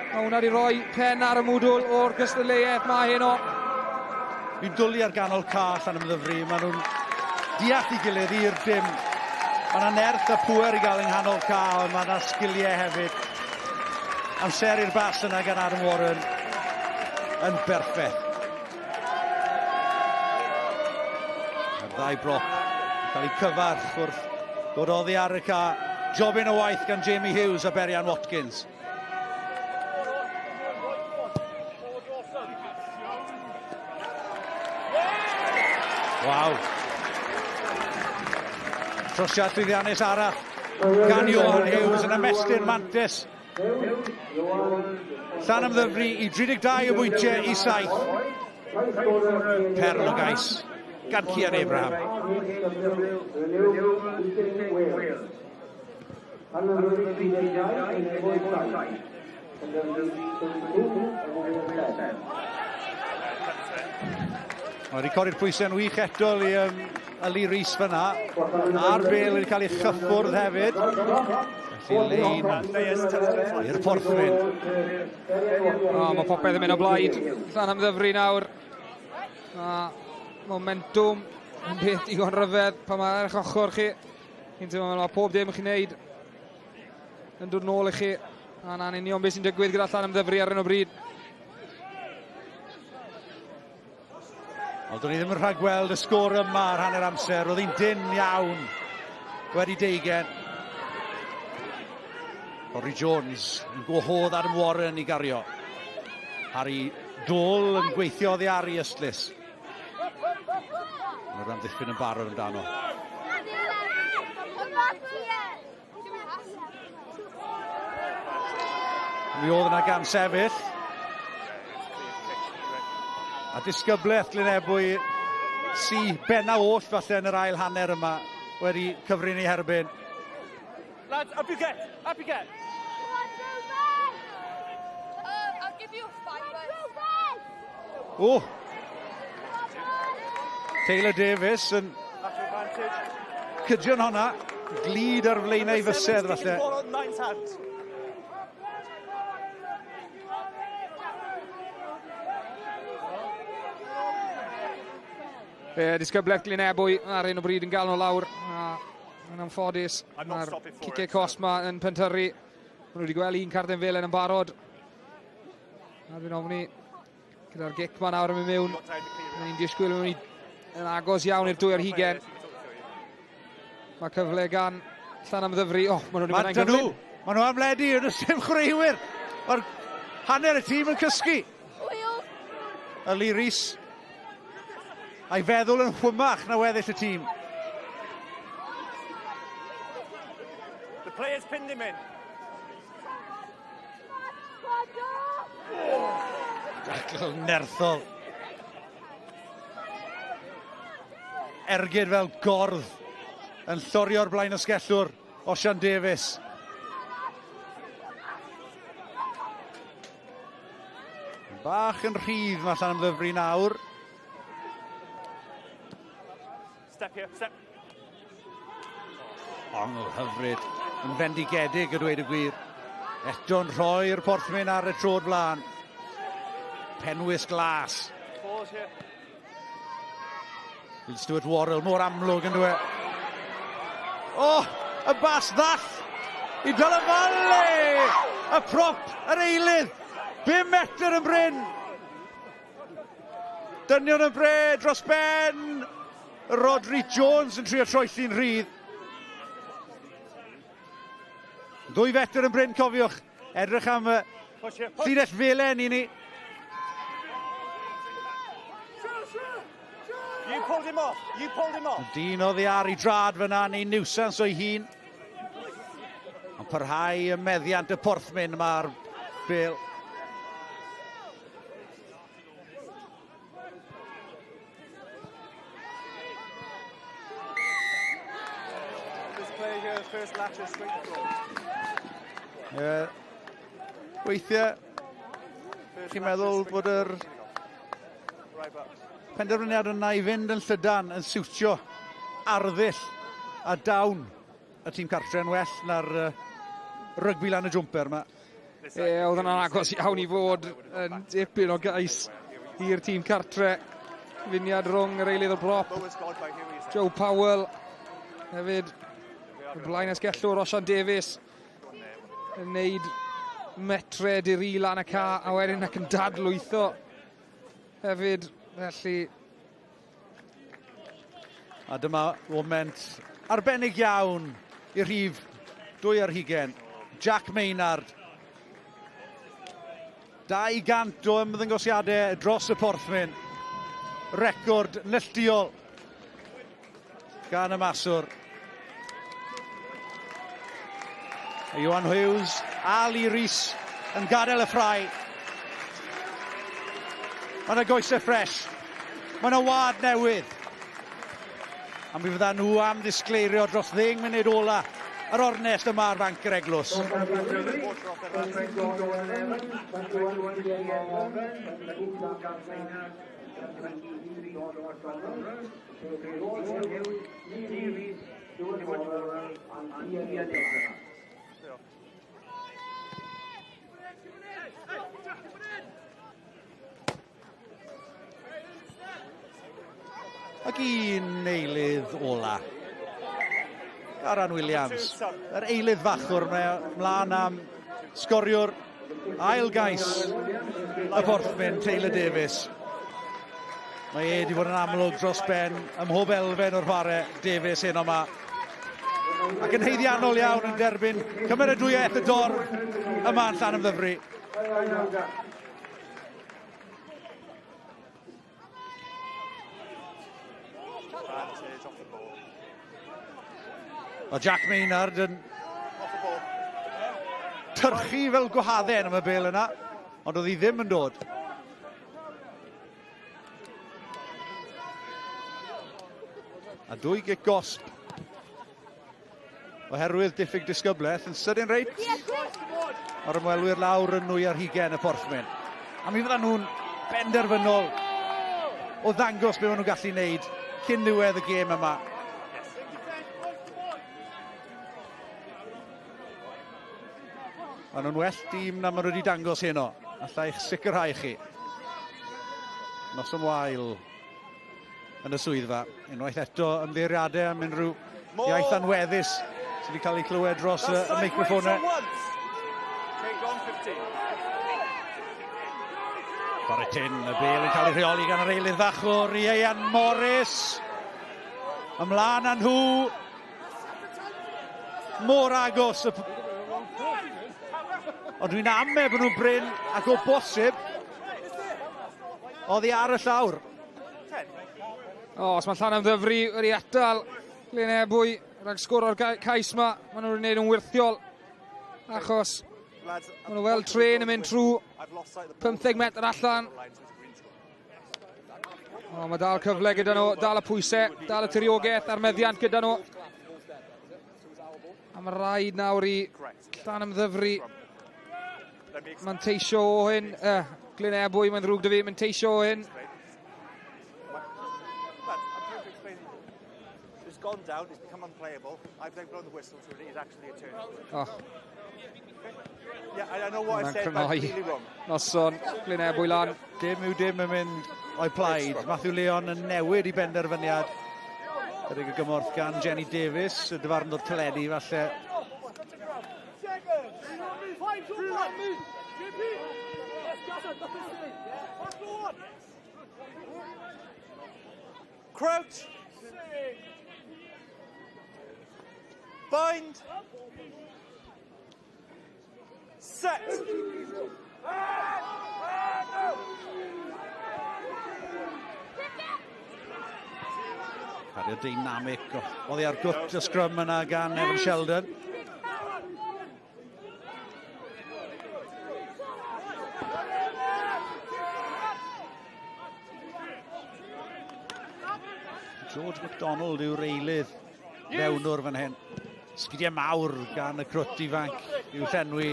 Mae hwnna wedi rhoi pen ar y mwdwl o'r gystadleuaeth mae heno. Fi'n dwlu ar ganol ca Llanymddyfri. Maen nhw'n deall i gilydd i'r dim. Mae yna nerth a pŵer i gael yng nghanol ca, ond mae yna sgiliau hefyd. Amser i'r bas yna gan Adam Warren yn berffeth. Mae'r ddau brop yn cael ei cyfarch wrth ddod oddi ar y ca. Jobyn o waith gan Jamie Hughes a Berian Watkins. Waw. Trosiad llwyddiannus arall gan Johan Hughes yn ymestyn mantis. Llanymddyfri i 32 o bwyntiau i 7. Perl o gais gan Cian Abraham. Mae wedi codi'r pwysau yn wych eto i Ali Rhys fyna. A'r bêl wedi cael ei chyffwrdd hefyd. Felly lein i'r porthwyn. Mae popeth yn mynd o blaid. Llanymddyfri nawr. Momentum yn beth digon ryfedd pan mae'r eich ochr chi. Mae pob dim chi'n neud yn dod nôl i chi. A na'n union beth sy'n digwydd gyda Llanymddyfri ar hyn o bryd. Ond do'n i ddim yn rhagweld y sgôr yma ar hanner amser. Oedd hi'n dyn iawn. wedi deugen. Rory Jones yn gwahodd Adam Warren i gario. Harry Dole yn gweithio oddi ar i Ystlys. Mae'r Llanymddyfri yn barod amdano. Mi oedd yna gan sefyll. A disgybleth Glynebwy si benna oll falle yn yr ail hanner yma wedi cyfrin ei herbyn. Lads, up you get, up you get. I'll give you a 5. O! Taylor Davis yn cydion honna. Glid ar flaenau fysedd falle. Disgybleth Glynebwy ar un o bryd yn gael nhw lawr. Yn anffodus, mae'r cicau cost ma yn pentyrru. Maen nhw wedi gweld un Carden Felen yn barod. A dwi'n ofni, gyda'r gic ma nawr yn mynd mewn. Ni'n disgwyl yn agos iawn i'r dwy ar hugen. Mae cyfle gan Llanymddyfri. O, maen nhw wedi mynd yn Maen nhw amledu yn y sim chwaraewyr. Mae'r hanner y tîm yn cysgu. Lee Rhys a'i feddwl yn hwymach na weddill y tîm. The players pinned him in. Dacl nerthol. Ergyd fel gordd yn llorio'r blaen o sgellwr Osian Davies. Bach yn rhydd mae Llanymddyfri nawr. Step here, step. Ongl hyfryd yn fendigedig a dweud y gwir. Eto'n rhoi'r porthmyn ar y trod blaen. Penwys glas. Pause here. Will Stuart Worrell mor amlwg yn dweud. Oh, y bas ddall i Darllediad Vale. Y prop, yr eilydd. 5 metr yn bryn. Dynion yn bred dros ben. Rodri Jones yn trio troelli'n rhydd. 2 fetr yn bryn, cofiwch. Edrych am llinell felen i ni. You pulled him off. You pulled him off. Dyn oddi ar i drad fyna neu niwsans o'i hun. Ond parhau y meddiant y porthmyn mae'r bêl. Weithiau, chi'n meddwl bod yr penderfyniad yna i fynd yn llydan yn siwtio arddull a dawn y tîm cartre yn well na'r rygbi lan y jwmper yma. Oedd yna'n agos iawn i fod yn dipyn o gais i'r tîm cartre. Finiad rhwng yr eilydd o'r brop. Joe Powell hefyd. Y blaen esgellwr Osian Davies yn neud metred i'r lan y ca a wedyn ac yn dadlwytho hefyd, felly. A dyma moment arbennig iawn i'r rhif 2 ar hugen. Jack Maynard. 200 o ymddangosiadau dros y porthmyn. Record neilltuol gan y maswr. Iwan Hughes a Lee Rhys yn gadael y ffrau. Mae yna goesau ffres. Mae yna wad newydd. A mi fydda nhw am ddisgleirio dros 10 munud ola yr ornest yma ar Fanc yr Eglwys. Ac un eilydd ola. Aran Williams. Yr eilydd fachwr mlaen am sgoriwr ail gais y porthmyn Taylor Davis. Mae wedi fod yn amlwg dros ben ym mhob elfen o'r chwarae Davis hyn o'ma. ac yn heiddiannol iawn yn derbyn cymeradwyaeth y dorf yma yn Llanymddyfri. Mae Jack Maynard yn tyrchu fel gwahaddau yn y bel yna, ond oedd hi ddim yn dod. A 2 gic gosb oherwydd diffyg disgybleth yn sydyn reit. Mae'r ymwelwyr lawr yn nwy ar hugain y porthmin. A mi fydda nhw'n benderfynol o ddangos be maen nhw'n gallu wneud cyn ddiwedd y gêm yma. Maen nhw'n well dîm na maen nhw wedi dangos heno. Alla i'ch sicrhau chi. Noson Wael yn y swyddfa. Unwaith eto ymddeiriadau am unrhyw iaith anweddus sydd wedi cael ei clywed dros y meicroffonnau. Barretin, y bel yn cael ei rheoli gan yr eilydd fachwr, Ian Morris. Ymlaen â nhw. Mor agos. Ond dwi'n ame bod nhw'n bryn ac o bosib oddi ar y llawr. Os mae Llanymddyfri wedi atal Glynebwy rhag sgoro'r cais yma, maen nhw'n gwneud yn wirthiol achos maen nhw fel tren yn mynd trwy 15 metr allan. Mae dal cyfle gyda nhw, dal y pwysau, dal y tiriogaeth a'r meddiant gyda nhw. A mae rhaid nawr i Llanymddyfri manteisio o hyn, Glynebwy mae'n ddrwg dy fi, manteisio o hyn. It's gone down, it's become unplayable. I've then blown the whistle, so it is actually a turn. Oh. Yeah, I know what I said, but I'm really wrong. Noson, Glynebwy lan. Dim yw dim yn mynd o'i plaid. Matthew Leon yn newid i benderfyniad. Ydyg y gymorth gan Jenny Davies, y dyfarnwr teledu falle. Crouch. Bind. Set. Cario dynamic oddi ar gwt y scrum yna gan Evan Sheldon. George McDonald yw'r eilydd fewnwr fan hyn. Sgidiau mawr gan y crwt ifanc i'w llenwi.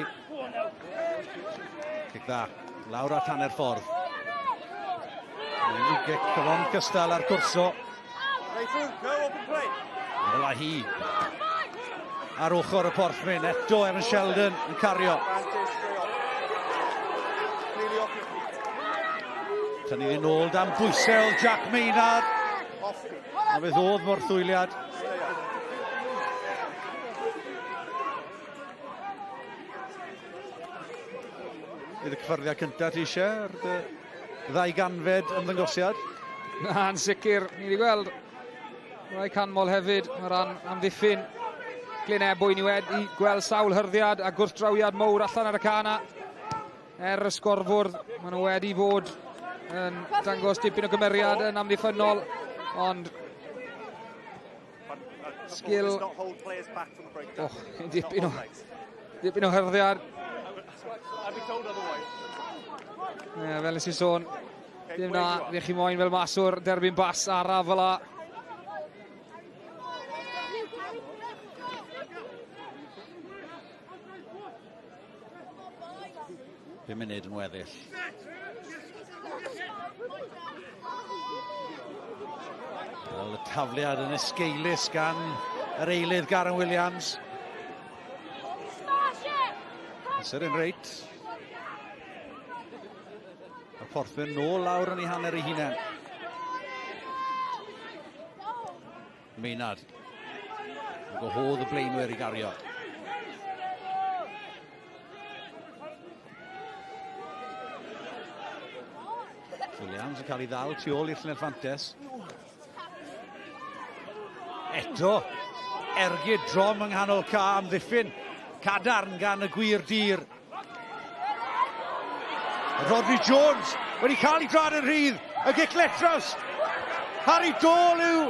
Cic dda, lawr at hanner ffordd. Mae'n gic cyfon cystal ar cwrso. Fel hi. Ar ochr y porthmin, eto Evan Sheldon yn cario. Tynnu ddyn nôl dan bwysel Jack Maynard. A beth oedd mor thwyliad. Bydd y cyffyrddiad cyntaf ti eisiau ar ddau ganfed ymddangosiad? Na'n sicr, ni wedi gweld rai canmol hefyd, o ran amddiffyn Glynebwy ni wedi gweld sawl hyrddiad a gwrthdrawiad mowr allan ar y cana. Y sgorfwrdd, maen nhw wedi bod yn dangos dipyn o gymeriad yn amddiffynol, ond sgil dipyn o hyrddiad. Fel nes i sôn, dim na fe chi moyn fel maswr derbyn bas araf fel a. Pum munud yn weddill. Wel, y tafliad yn esgeilus gan yr eilydd Garen Williams. Sy'n reit. Y porthwyn nôl lawr yn ei hanner ei hunain. Maynard. Yn gwahodd y blaenwyr i gario. Williams yn cael ei ddal tu ôl i'r Llanelfantes. Eto, Ergyd drom yng nghanol ca am ddiffyn. Cadarn gan y gwir dir. Rodri Jones wedi cael ei drad yn rhydd. Y gicletraws. Harry Dole yw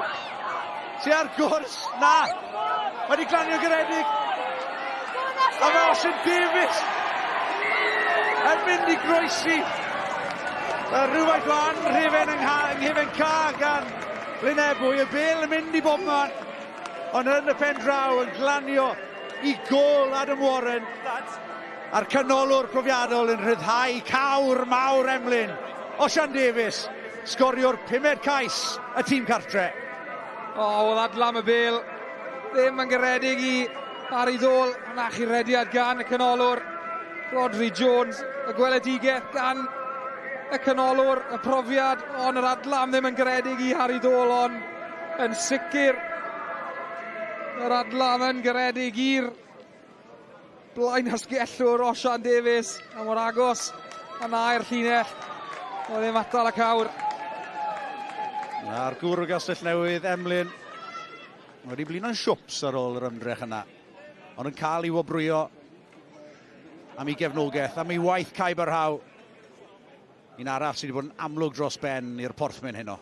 sy'n ar gwrs. Na. Wedi glanio garedig. A mae Ocean Davies yn mynd i groesi. Rhywbeth glan rhefen yng nghyfen ca gan Glynebwy. Y bel yn mynd i bob man. Ond yn y pen draw yn glanio i gol Adam Warren. A'r canolor profiadol yn rhyddhau cawr mawr emlyn. Ocean Davies, sgorio'r 5 cais y tîm cartre. Oedd adlam y bel. Ddim yn garedig i Harry Dole. Yna chi rediad gan y canolor. Rodri Jones, y gweledigaeth gan y canolor, y profiad. Ond yr adlam ddim yn garedig i Harry Dole, ond yn sicr yr adlam yn garedig i'r blaen asgellwr Ocean Davies. A mor agos yna i'r llinell. Oedd ddim atal y cawr. Na'r gwr o Gastell Newydd, Emlyn. Wedi blino'n siwps ar ôl yr ymdrech yna. Ond yn cael ei wobrwyo am ei gefnogaeth, am ei waith caib ar haw. Un arall sydd wedi bod yn amlwg dros ben i'r porthmyn heno.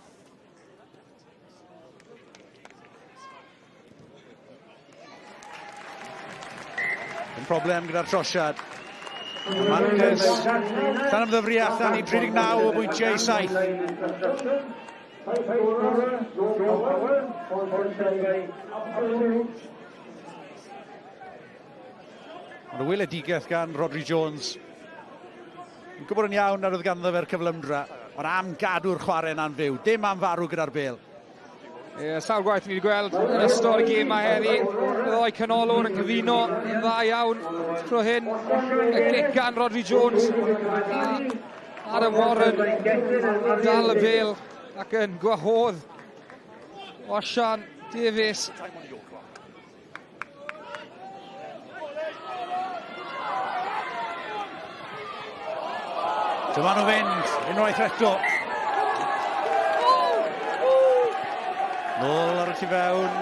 Yn problem gyda'r trosiad. Marcus Llanymddyfri allan i 39 o bwyntiau 7. Ond y weledigaeth gan Rodri Jones. Yn gwybod yn iawn ar oedd ganddo fe'r cyflymdra, ond am gadw'r chwarae'n anfyw, dim am farw gyda'r bel. Sawl gwaith ni wedi gweld yn ystod y gêm mae heddi. Y ddoi canolor yn cyfuno yn dda iawn tro hyn. Y gic gan Rodri Jones. Adam Warren dal y bel ac yn gwahodd Ocean Davies. Dyma nhw fynd, unwaith eto. Nôl ar y tu fewn.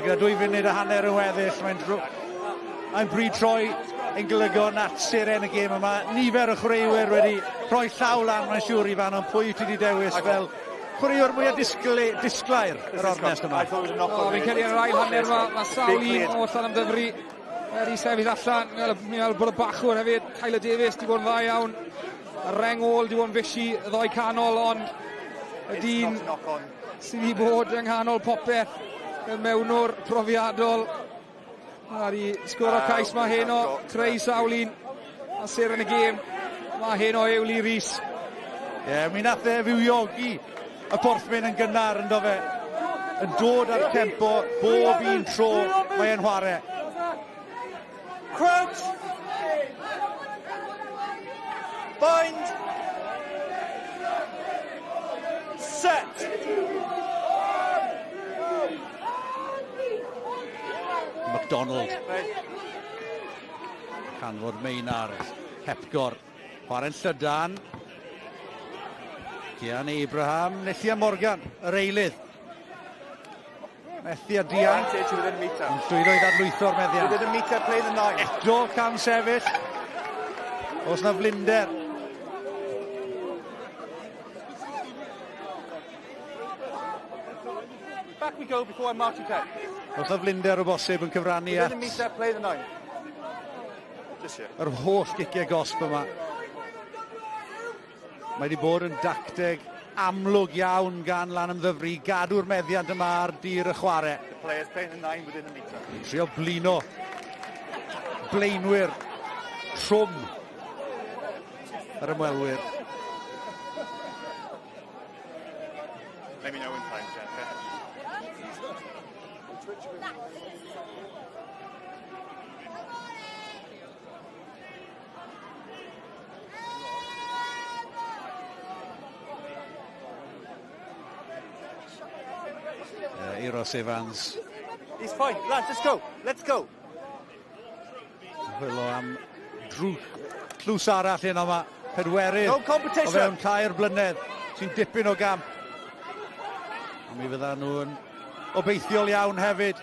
Gyda 2 funud a hanner yn weddill, mae'n bryd troi ein golygo natur yn y gêm yma. Nifer o chwaraewyr wedi rhoi llaw lan, mae'n siŵr i fan o'n pwy ti wedi dewis fel chwaraewr mwyaf disglair yr ornest yma. Fi'n credu yn yr ail hanner yma, mae sawl un o Llanymddyfri wedi sefyll allan. Mi'n bod y bachwr hefyd, Tyler Davies wedi bod yn dda iawn. Y reng ôl wedi bod yn fysi y ddoi canol, ond y dyn sydd wedi bod yng nghanol popeth y mewnwr profiadol. A di sgwr o cais mae heno, creu sawl un a ser yn y gêm. Mae heno Ewli Rhys. Mi nath e fywiogi y porthmyn yn gynnar yn do fe. Yn dod ar tempo bob un tro mae e'n chwarae. Crouch. Bind. Set. MacDonald. Canfod Meinar. Hepgor. Chwarae'n Llydan. Cian Abraham. Nethia Morgan. Yr eilydd. Methu a dian. Yn llwyddo i ddadlwytho'r meddiant. Within a metre, play the 9. Eto cam sefyll. Os na flinder. Back we go before I mark you cut. Os na flinder o bosib yn cyfrannu Within a metre, play the 9. Just here. Yr holl giciau gosb yma. Mae wedi bod yn dacteg amlwg iawn gan Llanymddyfri, gadw'r meddiant yma ar dir y chwarae. The players playing the 9 within a metre. Trio blino. Blaenwyr. Trwm. Yr ymwelwyr. Let me know in time, Jeff. Eros Evans. He's fine. Lads, let's go. Let's go. Hwylo am tlws arall yno yma. pedwerydd No competition. o fewn 3 blynedd sy'n dipyn o gamp. A mi fydda nhw'n obeithiol iawn hefyd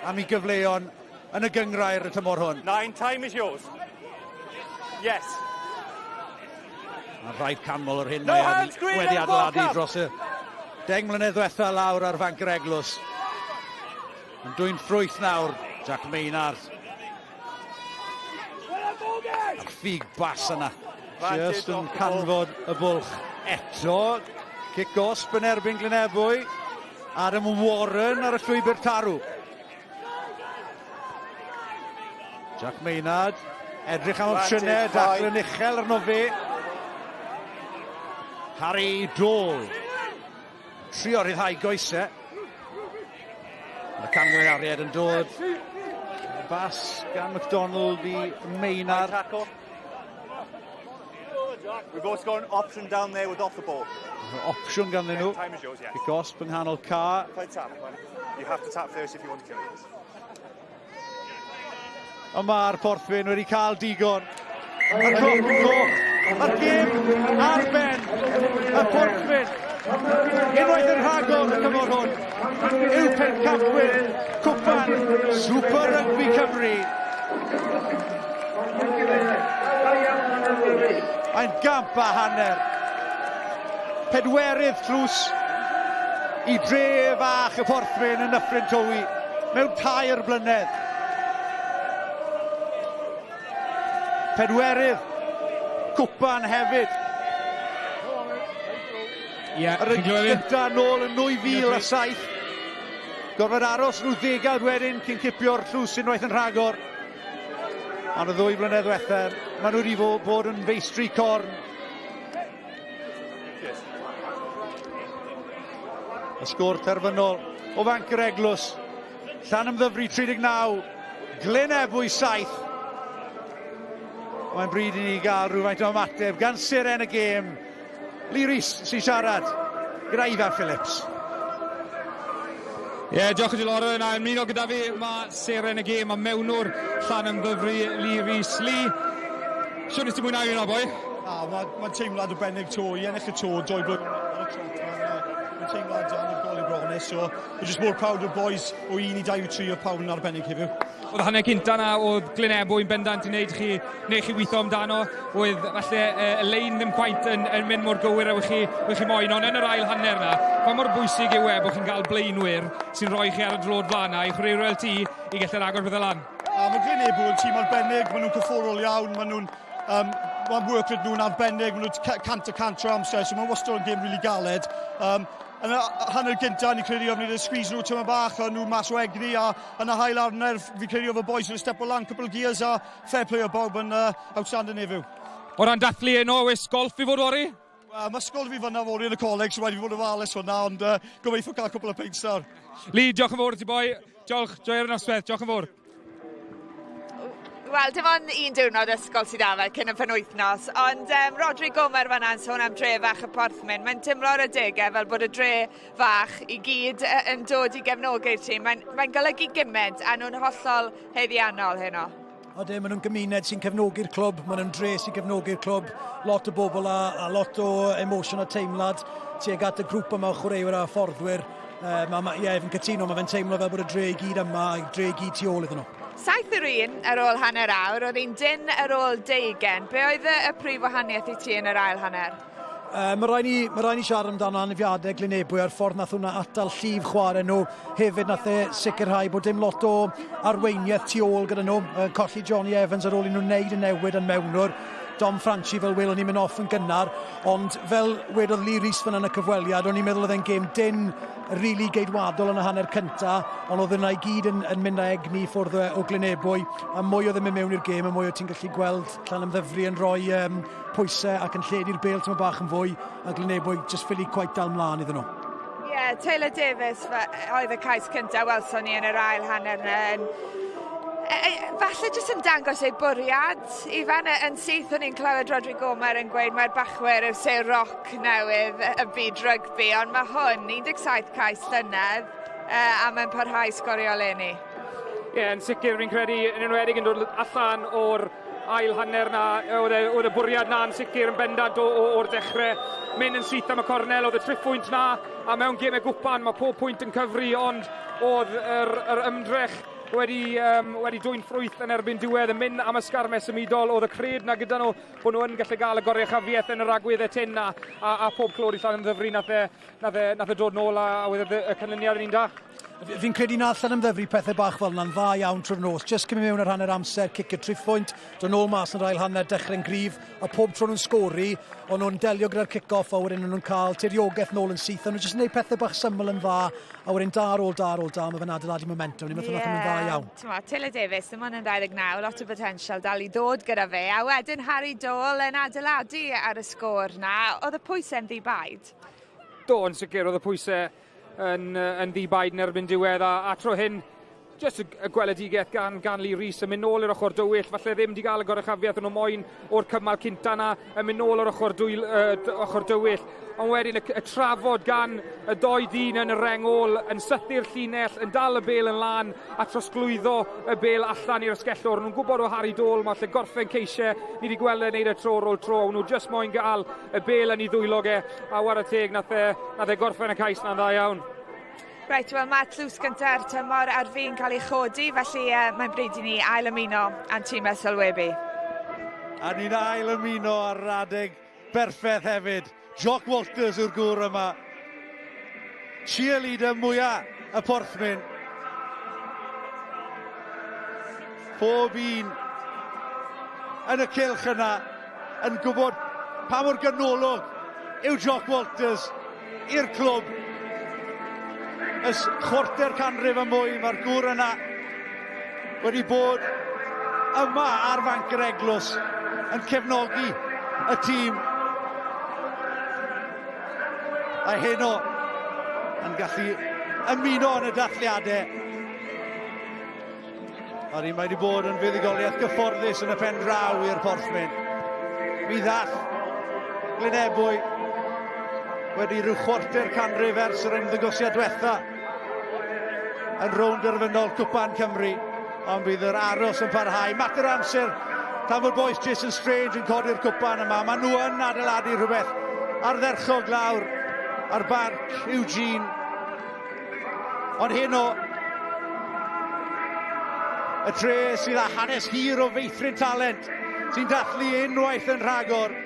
am ei gyfleon yn y gyngrair y tymor hwn. 9, time is yours. Yes. A rhaid canmol o'r hyn No mae hands, green, wedi no ball adeiladu cup. dros y 10 mlynedd diwetha lawr ar Fanc yr Eglwys. Yn dwy'n ffrwyth nawr, Jack Maynard. A'r ffug bas yna. Just yn canfod y bwlch eto. Kick-osp yn erbyn Glynebwy. Adam Warren ar y llwybr tarw. Jack Maynard. Edrych am opsiynau, Dacl yn uchel arno fe. Harry Dole. Trio ryddhau goesau. Y camgymeriad yn dod. Bas gan McDonald i Maynard. We've also got an option down there with off the ball. Opsiwn ganddyn nhw. Time is yours, yes. Kick-osp yng nghanol car. You have to tap first if you want to kill it. Ond mae'r porthwyn wedi cael digon. Mae'r cloc yn coch. Mae'r gêm ar ben. Y porthwyn. Unwaith yn rhagor y tymor hwn. Yw pencampwyr cwpan Super Rygbi Cymru. Mae'n gamp a hanner. Pedwerydd tlws i dre fach y porthwyn yn Nyffryn Tywi mewn 2 blynedd. Pedwerydd cwpan hefyd. Yr gyda nôl yn 2007. Gorfod aros nhw 10 wedyn cyn cipio'r tlws unwaith yn rhagor. Ond y 2 blynedd diwetha, maen nhw wedi bod yn feistri corn. Y sgôr terfynol o Fanc yr Eglwys. Llanymddyfri 39, Glynebwy 7. Mae'n bryd i ni gael rhywfaint o ymateb gan Siren y gêm. Lee Rhys sy'n siarad gyda Ifan Phillips. Diolch yn dilor yna. Yn muno gyda fi, mae Siren y gêm a mewnwr Llanymddyfri, Lee Rhys. Lee, siwr nes ti mwynhau yna, boi? Mae'n teimlad o bennig to, i ennill y to, 2 blwyddyn ar y trot. Mae'n teimlad dan y gol i brones, so we're just more proud of boys o 1 i 2 i 3 o pawb yn arbennig heddiw. Oedd hanner cynta na, oedd Glynebwy'n bendant i wneud chi weithio amdano, oedd falle y lein ddim cwaith yn mynd mor gywir a wych chi moyn, ond yn yr ail hanner na, pa mor bwysig yw bod chi'n cael blaenwyr sy'n rhoi chi ar y drod flanna i chwaraewyr fel ti i gallu'r agor pethau lan? Mae Glynebwy yn tîm arbennig, maen nhw'n cyfforol iawn, mae'n work rate nhw'n arbennig, maen nhw'n cant o amser, so mae'n wastad yn gêm rili galed. Yn y hanner gynta, ni'n credu ofn i'n squeeze nhw tyma bach, a nhw mas o egni, a yn y hael arner, fi'n credu oedd y boys yn step o lan, couple of gears, a fair play o bawb yn outstanding heddiw. O ran dathlu yno, oes golf i fod wari? Mae sgol fi fyna fori yn y coleg, so wedi fod yn fales hwnna, ond gobeithio cael couple of pints nawr. Lee, diolch yn fawr ti boi. Diolch, joio'r noswaith, diolch yn fawr. Wel, dim ond 1 diwrnod ysgol sydd â fe cyn y penwythnos, ond Rodri Gomer fan'na'n sôn am dre fach y Porthwyn. Mae'n timlo ar y degau fel bod y dre fach i gyd yn dod i gefnogi'r tîm. Mae'n golygu gymaint a nhw'n hollol heiddiannol heno. Maen nhw'n gymuned sy'n cefnogi'r clwb, maen nhw'n dre sy'n cefnogi'r clwb, lot o bobl a lot o emosiwn a teimlad tuag at y grŵp yma o chwaraewyr a fforddwyr. Fe'n cytuno, mae fe'n teimlo fel bod y dre i gyd yma, a dre i gyd tu ôl iddyn nhw. 7-1 ar ôl hanner awr, oedd hi'n dyn ar ôl 20. Be oedd y prif wahaniaeth i ti yn yr ail hanner? Mae rai ni siarad amdano anafiadau Glynebwy a'r ffordd nath hwnna atal llif chwarae nhw. Hefyd nath sicrhau bod dim lot o arweiniaeth tu ôl gyda nhw. Colli Johnny Evans ar ôl i nhw wneud y newid yn mewnwr. Dom Franchi fel welon ni'n mynd off yn gynnar, ond fel wedodd Lee Rhys fan yn y cyfweliad, o'n i'n meddwl oedd e'n gêm dyn rili geidwadol yn y hanner cynta, ond oedd yna i gyd yn mynd â egni ffwrdd o Glynebwy, a mwy oedd yn mynd mewn i'r gêm, a mwy oedd ti'n gallu gweld Llanymddyfri yn rhoi pwysau ac yn lledu'r bêl tyma bach yn fwy, a Glynebwy just ffili quite dal mlaen iddyn nhw. Taylor Davis oedd y cais cynta, welson ni yn yr ail hanner yna. Falle jyst yn dangos ei bwriad. Ifan, yn syth o'n i'n clywed Rodri Gomer yn gweud mae'r bachwyr yw se roc newydd y byd rygbi, ond mae hwn 17 cais llynedd a mae'n parhau sgorio leni. Yn sicr fi'n credu yn enwedig yn dod allan o'r ail hanner na, oedd y bwriad na'n sicr yn bendant o'r dechrau. Mynd yn syth am y cornel, oedd y triffwynt na, a mewn gemau gwpan mae pob pwynt yn cyfri, ond oedd yr ymdrech wedi dwy'n ffrwyth yn erbyn diwedd, yn mynd am y sgarmes ymudol, oedd y cred na gyda nhw bod nhw yn gallu gael y gorechafiaeth yn yr agweddau tyn na, a pob clod i Llanymddyfri nath e dod nôl a oedd y canlyniad yn un da. Fi'n credu na Llanymddyfri pethau bach fel yna'n dda iawn trwy'r nos. Just cymryd mewn ar hanner amser, cic y triffwynt, dod nôl mas yn ail hanner dechrau'n gryf, a pob tro nhw'n sgori, ond nhw'n delio gyda'r kick-off, a wedyn nhw'n cael tiriogaeth nôl yn syth, a nhw'n just gwneud pethau bach syml yn dda, a wedyn da ar ôl, mae fe'n adeiladu momentum, ni'n meddwl yn dda iawn. Taylor Davies, dim ond yn 29, lot o potensial dal i ddod gyda fe, a wedyn Harry Dole yn adeiladu ar y sgôr na, oedd y pwysau'n ddibaid? Do, yn sicr, oedd y pwysau yn ddibaid yn erbyn diwedd, a tro hyn, just y gweledigaeth gan Lee Rees yn mynd nôl i'r ochr dywyll, falle ddim wedi cael y gorechafiaeth yn o moyn o'r cymal cynta na, yn mynd nôl o'r ochr dywyll, ond wedyn y trafod gan y doi dyn yn y rengol, yn sythu'r llinell, yn dal y bel yn lan, a trosglwyddo y bel allan i'r sgellwr. Nhw'n gwybod o Harry Dole, mae lle gorffen ceisiau, ni wedi gweld e'n neud y tro ar ôl tro, nhw just moyn gael y bel yn ei ddwylog a war y teg nath e gorffen y cais na'n dda iawn. Reit, wel mae tlws gyntaf tymor ar fi'n cael ei chodi, felly mae'n bryd i ni ail ymuno a'n tîm sylwebu. A ni'n ail ymuno ar adeg berffaith hefyd. Jock Walters yw'r gŵr yma. Cheerleader mwyaf y porthmyn. Pob un yn y cylch yna yn gwybod pa mor ganolog yw Jock Walters i'r clwb. Ys chwarter canrif y mwy, mae'r gŵr yna wedi bod yma ar fanc yr Eglwys yn cefnogi y tîm. A heno yn gallu ymuno yn y dathliadau. A ni mae wedi bod yn fuddugoliaeth gyfforddus yn y pen draw i'r porthmyn. Mi ddath Glynebwy wedi rhyw chwarter canrif ers yr ymddangosiad diwetha yn Rownd Derfynol Cwpan Cymru, ond bydd yr aros yn parhau. Mater amser tan fod boes Jason Strange yn codi'r cwpan yma. Maen nhw yn adeiladu rhywbeth ardderchog lawr ar barc Eugene. Ond heno, y tre sydd â hanes hir o feithrin talent sy'n dathlu unwaith yn rhagor.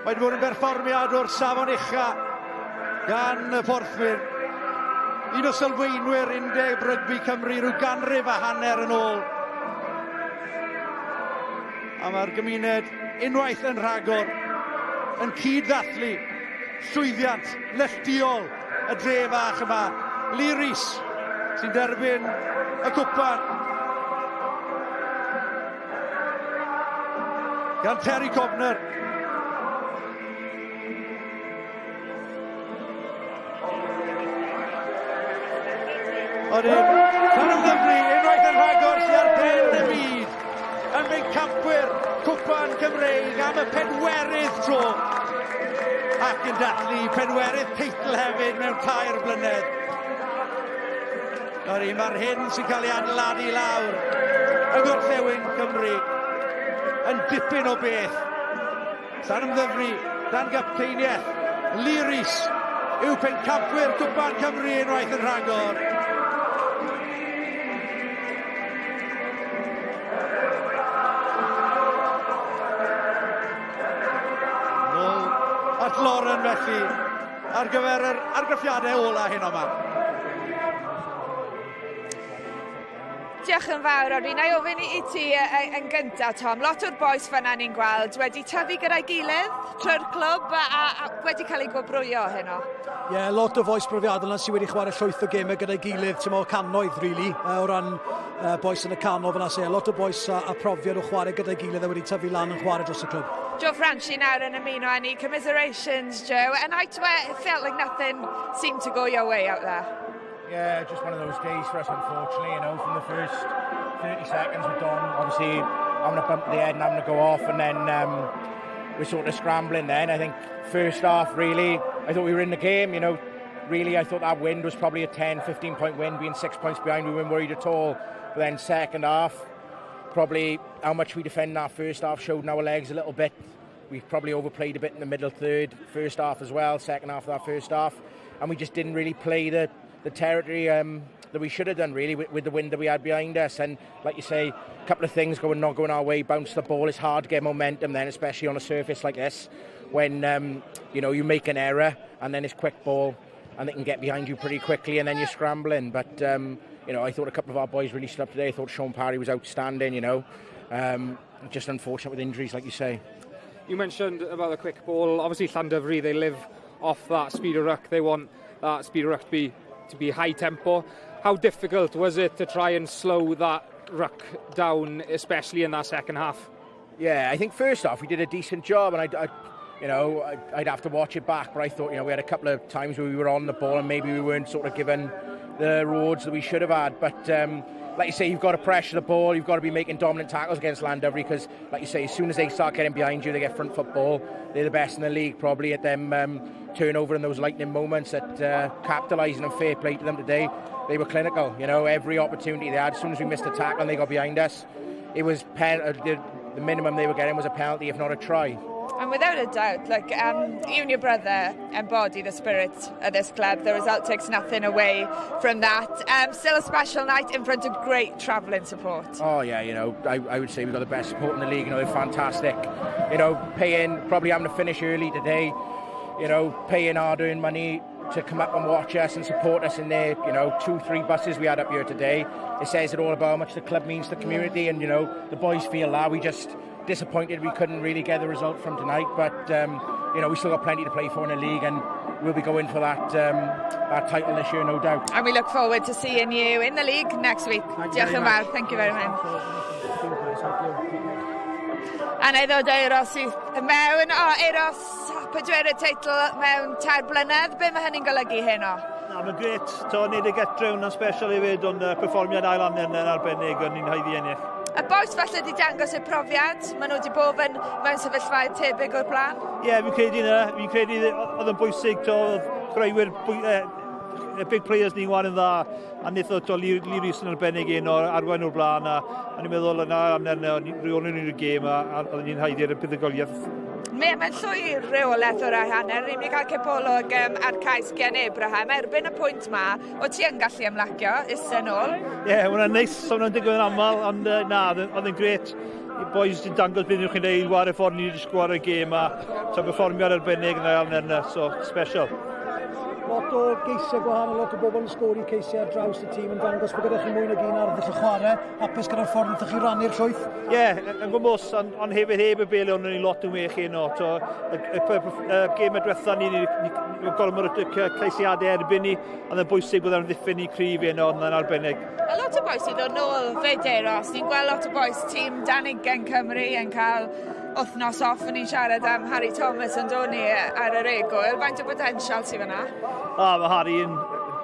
Mae wedi bod yn berfformiad o'r safon ucha gan y porthwyr. Un o sylfaenwyr Undeb Rygbi Cymru rhyw ganrif a hanner yn ôl. A mae'r gymuned unwaith yn rhagor yn cyd-ddathlu llwyddiant neilltuol y dre fach yma. Lee Rees sy'n derbyn y cwpan. Gan Terry Cobner. Llanymddyfri unwaith yn rhagor sy'n ar ben y byd yn mynd campwyr cwpan Cymreig am y penwerydd tro ac yn dathlu penwerydd teitl hefyd mewn 2 blynedd. Mae'r hyn sy'n cael ei adeiladu lawr yng Ngorllewin Cymru yn dipyn o beth. Llanymddyfri dan gapteiniaeth Lee Rees yw pencampwyr cwpan Cymru unwaith yn rhagor. At Lauren felly ar gyfer yr argraffiadau ola hyn o'ma. Diolch yn fawr, Ori. Na i ofyn i ti yn gyntaf, Tom. Lot o'r boes fyna ni'n gweld wedi tyfu gyda'i gilydd trwy'r clwb a wedi cael ei gwobrwyo heno. Ie, lot o boes brofiadol yna sydd wedi chwarae llwyth o gemau gyda'i gilydd, ti'n meddwl cannoedd, really, o ran boes yn y canol fyna. Lot o boes a profiad o chwarae gyda'i gilydd a wedi tyfu lan yn chwarae dros y clwb. Joe Franchi nawr yn ymuno â ni. Commiserations, Joe. And I swear it felt like nothing seemed to go your way out there. Yeah, just one of those days for us, unfortunately, from the first 30 seconds we're done, obviously having a bump at the head and having to go off, and then we're sort of scrambling then. I think first half, really, I thought we were in the game, really I thought that wind was probably a 10-15 point win, being 6 points behind, we weren't worried at all. But then second half, probably how much we defend in our first half showed in our legs a little bit. We probably overplayed a bit in the middle third, first half as well, second half of that first half. And we just didn't really play the territory that we should have done, really, with the wind that we had behind us. And like you say, a couple of things not going our way, bounce the ball. It's hard to get momentum then, especially on a surface like this, when you make an error and then it's quick ball and they can get behind you pretty quickly and then you're scrambling. But I thought a couple of our boys really stood up today. I thought Sean Parry was outstanding. Just unfortunate with injuries, like you say. You mentioned about the quick ball. Obviously, Llandovery, they live off that speed of ruck. They want that speed of ruck to be high tempo. How difficult was it to try and slow that ruck down, especially in that second half? Yeah, I think first off we did a decent job, and I'd have to watch it back, but I thought we had a couple of times where we were on the ball and maybe we weren't sort of given the rewards that we should have had. But like you say, you've got to pressure the ball, you've got to be making dominant tackles against Llandovery, because like you say, as soon as they start getting behind you, they get front foot ball. They're the best in the league probably at them turnover and those lightning moments, at capitalising, and fair play to them today. They were clinical, every opportunity they had. As soon as we missed a tackle and they got behind us, it was the minimum they were getting was a penalty, if not a try. And without a doubt, you and your brother embody the spirit of this club. The result takes nothing away from that. Still a special night in front of great travelling support. Oh yeah, I would say we've got the best support in the league. They're fantastic. Probably having to finish early today. Paying hard-earned money to come up and watch us and support us in their 2-3 buses we had up here today. It says it all about how much the club means to the community, and the boys feel that. We just disappointed we couldn't really get the result from tonight, but we still got plenty to play for in the league, and we'll be going for that title this year, no doubt. And we look forward to seeing you in the league next week. Diolch yn fawr. Thank you very much. A na i ddod o Euros mewn Euros pedwerydd teitl mewn 3 blynedd. Be mae hynny'n golygu heno? Mae'n gret. Neud y get round yn special i fyd, ond perfformiad ail angen yn arbennig, ond ni'n haiddi ennill. Y boes falle wedi dangos y profiad, maen nhw wedi bod mewn sefyllfaoedd tebyg o'r blaen? Fi'n credu yna. Fi'n credu oedd yn bwysig, oedd greuwyr big players ni'n wan yn dda, a wnaeth o Lee Rees yn arbennig un o'r arwain o'r blaen, a ni'n meddwl yna rheolyn ni'r gêm, a oedd ni'n haiddi'r buddugoliaeth. Mae'n llwy reolaeth o'r hanner. Ni'n mynd i cael cepolwg ar cais gen Abraham. Erbyn y pwynt ma, o ti yn gallu ymlacio, isen ôl? Ie, hwnna'n neis, hwnna'n digwydd yn aml, ond oedd yn gret. I boys di dangos beth yw'ch chi'n ei war y ffordd ni wedi sgwar y gêm, a perfformiad arbennig yn so special. Lot o geisiau gwahanol, lot o bobl yn sgori ceisiau ar draws y tîm yn dangos bod gyda chi mwy nag un ar ddech chi chwarae, hapus gyda'r ffordd ydych chi rannu'r llwyth? Ie, yn gwmwys, ond hefyd y bel o'n ni lot yn wych heno. Y gêm y diwetha ni'n gormod o ceisiadau erbyn ni, ond yn bwysig bod yn ddiffyn i cryf heno, ond yn arbennig. A lot o boes i ddod nôl fyd Euros. Ni'n gweld lot o boes tîm Danigen Cymru yn cael wythnos off, yn ni'n siarad am Harry Thomas yn dod ni ar yr egwyl. Faint o potensial sydd fyna? Mae Harry yn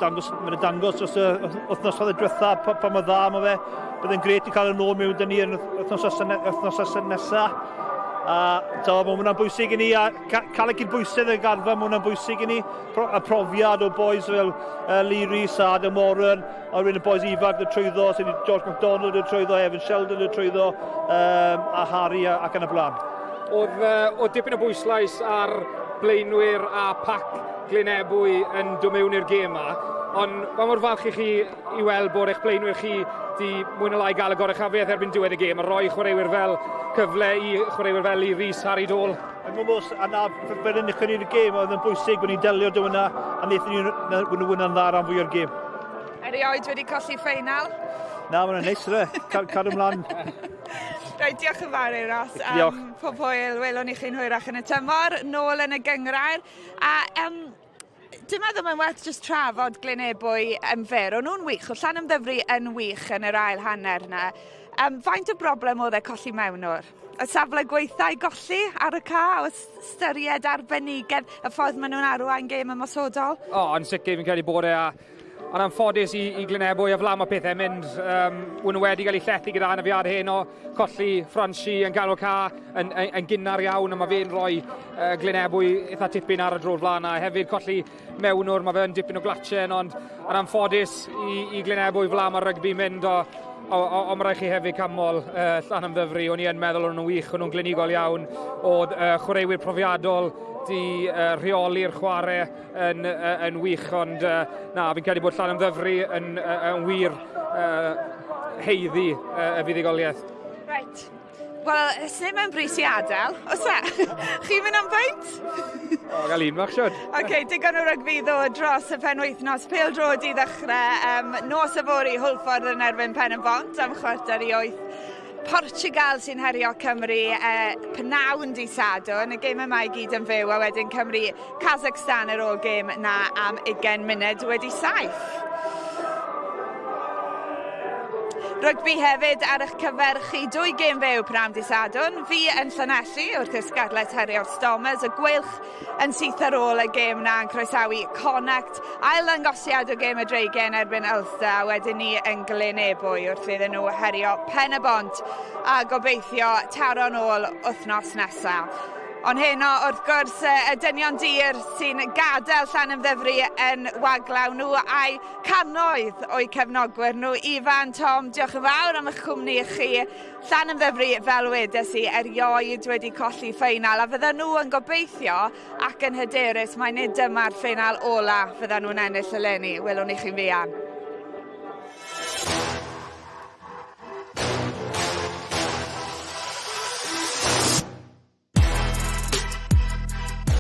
dangos dros y wythnos oedd y diwetha pa mae dda mae fe. Bydd yn gret i cael yn ôl mewn dyn ni yn wythnos nesaf. Mae hwnna'n bwysig i ni, a cael y cydbwysedd y garfa, mae hwnna'n bwysig i ni. A profiad o boes fel Lee Rees a Adam Warren, a rhywun y boes ifanc y trwyddo, sydd George MacDonald y trwyddo, Evan Sheldon y trwyddo, a Harry ac yn y blaen. Oedd dipyn o bwyslais ar blaenwyr a pac Glynebwy yn dod mewn i'r gêm yma, ond mae mor falch i chi i weld bod eich blaenwyr chi di mwy na lai gael y goruchafiaeth erbyn diwedd y gêm, a rhoi chwaraewyr fel cyfle i chwaraewyr fel Lee Rees, Harry Dole. Yn gwmwys, a na fydd yn uchyn i'r gêm, oedd yn bwysig bod ni'n delio dy hwnna, a wnaethon ni'n wyna'n dda ran fwy o'r gêm. Erioed wedi colli ffeinal? Na, mae'n neis re, cadw ymlaen. Rhaid, diolch yn fawr Euros. Diolch. Pob hwyl, welwn i chi'n hwyrach yn y tymor, nôl yn y gyngrair. A dwi'n meddwl mae'n werth just trafod Glynebwy yn fer. O'n nhw'n wych, o Llanymddyfri yn wych yn yr ail hanner yna. Faint o broblem oedd e colli mewnwr? Y safle gweithau golli ar y ca, o styried arbenigedd y ffordd maen nhw'n arwain gêm ymosodol? Yn sicr fi'n credu bod e Ond anffodus i Glynebwy a fla mae pethau mynd. Wyn wedi cael ei llethu gyda anafiad heno, colli Franci yn ganol ca yn gynnar iawn, a mae fe'n rhoi Glynebwy eitha tipyn ar y drod flan, a hefyd colli mewnwr, mae fe'n dipyn o glatchen, ond yn anffodus i Glynebwy fla mae rygbi mynd, Ond mae rhaid chi hefyd camol Llanymddyfri, o'n i yn meddwl o'n nhw'n wych, o'n nhw'n glinigol iawn, o chwaraewyr profiadol di rheoli'r chwarae yn wych, ond fi'n credu bod Llanymddyfri yn wir heiddi y fuddugoliaeth. Right. Wel, ysnau mewn bris i adael, os e? Chi'n mynd am pwynt? Gael un bach siwr. OK, digon o rygbi ddod dros y penwythnos. Pêl-drod i ddechrau. Nos y fori Hwlffordd yn erbyn Pen y Bont am 7:45. Portugal sy'n herio Cymru pnawn di Sadwrn. Y gêm yma i gyd yn fyw, a wedyn Cymru Kazakhstan ar ôl gêm na am 20 munud wedi 7. Rygbi hefyd ar eich cyfer chi 2 gêm fyw pnawn di Sadwrn. Fi yn Llanelli wrth ysgadled herio'r Stormers. Y gwylch yn syth ar ôl y gêm na yn croesawu Connacht. Ail ddangosiad o gêm y dreigen erbyn Ulster, a wedyn ni yn Glynebwy wrth iddyn nhw herio Pen y Bont a gobeithio taro nôl wythnos nesaf. Ond heno, wrth gwrs, y dynion dir sy'n gadael Llanymddyfri yn waglaw nhw a'i cannoedd o'i cefnogwyr nhw. Ifan, Tom, diolch yn fawr am eich cwmni chi. Llanymddyfri, fel wedes i, erioed wedi colli ffeinal, a fydden nhw yn gobeithio ac yn hyderus mai nid dyma'r ffeinal ola fydden nhw'n ennill eleni. Welwn i chi'n fuan.